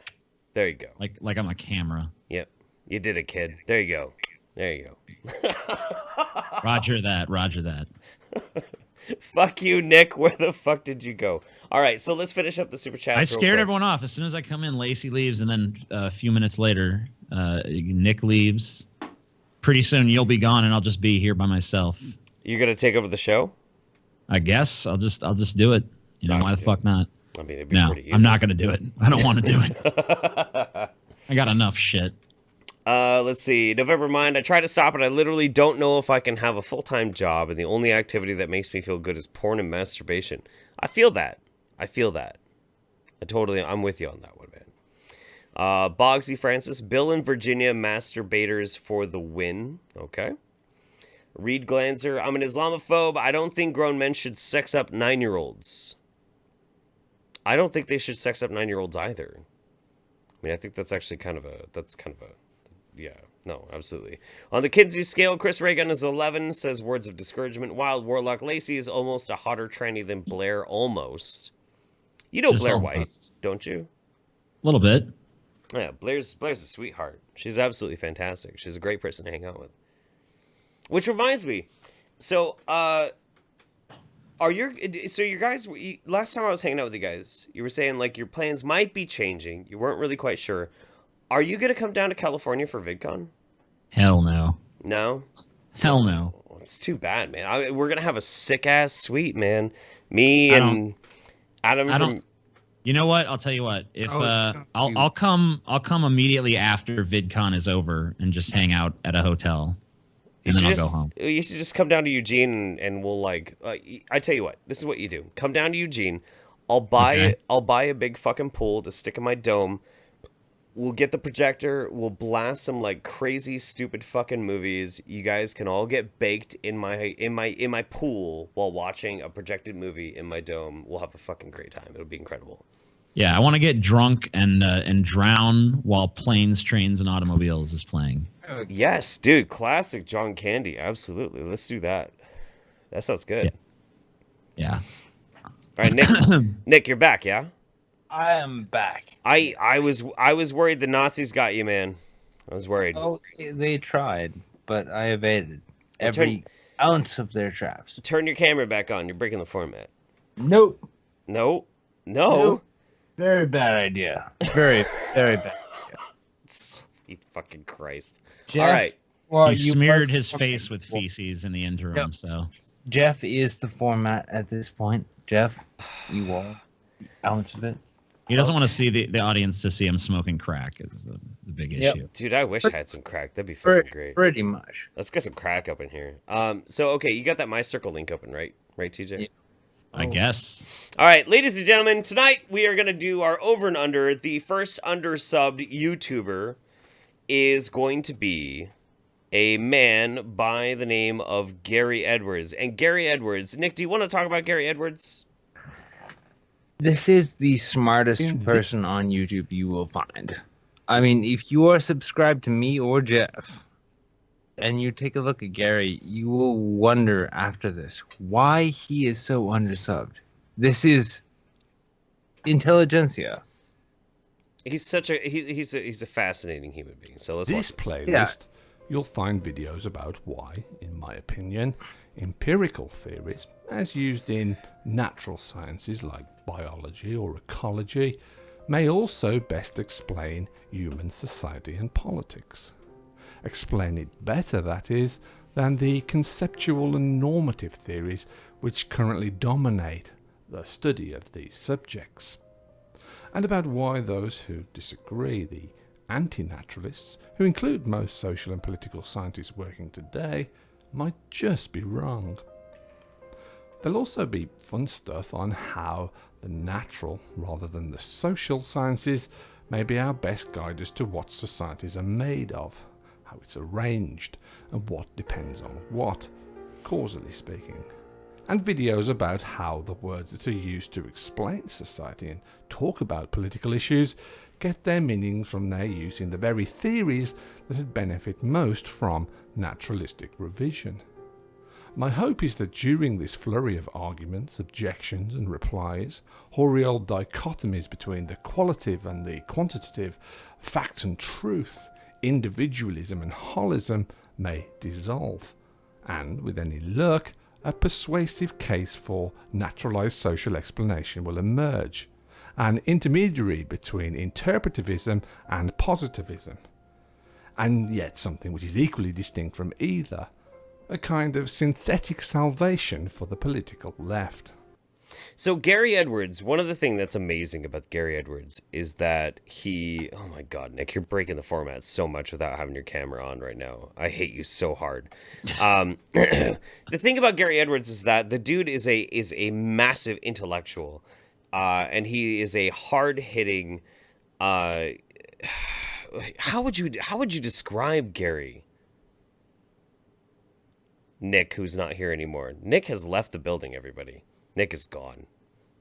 S4: there you go.
S12: Like I'm a camera.
S4: Yep. You did it, kid. There you go. There you go.
S12: Roger that.
S4: Fuck you, Nick. Where the fuck did you go? All right, so let's finish up the super chat.
S12: I scared everyone off. As soon as I come in, Lacy leaves, and then a few minutes later, Nick leaves. Pretty soon you'll be gone, and I'll just be here by myself.
S4: You're gonna take over the show?
S12: I guess I'll just do it. You know, why the fuck not?
S4: I mean, it'd be pretty easy.
S12: I'm not gonna do it. I don't want to do it. I got enough shit.
S4: Let's see. November Mind. I try to stop it. I literally don't know if I can have a full-time job, and the only activity that makes me feel good is porn and masturbation. I feel that. I'm with you on that one, man. Bogsy Francis. Bill and Virginia masturbators for the win. Okay. Reed Glanzer. I'm an Islamophobe. I don't think grown men should sex up 9-year-olds. I don't think they should sex up 9-year-olds either. I mean, I think that's actually kind of a yeah, no, absolutely. On the Kinsey scale, Chris Reagan is 11, says words of discouragement. Wild Warlock Lacy is almost a hotter tranny than Blair, almost. You know just Blair almost. White, don't you?
S12: A little bit.
S4: Yeah, Blair's a sweetheart. She's absolutely fantastic. She's a great person to hang out with. Which reminds me, so your guys, last time I was hanging out with you guys, you were saying like your plans might be changing. You weren't really quite sure. Are you going to come down to California for VidCon?
S12: Hell no.
S4: No?
S12: Hell no.
S4: It's too bad, man. We're going to have a sick-ass suite, man. Me and Adam
S12: You know what? I'll tell you what. If I'll come immediately after VidCon is over and just hang out at a hotel. And then I'll go home.
S4: You should just come down to Eugene and we'll I tell you what. This is what you do. Come down to Eugene. I'll buy a big fucking pool to stick in my dome. We'll get the projector. We'll blast some like crazy, stupid fucking movies. You guys can all get baked in my pool while watching a projected movie in my dome. We'll have a fucking great time. It'll be incredible.
S12: Yeah, I want to get drunk and drown while Planes, Trains, and Automobiles is playing.
S4: Yes, dude. Classic John Candy. Absolutely. Let's do that. That sounds good.
S12: Yeah.
S4: All right, Nick. Nick, you're back, yeah?
S3: I am back.
S4: I was worried the Nazis got you, man. I was worried.
S3: Oh, they tried, but I evaded every ounce of their traps.
S4: Turn your camera back on. You're breaking the format.
S3: Nope.
S4: No.
S3: Very bad idea. Very, very bad idea.
S4: Fucking Christ.
S3: Jeff,
S4: all right.
S12: Well, he smeared his face with feces in the interim, so.
S3: Jeff is the format at this point. Jeff, you are ounce of it.
S12: He doesn't want to see the audience to see him smoking crack is the big issue.
S4: Dude, I wish I had some crack. That'd be fucking great.
S3: Pretty much.
S4: Let's get some crack up in here. So, okay, you got that My Circle link open, right? Right, TJ?
S3: Yeah.
S12: I guess.
S4: All right, ladies and gentlemen, tonight we are going to do our over and under. The first undersubbed YouTuber is going to be a man by the name of Gary Edwards. And Gary Edwards, Nick, do you want to talk about Gary Edwards?
S3: This is the smartest person on YouTube you will find. I mean, if you are subscribed to me or Jeff, and you take a look at Gary, you will wonder after this why he is so undersubbed. This is intelligentsia.
S4: He's such a he's a fascinating human being. So let's
S13: this
S4: watch
S13: playlist. You'll find videos about why, in my opinion, empirical theories, as used in natural sciences like biology or ecology, may also best explain human society and politics. Explain it better, that is, than the conceptual and normative theories which currently dominate the study of these subjects. And about why those who disagree, the anti-naturalists, who include most social and political scientists working today, might just be wrong. There'll also be fun stuff on how The natural, rather than the social sciences, may be our best guide as to what societies are made of, how it's arranged, and what depends on what, causally speaking. And videos about how the words that are used to explain society and talk about political issues get their meanings from their use in the very theories that would benefit most from naturalistic revision. My hope is that during this flurry of arguments, objections and replies, hoary old dichotomies between the qualitative and the quantitative, fact and truth, individualism and holism may dissolve, and, with any luck, a persuasive case for naturalized social explanation will emerge, an intermediary between interpretivism and positivism, and yet something which is equally distinct from either, a kind of synthetic salvation for the political left.
S4: So Gary Edwards, one of the things that's amazing about Gary Edwards is that he, oh my God, Nick, you're breaking the format so much without having your camera on right now. I hate you so hard. The thing about Gary Edwards is that the dude is a massive intellectual, and he is a hard-hitting. How would you describe Gary? Nick, who's not here anymore. Nick has left the building, everybody. Nick is gone.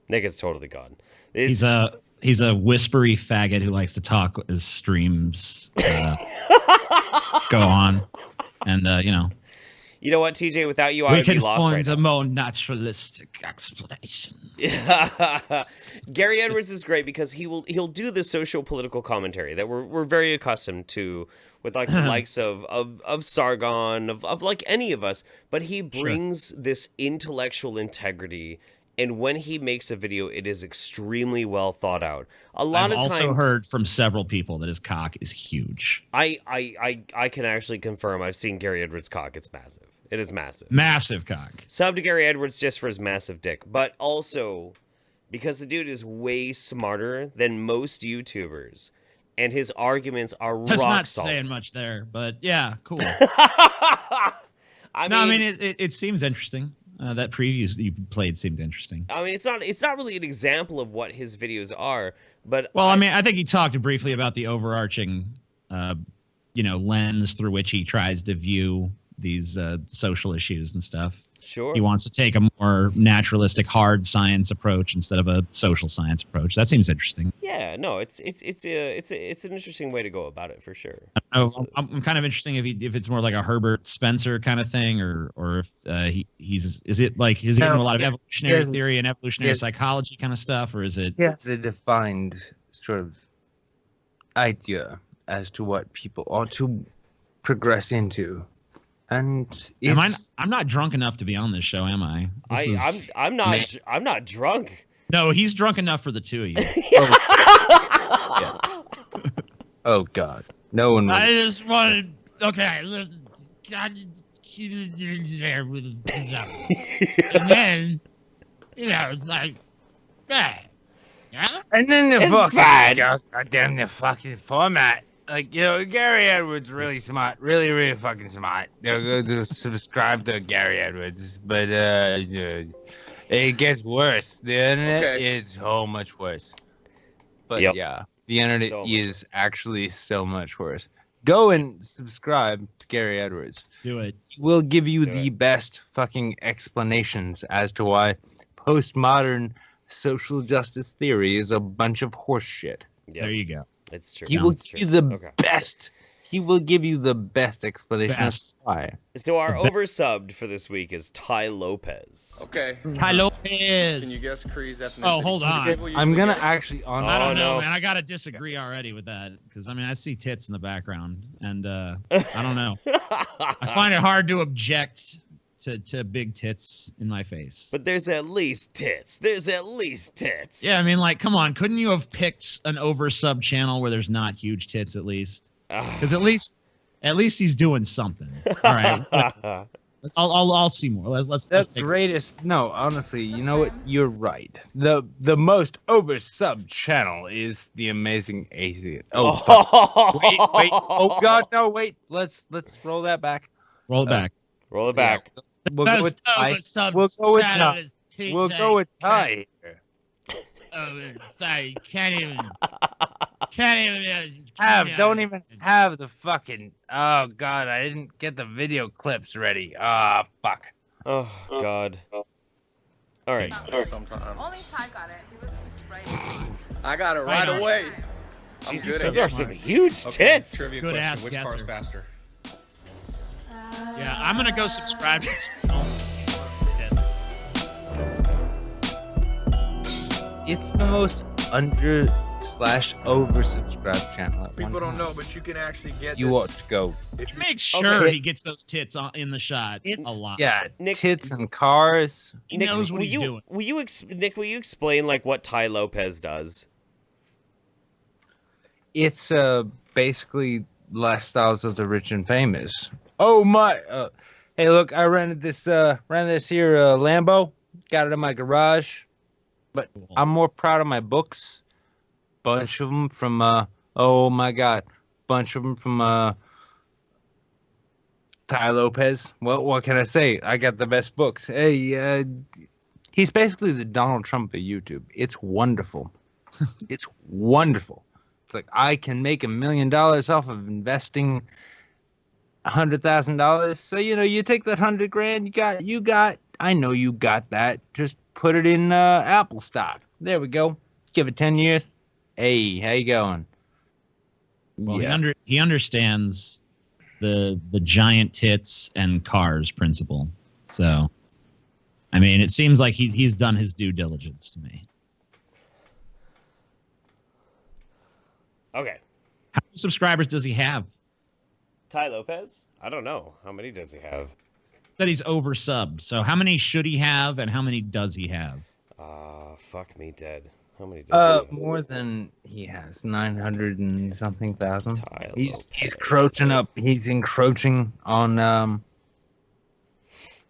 S4: Nick is totally gone.
S12: He's a whispery faggot who likes to talk as streams go on. And,
S4: You know what, TJ? Without you, I would be lost right now.
S12: We can find a more naturalistic explanation.
S4: Gary Edwards is great because he'll do the socio-political commentary that we're very accustomed to with like the likes of Sargon, of like any of us, but he brings this intellectual integrity, and when he makes a video, it is extremely well thought out. I've
S12: also heard from several people that his cock is huge.
S4: I can actually confirm I've seen Gary Edwards' cock. It's massive. It is massive.
S12: Massive cock.
S4: Sub to Gary Edwards just for his massive dick, but also because the dude is way smarter than most YouTubers, and his arguments are rock solid.
S12: That's not saying much there, but yeah, cool.
S4: I
S12: mean, it seems interesting. That preview you played seemed interesting.
S4: I mean, it's not really an example of what his videos are, but
S12: I think he talked briefly about the overarching, lens through which he tries to view these social issues and stuff.
S4: Sure.
S12: He wants to take a more naturalistic, hard science approach instead of a social science approach. That seems interesting.
S4: Yeah, no, it's an interesting way to go about it for sure.
S12: I'm kind of interesting if it's more like a Herbert Spencer kind of thing, or if is he into a lot of evolutionary theory and evolutionary psychology kind of stuff, or is it?
S3: Yeah, it's a defined sort of idea as to what people ought to progress into. And
S12: I'm not drunk enough to be on this show, am I?
S4: I'm not drunk.
S12: No, he's drunk enough for the two of you.
S3: Oh God, no one.
S12: I just wanted. Okay, listen. There with and then, it's like, yeah.
S3: And then the fucking format. Like, Gary Edwards really smart, really, really fucking smart. Go to subscribe to Gary Edwards, but it gets worse. The internet is so much worse. But yeah, the internet is actually so much worse. Go and subscribe to Gary Edwards.
S12: Do it.
S3: We'll give you the best fucking explanations as to why postmodern social justice theory is a bunch of horse shit.
S4: Yep.
S12: There you go.
S4: It's true.
S3: He will give you the best. He will give you the best explanation. Why?
S4: So our oversubbed for this week is Ty Lopez.
S7: Okay.
S12: Ty Lopez.
S7: Can you guess Cree's ethnicity?
S12: Oh, hold on.
S3: I'm gonna actually on.
S12: I don't know, man. I gotta disagree already with that because I see tits in the background, and I don't know. I find it hard to object to big tits in my face.
S4: But there's at least tits. There's at least tits.
S12: Yeah, I mean, like, come on. Couldn't you have picked an over-sub channel where there's not huge tits at least? Because at least he's doing something. All right. I'll see more. Let's take
S3: greatest. No, honestly, you know what? You're right. The most over-sub channel is the Amazing Atheist. Wait. Oh God, no, wait. Let's roll that back.
S12: Roll it back.
S4: Roll it back.
S3: We'll go with Ty. We'll go with Ty. We'll go with Ty here.
S12: Sorry, can't even.
S3: Don't even have the fucking. Oh God, I didn't get the video clips ready. Ah, fuck.
S4: Oh God. All right.
S6: Sometimes.
S14: Only Ty got it. He was right.
S6: I got it right away. I'm
S4: Jesus,
S6: good at
S4: those
S6: it.
S4: are some huge tits.
S6: Trivia
S12: Good
S6: question.
S12: ass
S6: Which
S12: guesser.
S6: car's faster?
S12: Yeah, I'm gonna go subscribe.
S3: It's the most under/oversubscribed channel. At
S6: People
S3: one
S6: don't
S3: time.
S6: know, but you can actually get
S3: You
S6: this.
S3: ought to go.
S6: If you,
S12: Make sure
S4: Okay.
S12: he gets those tits in the shot a lot.
S3: Yeah,
S4: Nick-
S3: tits and cars.
S12: He
S4: Nick,
S12: knows what
S4: will
S12: he's
S4: you,
S12: doing.
S4: Nick, will you explain like what Ty Lopez does?
S3: It's basically lifestyles of the rich and famous. Oh my! Hey, look, I rented this here Lambo. Got it in my garage. But I'm more proud of my books. Bunch of them from oh my God, bunch of them from Ty Lopez. Well, what can I say? I got the best books. Hey, he's basically the Donald Trump of YouTube. It's wonderful. It's wonderful. It's like I can make $1 million off of investing $100,000. So you take that $100,000 you got. I know you got that. Just put it in Apple stock. There we go. Give it 10 years. Hey, how you going?
S12: Well, he understands the giant tits and cars principle. So, I mean, it seems like he's done his due diligence to me.
S4: Okay.
S12: How many subscribers does he have?
S4: Ty Lopez? I don't know. How many does he have?
S12: Said he's over subbed. So how many should he have, and how many does he have?
S4: Fuck me dead. How many does he have?
S3: More than he has, 900 and something thousand.
S4: Ty
S3: He's
S4: Lopez.
S3: encroaching up. He's encroaching on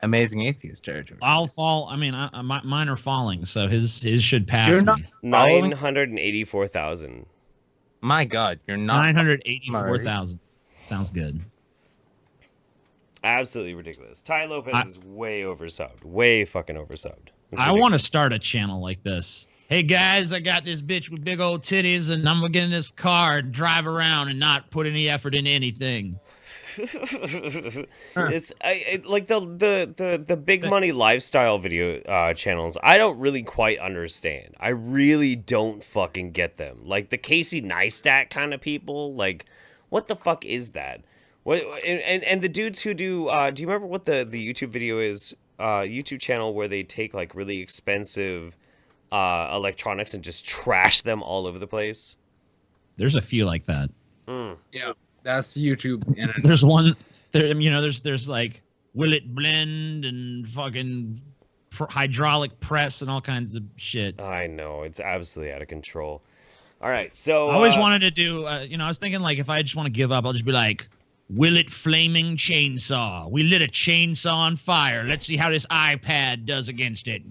S3: Amazing Atheist territory.
S12: I'll fall. I mean, mine are falling, so his should pass
S3: You're not
S12: me.
S3: following?
S4: 984,000.
S3: My God, you're not
S12: 984,000. Sounds good.
S4: Absolutely ridiculous. Ty Lopez is way oversubbed. Way fucking oversubbed. It's
S12: I
S4: ridiculous.
S12: want to start a channel like this. Hey guys, I got this bitch with big old titties, and I'm gonna get in this car and drive around and not put any effort into anything.
S4: It's like the big money lifestyle video channels. I don't really quite understand. I really don't fucking get them. Like the Casey Neistat kind of people. Like, what the fuck is that? What and the dudes who do you remember what the YouTube video is? YouTube channel where they take like really expensive electronics and just trash them all over the place.
S12: There's a few like that.
S3: Yeah, that's YouTube.
S12: There's one there. There's like will it blend and fucking hydraulic press and all kinds of shit.
S4: I know, it's absolutely out of control. All right, so
S12: I always wanted to do. I was thinking like if I just want to give up, I'll just be like, will it flaming chainsaw? We lit a chainsaw on fire. Let's see how this iPad does against it.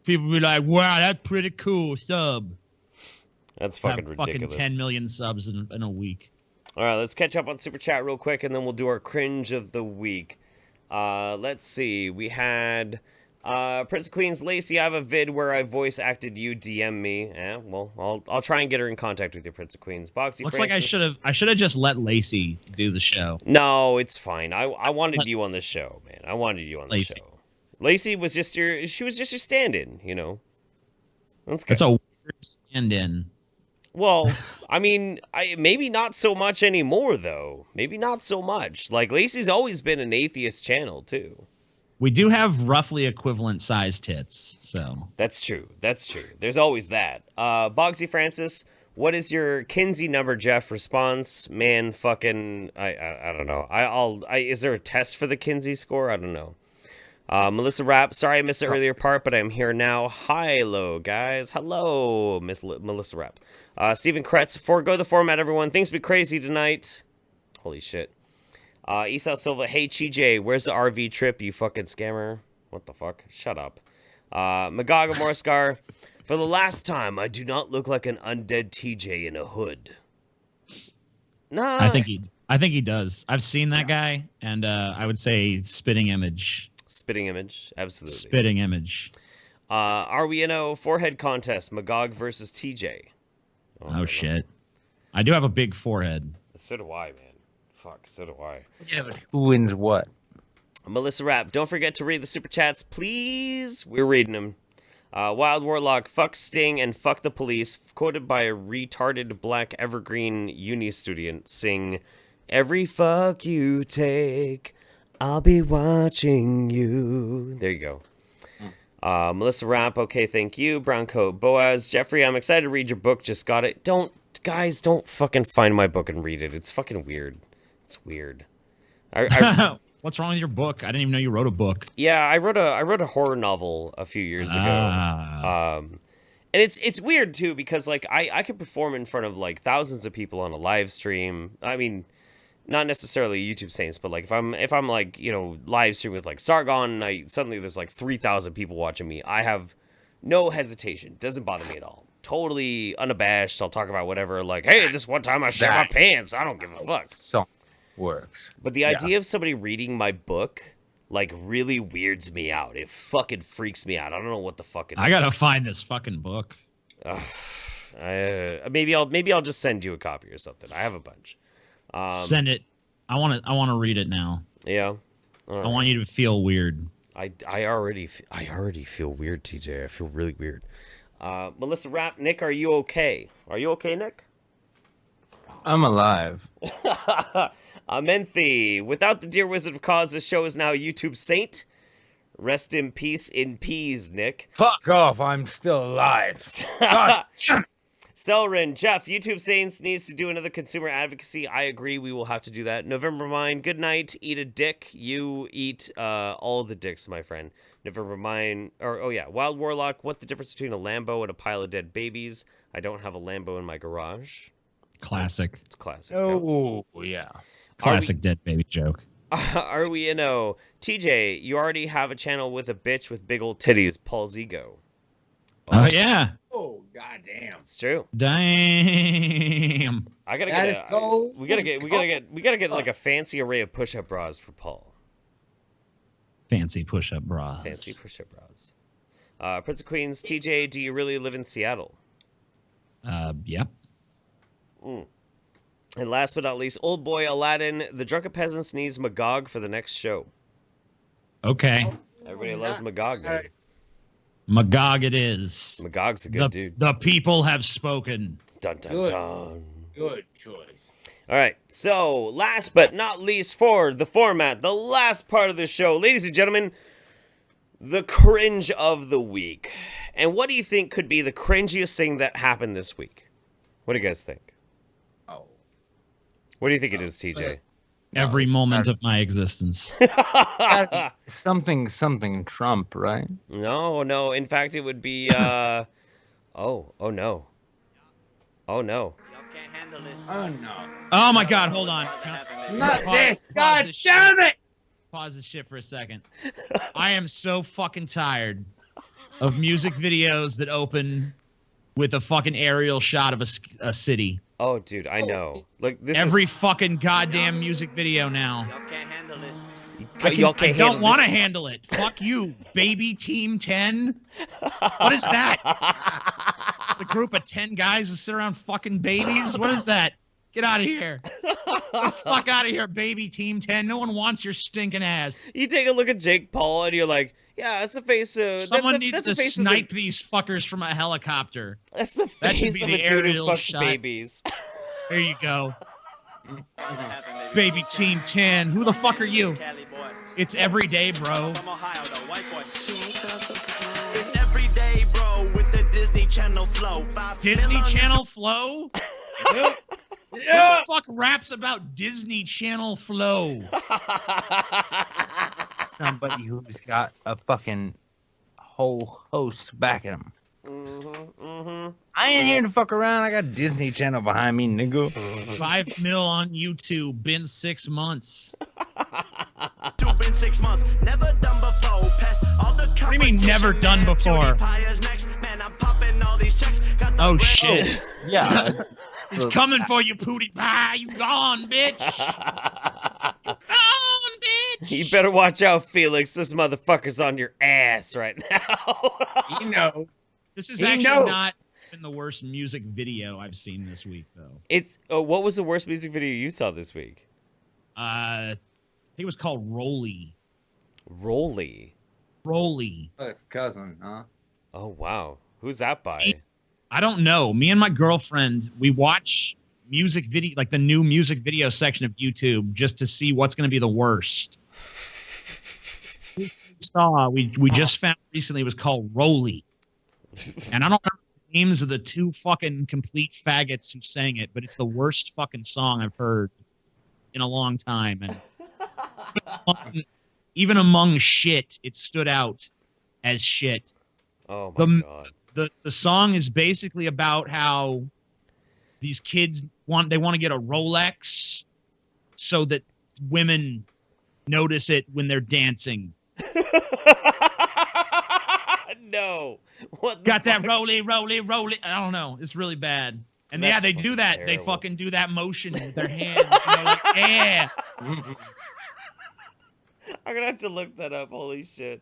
S12: People be like, wow, that's pretty cool. Sub.
S4: That's fucking
S12: Have
S4: ridiculous.
S12: Fucking 10 million subs in a week.
S4: All right, let's catch up on Super Chat real quick, and then we'll do our cringe of the week. Let's see. We had Prince of Queens, Lacy. I have a vid where I voice acted you. DM me. Well, I'll try and get her in contact with you, Prince of Queens. Boxy
S12: Looks
S4: Francis.
S12: like I should have just let Lacy do the show.
S4: No, it's fine. I wanted you on the show, man. I wanted you on the
S12: Lacy.
S4: show. Lacy was just your stand-in, That's good.
S12: It's a weird stand-in.
S4: Well, I mean, maybe not so much anymore, though. Maybe not so much. Like, Lacy's always been an atheist channel, too.
S12: We do have roughly equivalent sized tits, so.
S4: That's true. There's always that. Boxy Francis, what is your Kinsey number, Jeff? Response, man, fucking, I don't know. Is there a test for the Kinsey score? I don't know. Melissa Rapp, sorry I missed the earlier part, but I'm here now. Hello, guys. Hello, Melissa Rapp. Stephen Kretz, forego the format, everyone. Things be crazy tonight. Holy shit. Esau Silva, hey, TJ, where's the RV trip, you fucking scammer? What the fuck? Shut up. Magaga Morscar, for the last time, I do not look like an undead TJ in a hood. Nah.
S12: I think he does. I've seen that guy, and I would say spitting image.
S4: Spitting image, absolutely.
S12: Spitting image.
S4: Are we in a forehead contest? Magog versus TJ.
S12: Oh shit. I do have a big forehead.
S4: So do I, man. Fuck, so do I.
S3: Yeah, but who wins what?
S4: Melissa Rapp, don't forget to read the super chats, please. We're reading them. Wild Warlock, fuck Sting and fuck the police. Quoted by a retarded black evergreen uni student. Sing, every fuck you take, I'll be watching you. There you go. Melissa Rapp, okay, thank you. Browncoat Boaz. Jeffrey, I'm excited to read your book. Just got it. Guys, don't fucking find my book and read it. It's fucking weird. It's weird.
S12: What's wrong with your book? I didn't even know you wrote a book.
S4: Yeah, I wrote a horror novel a few years ago. And it's weird too because like I could perform in front of like thousands of people on a live stream. I mean, not necessarily YouTube Saints, but like if I'm like, you know, live stream with like Sargon and suddenly there's like 3,000 people watching me, I have no hesitation. Doesn't bother me at all. Totally unabashed. I'll talk about whatever. Like, hey, this one time I shit my pants. I don't give a fuck.
S3: So works.
S4: But the idea of somebody reading my book like really weirds me out. It fucking freaks me out. I don't know what the fuck it is.
S12: I gotta find this fucking book.
S4: Maybe I'll just send you a copy or something. I have a bunch.
S12: Send it. I want to read it now.
S4: Yeah.
S12: I want you to feel weird.
S4: I already feel weird, TJ. I feel really weird. Melissa Rapp, Nick, are you okay? Are you okay, Nick?
S3: I'm alive.
S4: Amenthi, without the Dear Wizard of Cause, this show is now a YouTube saint. Rest in peace in peas, Nick.
S3: Fuck off, I'm still alive.
S4: Selrin, Jeff, YouTube Saints needs to do another consumer advocacy. I agree, we will have to do that. November Mine, good night, eat a dick. You eat all the dicks, my friend. November Mine, Wild Warlock, what the difference between a Lambo and a pile of dead babies? I don't have a Lambo in my garage.
S12: Classic.
S4: It's classic.
S3: Oh, yeah.
S12: Classic dead baby joke.
S4: Are we in a... TJ, you already have a channel with a bitch with big old titties, Paul's Ego.
S12: Oh, yeah.
S3: Oh, goddamn.
S4: It's true.
S12: Damn.
S4: I gotta get we gotta get like a fancy array of push-up bras for Paul.
S12: Fancy push-up bras.
S4: Fancy push-up bras. Prince of Queens, TJ, do you really live in Seattle?
S12: Yeah.
S4: And last but not least, old boy Aladdin, the Drunken Peasants needs Magog for the next show.
S12: Okay.
S4: Everybody loves Magog, man.
S12: Magog it is.
S4: Magog's a good dude.
S12: The people have spoken.
S4: Dun, dun, dun.
S3: Good choice.
S4: All right, so last but not least for the format, the last part of the show, ladies and gentlemen, the cringe of the week. And what do you think could be the cringiest thing that happened this week? What do you guys think?
S3: Oh.
S4: What do you think it is, TJ?
S12: Every moment of my existence.
S3: something Trump, right?
S4: No. In fact, it would be, oh no. Oh no.
S3: Oh no.
S12: Oh my God, hold on.
S3: Not this. God damn it.
S12: Pause this shit for a second. I am so fucking tired of music videos that open with a fucking aerial shot of a city.
S4: Oh, dude, I know. Look, this
S12: every fucking goddamn music video now.
S5: Y'all can't handle this.
S12: I don't want to handle it. Fuck you, baby Team 10. What is that? The group of 10 guys who sit around fucking babies? What is that? Get out of here. Get the fuck out of here, baby Team 10. No one wants your stinking ass.
S4: You take a look at Jake Paul and you're like, yeah, that's the face of...
S12: Someone needs to snipe these fuckers from a helicopter.
S4: That's the face of a dude who fucks babies.
S12: There you go. Baby Team 10. Who the fuck are you? It's every day, bro.
S15: It's every day, bro, with the Disney Channel flow.
S12: Disney Channel flow? Who the fuck raps about Disney Channel flow?
S3: Somebody who's got a fucking whole host backing him. I ain't here to fuck around. I got Disney Channel behind me, nigga.
S12: 5 mil on YouTube. Been 6 months.
S15: Been 6 months. Never done before. Past all the
S12: what do you mean never done before? Oh shit.
S3: Yeah.
S12: He's coming for you, Pootie Pie. You gone, bitch. You gone, bitch. bitch.
S4: You better watch out, Felix. This motherfucker's on your ass right now.
S3: You know.
S12: This is
S3: You
S12: actually
S3: know.
S12: not even the worst music video I've seen this week, though.
S4: It's what was the worst music video you saw this week?
S12: I think it was called Rolly.
S4: Rolly.
S12: Rolly.
S3: Alex cousin, huh?
S4: Oh wow, who's that by?
S12: I don't know. Me and my girlfriend, we watch music video, like the new music video section of YouTube, just to see what's going to be the worst. We just found recently it was called Rolly, and I don't remember the names of the two fucking complete faggots who sang it, but it's the worst fucking song I've heard in a long time, and even among shit, it stood out as shit.
S4: Oh my god.
S12: The song is basically about how these kids want to get a Rolex so that women notice it when they're dancing.
S4: No. What
S12: Got that rolly. I don't know. It's really bad. And
S4: That's
S12: yeah, they do that.
S4: terrible.
S12: They fucking do that motion with their hands. You know, like, yeah.
S4: I'm gonna have to look that up. Holy shit.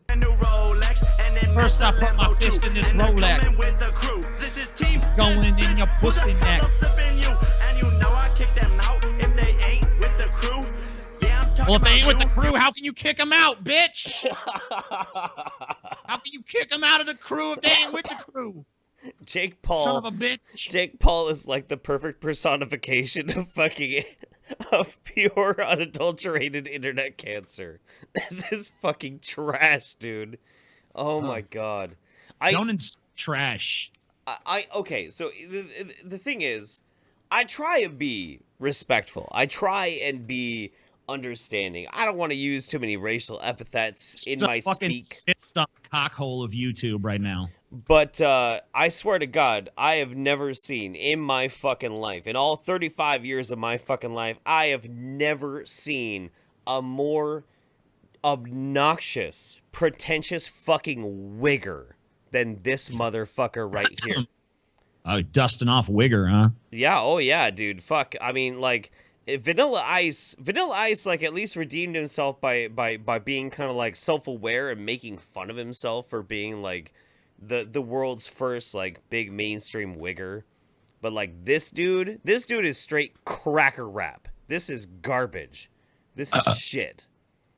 S12: First I put my fist in this Rolex. It's going in your pussy neck. Well, if they ain't with the crew, how can you kick them out, bitch? How can you kick them out of the crew if they ain't with the crew?
S4: Jake Paul.
S12: Son of a bitch.
S4: Jake Paul is like the perfect personification of fucking of pure unadulterated internet cancer. This is fucking trash, dude. Oh my god.
S12: Don't insult trash.
S4: Okay, so the thing is, I try and be respectful. I try and be understanding. I don't want to use too many racial epithets in my speak.
S12: Sit on the cockhole of YouTube right now.
S4: But I swear to God, I have never seen in my fucking life, in all 35 years of my fucking life, I have never seen a more obnoxious, pretentious fucking wigger than this motherfucker right here.
S12: Oh, dusting off Wigger, huh?
S4: Yeah, oh yeah, dude. Fuck. I mean, like, Vanilla Ice, like, at least redeemed himself by being kind of, like, self-aware and making fun of himself for being, like, the world's first, like, big mainstream wigger. But, like, this dude is straight cracker rap. This is garbage. This is shit.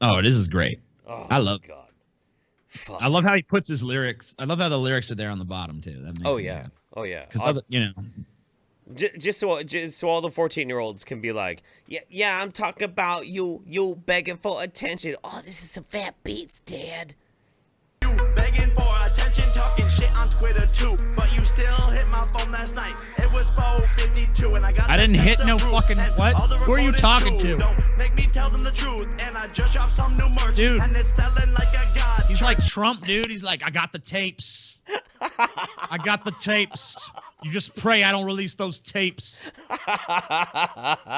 S12: Oh, this is great.
S4: Oh,
S12: I love
S4: God. Fuck.
S12: I love how he puts his lyrics. I love how the lyrics are there on the bottom, too. That makes
S4: Oh,
S12: it
S4: yeah.
S12: good.
S4: Oh, yeah.
S12: Because, you know.
S4: Just so all the 14-year-olds can be like, yeah, I'm talking about you begging for attention. Oh, this is some fat beats, Dad.
S15: You begging for attention, talking shit on Twitter too, but you still hit my phone last night. It was 4:52 and I got.
S12: I didn't hit no fucking what? Who are you talking to?
S15: Don't make me tell them the truth, and I just dropped some new merch,
S12: Dude.
S15: and it's selling like a god.
S12: He's like Trump, dude. He's like, I got the tapes. I got the tapes. You just pray I don't release those tapes.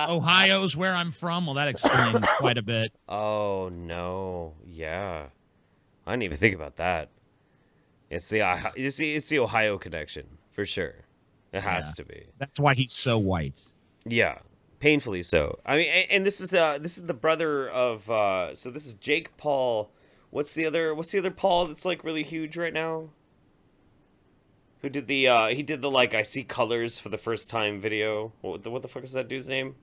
S12: Ohio's where I'm from. Well, that explains quite a bit.
S4: Oh no, yeah, I didn't even think about that. It's the Ohio connection for sure. It has to be.
S12: That's why he's so white.
S4: Yeah, painfully so. I mean, and this is the brother of so this is Jake Paul. What's the other Paul that's like really huge right now? Who did he did the like I see colors for the first time video. What the fuck is that dude's name?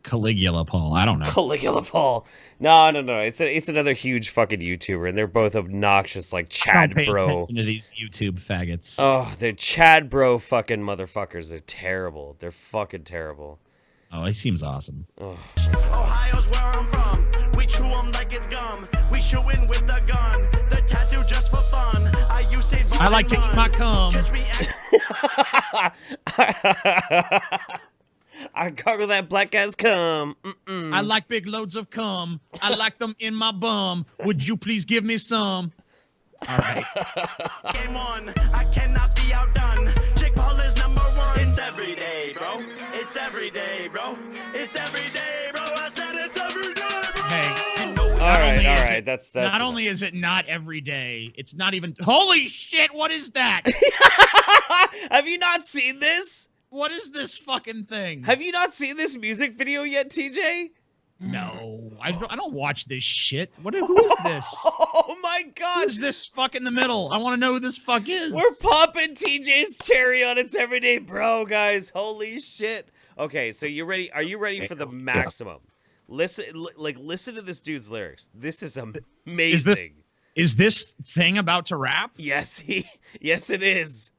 S12: Caligula Paul. I don't know.
S4: Caligula Paul. No. It's another huge fucking YouTuber, and they're both obnoxious like Chad
S12: I don't pay
S4: Bro.
S12: attention to these YouTube faggots.
S4: Oh, they're Chad Bro fucking motherfuckers. They're terrible. They're fucking terrible.
S12: Oh, he seems awesome.
S4: Oh.
S15: Ohio's where I'm from. We chew 'em like it's gum. We shootin' with the gun. The tattoo just for fun.
S12: I like to eat my cum.
S4: I gargle that black ass cum.
S12: I like big loads of cum. I like them in my bum. Would you please give me some? All right.
S15: Game on. I cannot be outdone. Jake Paul is number one. It's every day, bro. It's every day, bro. It's every day, bro. I said it's every day, bro.
S12: Hey.
S4: All right. That's
S12: not only is it not every day, it's not even. Holy shit! What is that?
S4: Have you not seen this?
S12: What is this fucking thing?
S4: Have you not seen this music video yet, TJ?
S12: No. I don't watch this shit. Who is this?
S4: Oh my god!
S12: Who's this fuck in the middle? I want to know who this fuck is.
S4: We're popping TJ's cherry on its everyday bro, guys. Holy shit. Okay, so you ready? Are you ready for the maximum? Listen to this dude's lyrics. This is amazing.
S12: Is this thing about to rap?
S4: Yes, yes, it is.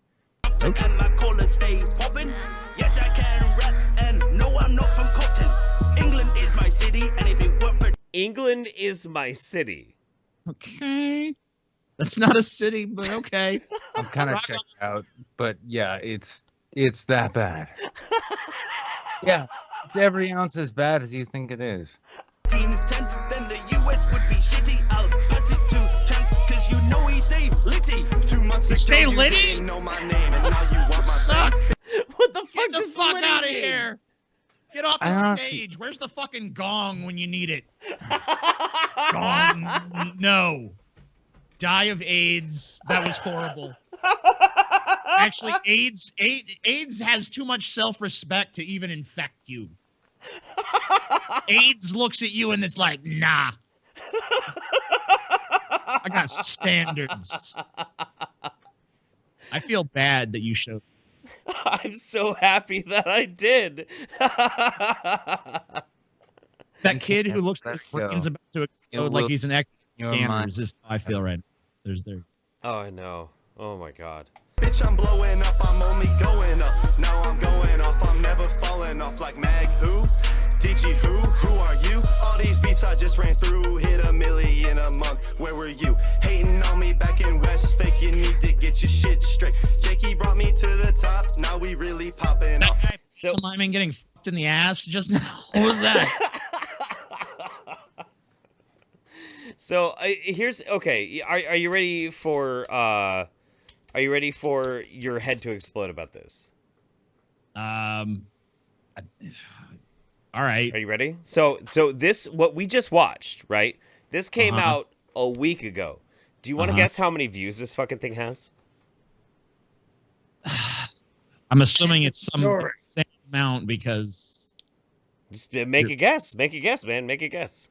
S12: Okay.
S15: And my collar stay popping. Yes, I can rap, and no, I'm not from Compton. England is my city, and if it weren't for
S4: England is my city.
S12: Okay. That's not a city, but okay.
S3: I'm kind of checked out, but yeah, it's that bad. Yeah, it's every ounce as bad as you think it is.
S15: 1910, then the US would be shitty. I'll pass it to Chance, cause you know he stay litty. 2 months ago,
S12: Stay
S15: you
S12: litty?
S15: didn't know my name, and now you want my
S12: Suck.
S4: What the fuck
S12: Get the
S4: does
S12: fuck
S4: litty
S12: out of
S4: mean?
S12: here. Get off the stage. Where's the fucking gong when you need it? Gong. No. Die of AIDS. That was horrible. Actually, AIDS has too much self-respect to even infect you. AIDS looks at you and it's like, nah. I got standards. I feel bad that you showed.
S4: I'm so happy that I did.
S12: That kid who looks like his brain's about to explode like he's an active scammers is how I feel right now. There's there.
S4: Oh, I know. Oh my god.
S15: Bitch, I'm blowing up, I'm only going up. Now I'm going off, I'm never falling off like Mag who? DG who are you? All these beats I just ran through, hit 1 million a month. Where were you? Hating on me back in West Fake, you need to get your shit straight. Jakey brought me to the top, now we really popping off.
S12: So I'm getting fucked in the ass just now. What was that?
S4: So here's okay. Are you ready for your head to explode about this?
S12: All right.
S4: Are you ready? So this what we just watched, right? This came out a week ago. Do you want to guess how many views this fucking thing has?
S12: I'm assuming it's some same amount because.
S4: Just make a guess. Make a guess, man. Make a guess.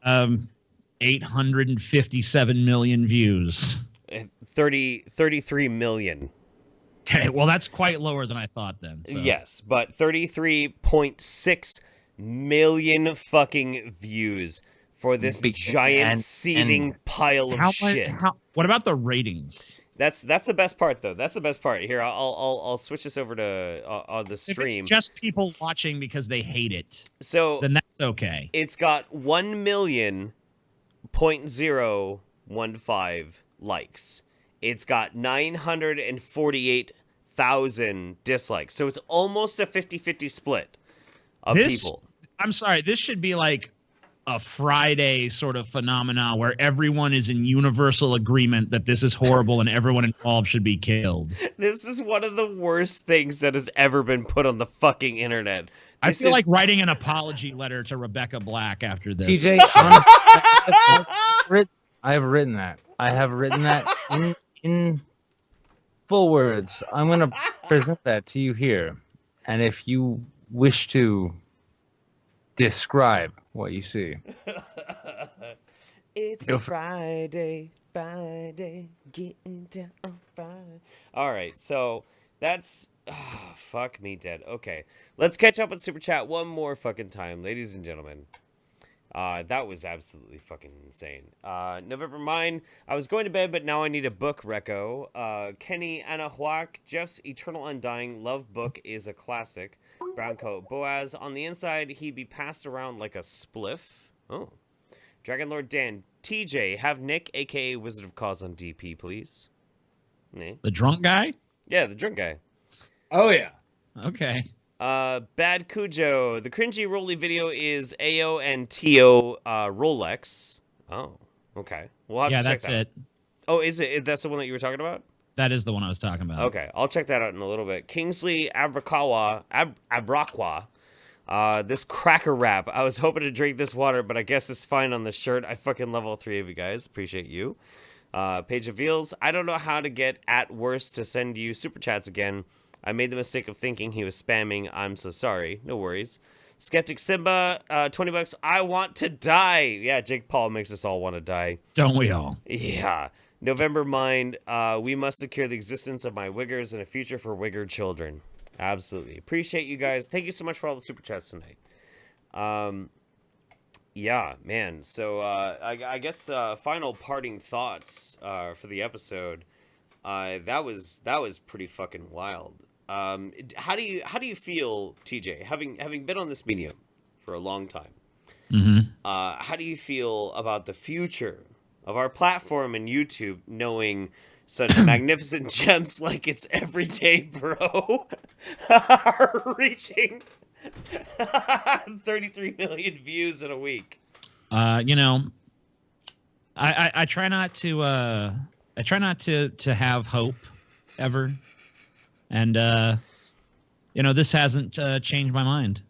S12: 857 million views.
S4: 33 million.
S12: Okay, well that's quite lower than I thought then. So.
S4: Yes, but 33.6 million fucking views for this giant seething pile of shit.
S12: What about the ratings?
S4: That's the best part though. That's the best part. Here, I'll switch this over to on the stream.
S12: If it's just people watching because they hate it,
S4: so
S12: then that's okay.
S4: It's got 1,000,015 likes. It's got 948,000 dislikes. So it's almost a 50-50 split of people.
S12: I'm sorry, this should be like a Friday sort of phenomena where everyone is in universal agreement that this is horrible and everyone involved should be killed.
S4: This is one of the worst things that has ever been put on the fucking internet.
S12: I feel like writing an apology letter to Rebecca Black after this.
S3: TJ, I have written that. I have written that in full words. I'm going to present that to you here. And if you wish to describe what you see.
S4: It's Friday, getting down on Friday. All right, so that's fuck me dead. Okay, let's catch up on Super Chat one more fucking time, ladies and gentlemen. That was absolutely fucking insane. November Mine, I was going to bed, but now I need a book reco. Kenny Anahuac, Jeff's Eternal Undying Love book is a classic. Brown coat Boaz. On the inside, he'd be passed around like a spliff. Oh. Dragon Lord Dan. TJ, have Nick, a.k.a. Wizard of Cause, on DP, please. Nah.
S12: The drunk guy?
S4: Yeah, the drunk guy.
S8: Oh, yeah.
S12: Okay.
S4: Bad Cujo. The cringy Rolly video is AO and TO Rolex. Oh, okay. We'll have to check
S12: that's
S4: that.
S12: it.
S4: Oh, is it? That's the one that you were talking about?
S12: That is the one I was talking about.
S4: Okay, I'll check that out in a little bit. Kingsley Abrakwa. This cracker wrap. I was hoping to drink this water, but I guess it's fine on the shirt. I fucking love all three of you guys. Appreciate you. Page of Veals. I don't know how to get at worst to send you super chats again. I made the mistake of thinking he was spamming. I'm so sorry. No worries. Skeptic Simba, $20. I want to die. Yeah, Jake Paul makes us all want to die.
S12: Don't we all?
S4: Yeah. November Mind, we must secure the existence of my wiggers and a future for wigger children. Absolutely. Appreciate you guys. Thank you so much for all the super chats tonight. Yeah, man. So I guess final parting thoughts for the episode. That was pretty fucking wild. How do you feel, TJ, having been on this medium for a long time?
S12: Mm-hmm.
S4: How do you feel about the future of our platform and YouTube, knowing such magnificent gems like It's Everyday Bro are reaching 33 million views in a week?
S12: You know, I try not to have hope ever, and you know, this hasn't changed my mind.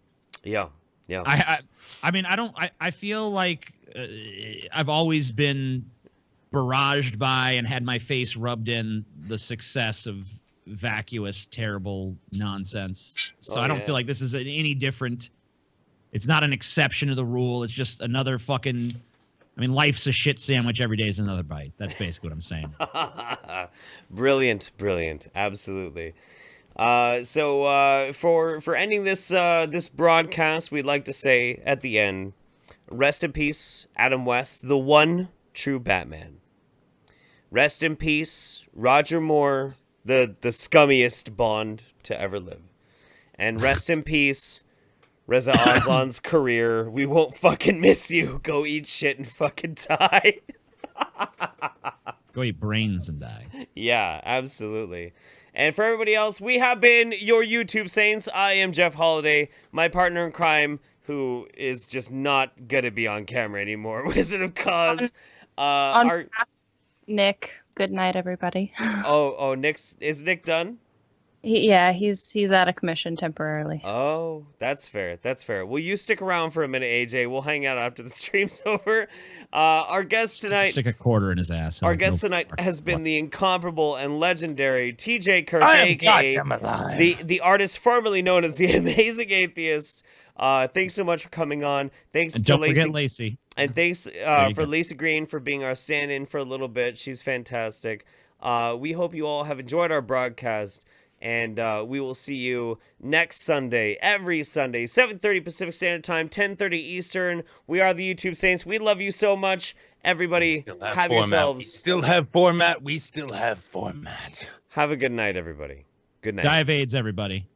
S4: Yeah.
S12: I mean, I feel like I've always been barraged by and had my face rubbed in the success of vacuous, terrible nonsense. So I don't feel like this is any different. It's not an exception to the rule. It's just another fucking. I mean, life's a shit sandwich. Every day is another bite. That's basically what I'm saying.
S4: Brilliant. Absolutely. So for ending this broadcast, we'd like to say at the end, rest in peace, Adam West, the one true Batman. Rest in peace, Roger Moore, the scummiest Bond to ever live. And rest in peace, Reza Aslan's career. We won't fucking miss you. Go eat shit and fucking die.
S12: Go eat brains and die.
S4: Yeah, absolutely. And for everybody else, we have been your YouTube Saints. I am Jeff Holiday, my partner in crime, who is just not gonna be on camera anymore. Wizard of Cause.
S16: Nick. Good night, everybody.
S4: Oh, is Nick done?
S16: He's out of commission temporarily.
S4: Oh, that's fair. Well, you stick around for a minute, AJ. We'll hang out after the stream's over. Our guest tonight...
S12: Stick a quarter in his ass.
S4: Our guest tonight has been the incomparable and legendary TJ Kirk, a.k.a. the artist formerly known as the Amazing Atheist. Thanks so much for coming on. Thanks
S12: and
S4: to
S12: don't forget Lacy.
S4: And thanks for Lacy Green for being our stand-in for a little bit. She's fantastic. We hope you all have enjoyed our broadcast. And we will see you next Sunday, every Sunday, 7:30 Pacific Standard Time, 10:30 Eastern. We are the YouTube Saints. We love you so much. Everybody, have yourselves.
S3: We still have format. We still have format.
S4: Have a good night, everybody. Good night.
S12: Die of AIDS, everybody.